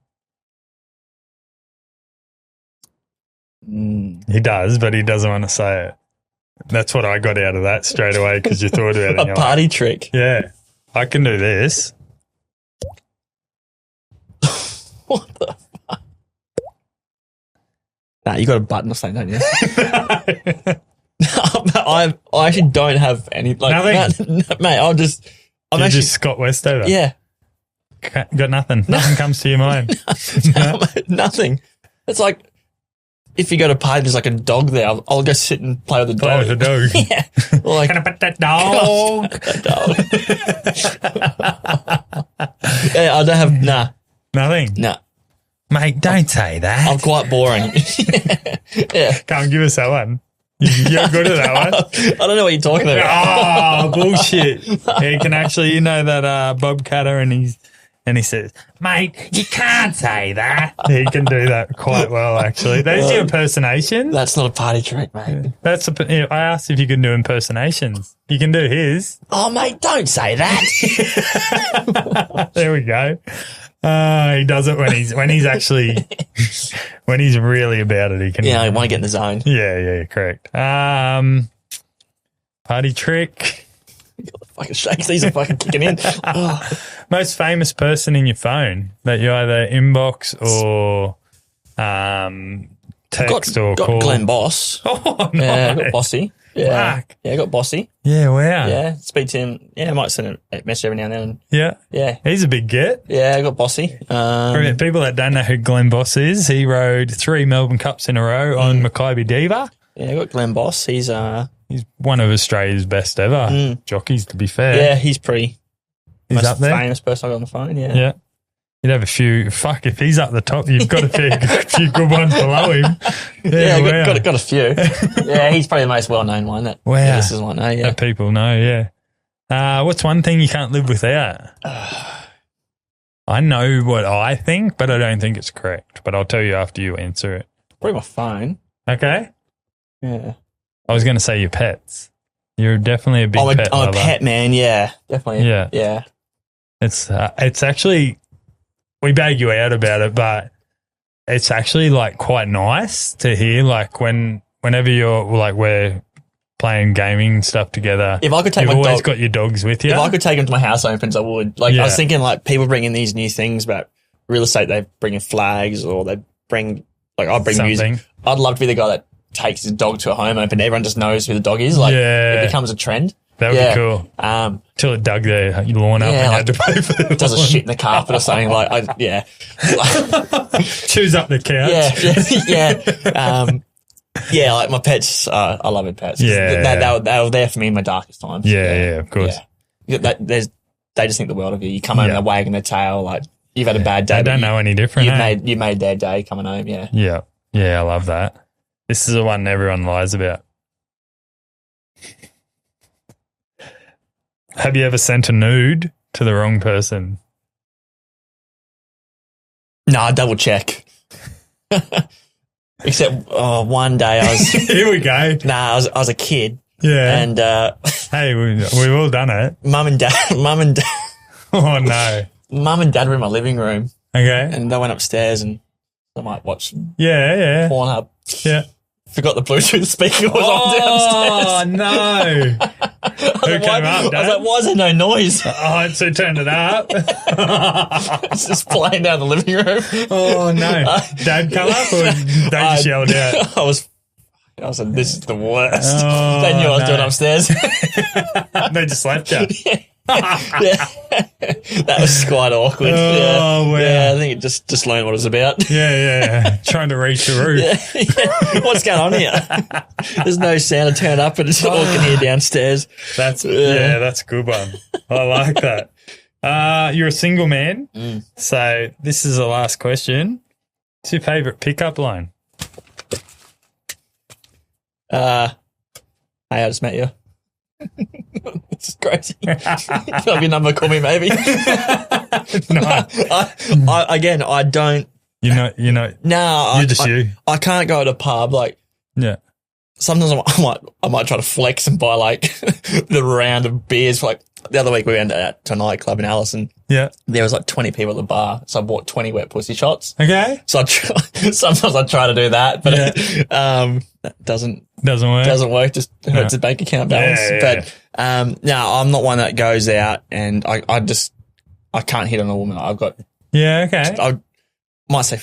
He does, but he doesn't want to say it. That's what I got out of that straight away because you thought about it.
A party trick?
Yeah. I can do this.
What the fuck? Nah, you got a button or something, don't you? I actually don't have any. Like,
nothing?
Mate, I'm actually
just Scott Westover.
Yeah.
Got nothing. Nothing comes to your mind.
Nothing. It's like, if you go to a party, there's like a dog there, I'll go sit and play with the dog.
Play with the dog.
Yeah. Like,
can I pet that dog?
Yeah, I don't have, nah.
Nothing?
Nah.
Mate, don't say that.
I'm quite boring. Yeah.
Come on, give us that one. You're good at that one.
I don't know what you're talking about.
Oh, bullshit. He can actually, you know that Bob Cutter, and he says, mate, you can't say that. He can do that quite well, actually. There's your impersonation.
That's not a party trick, mate.
I asked if you could do impersonations. You can do his.
Oh, mate, don't say that.
There we go. He does it when he's really about it. He can.
Yeah, I want to get in the zone.
Yeah, correct. Party trick.
Fucking shakes. These are fucking kicking in. Oh.
Most famous person in your phone that you either inbox or text or call.
Got Glenn Boss.
Oh, no.
Yeah, got Bossy. Yeah.
Fuck.
Yeah, got Bossy.
Yeah, wow.
Yeah, speak to him. Yeah, I might send a message every now and then.
Yeah. He's a big get.
Yeah, I got Bossy.
For people that don't know who Glenn Boss is, he rode 3 Melbourne Cups in a row on Mackay Diva.
Yeah, I got Glenn Boss. He's
one of Australia's best ever jockeys, to be fair.
Yeah, he's pret's
up there.
Famous person I got on the phone, yeah.
Yeah. You'd have a few. Fuck, if he's up the top, you've got a few good ones below him.
Yeah, wow. got a few. Yeah, he's probably the most well-known one that this is one, yeah.
That people know, yeah. What's one thing you can't live without? I know what I think, but I don't think it's correct. But I'll tell you after you answer it.
Probably my phone.
Okay.
Yeah.
I was going to say your pets. You're definitely a big pet
I'm
lover.
a pet man, yeah. Definitely.
Yeah.
Yeah.
It's actually, we bag you out about it, but it's actually like quite nice to hear, like whenever you're like we're playing gaming stuff together.
If I could take
you've
my
always
dog,
got your dogs with you.
If I could take them to my house opens, I would. Like I was thinking, like people bring in these new things about real estate. They bring in flags, or they bring I bring music. I'd love to be the guy that takes his dog to a home open. Everyone just knows who the dog is. Like it becomes a trend.
That would be cool. Till it dug their lawn up and you had to pay for it.
Does a shit in the carpet or something.
Chews up the couch.
Yeah, like my pets, I love pets.
Yeah.
They were there for me in my darkest times.
Yeah, of course.
Yeah. They just think the world of you. You come home and they're wagging their tail like you've had a bad day.
They don't know any different.
You made their day coming home, yeah.
Yeah, I love that. This is the one everyone lies about. Have you ever sent a nude to the wrong person?
No, I double check. Except one day I was
here we go.
Nah, I was a kid.
Yeah.
And
hey, we've all done it.
Mum and dad.
Oh no.
Mum and dad were in my living room.
Okay.
And they went upstairs and I might watch porn up.
Yeah.
Forgot the Bluetooth speaker was on downstairs.
Oh no. Who came up, Dad?
I was like, why is there no noise?
Oh, so turned it up.
It's just playing down the living room.
Oh no. Dad come up or they just yelled out?
I was I was like, this is the worst. They knew I was doing upstairs.
They just left you.
That was quite awkward.
Oh, wow.
Yeah, I think it just learned what it was about.
Yeah. Trying to reach the roof.
Yeah. What's going on here? There's no sound to turn up, and it's all can hear downstairs.
That's a good one. I like that. You're a single man, so this is the last question. What's your favourite pickup line?
Hey, I just met you. This is crazy. Can I have your number? Call me, maybe.
No.
I don't.
You're not.
No,
You're just you.
I can't go to a pub. Like,
Yeah.
sometimes I might try to flex and buy like the round of beers. Like the other week, we went out to a nightclub in Allison.
Yeah.
There was like 20 people at the bar, so I bought 20 wet pussy shots.
Okay.
So sometimes I try to do that, but that doesn't work. Just hurts the bank account balance. But no, I'm not one that goes out and I can't hit on a woman. Okay. I might say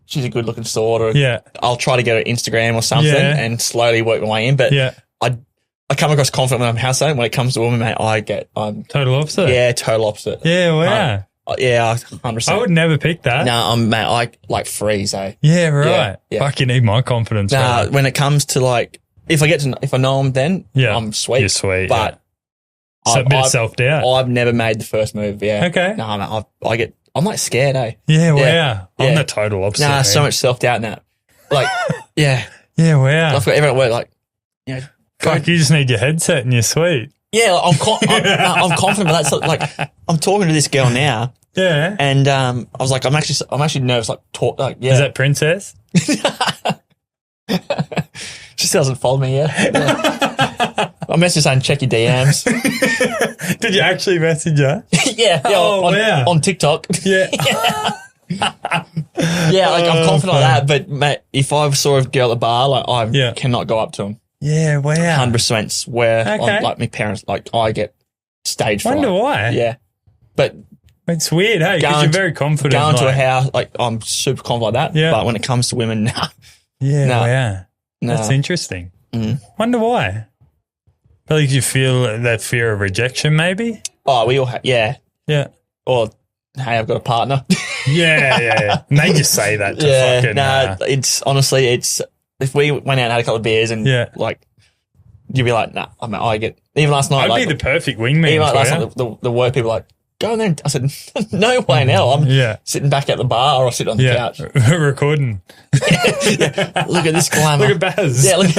she's a good looking sort, or I'll try to get her Instagram or something and slowly work my way in. But I come across confident when I'm house sitting. When it comes to women, mate, I'm
total opposite.
Yeah, total opposite.
Yeah, wow.
100%.
I would never pick that.
No, mate, I like freeze, eh?
Yeah, right.
Yeah.
Fuck, you need my confidence.
Nah, when it comes to like, if I know them, then I'm sweet.
You're sweet.
But
so a bit of self-doubt.
I've never made the first move. Yeah.
Okay.
No, mate, I'm like scared, eh?
Yeah, wow. I'm the total opposite.
Nah,
man.
so much self-doubt now. Like, yeah.
Yeah, wow.
I've got everyone at work like,
Fuck, you just need your headset and you're sweet.
Yeah, I'm confident, but that's like, I'm talking to this girl now.
Yeah.
And I was like, I'm actually nervous. Like,
Is that Princess?
She still hasn't followed me yet. I messaged her saying check your DMs.
Did you actually message her?
Yeah. On TikTok.
Yeah.
Yeah, like I'm confident like that, but mate, if I saw a girl at the bar, like I cannot go up to them.
Yeah, wow.
100% swear on like my parents, like I get stage fright.
Wonder why.
Yeah. But
it's weird, hey, because you're very confident.
Going to a house, like I'm super confident like that.
Yeah.
But when it comes to women, nah.
Yeah, wow. That's interesting. Wonder why. Probably you feel that fear of rejection, maybe?
Oh, we all
Yeah.
Or, hey, I've got a partner.
Yeah. And they just say that to fucking...
it's honestly, if we went out and had a couple of beers and like, you'd be like, nah, I get, even last night.
I'd be the perfect wingman.
Even like last night, the work people like, go in there. I said, no way now. I'm sitting back at the bar or sitting on the couch.
Recording.
Look at this glamour.
Look at Baz.
Yeah, look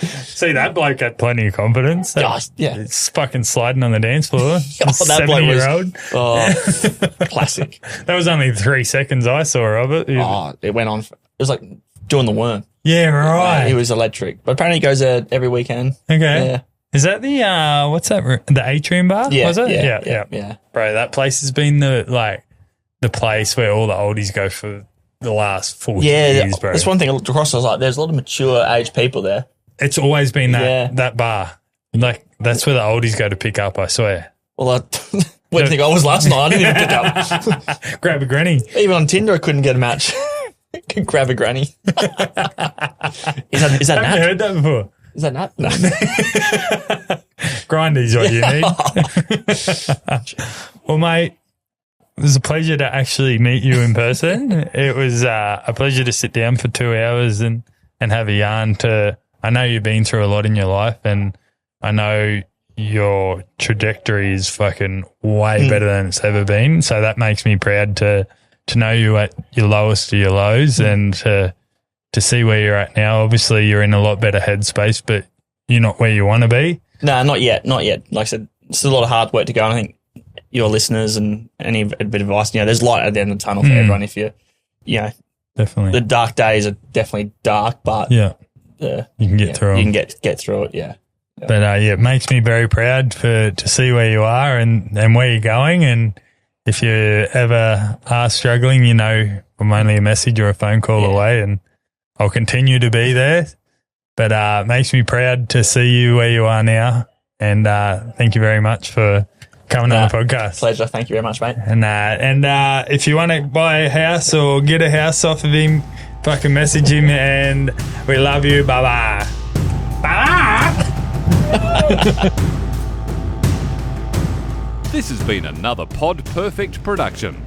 See, that bloke had plenty of confidence. It's fucking sliding on the dance floor.
That bloke was
70-year-old.
Classic.
That was only 3 seconds I saw of it.
It went on. It was like doing the worm.
Yeah, right.
It was electric. But apparently he goes there every weekend.
Okay.
Yeah.
Is that the, what's that, the Atrium Bar?
Yeah.
Was it?
Yeah.
Bro, that place has been the place where all the oldies go for the last 40 years, bro.
That's one thing I looked across. I was like, there's a lot of mature age people there.
It's always been that bar. Like, that's where the oldies go to pick up, I swear.
Well, where do you think I was last night? I didn't even pick up.
Grab a granny.
Even on Tinder, I couldn't get a match. Grab a granny. Is that
Have you heard that before?
Is that Nat? No.
Grindy's what you need. Well, mate, it was a pleasure to actually meet you in person. It was a pleasure to sit down for 2 hours and have a yarn I know you've been through a lot in your life, and I know your trajectory is fucking way better than it's ever been. So that makes me proud to know you at your lowest of your lows and to see where you're at now. Obviously, you're in a lot better headspace, but you're not where you want to be.
No, not yet. Like I said, it's a lot of hard work to go. And I think your listeners and any bit of advice, there's light at the end of the tunnel for everyone. If
definitely,
the dark days are definitely dark, but
you can get through them.
You can get through it. Yeah.
But it makes me very proud to see where you are and where you're going. And if you ever are struggling, I'm only a message or a phone call away, and I'll continue to be there. But it makes me proud to see you where you are now. And thank you very much for coming on the podcast.
Pleasure. Thank you very much, mate.
And if you want to buy a house or get a house off of him, fucking message him, and we love you. Bye-bye. Bye-bye.
This has been another Pod Perfect production.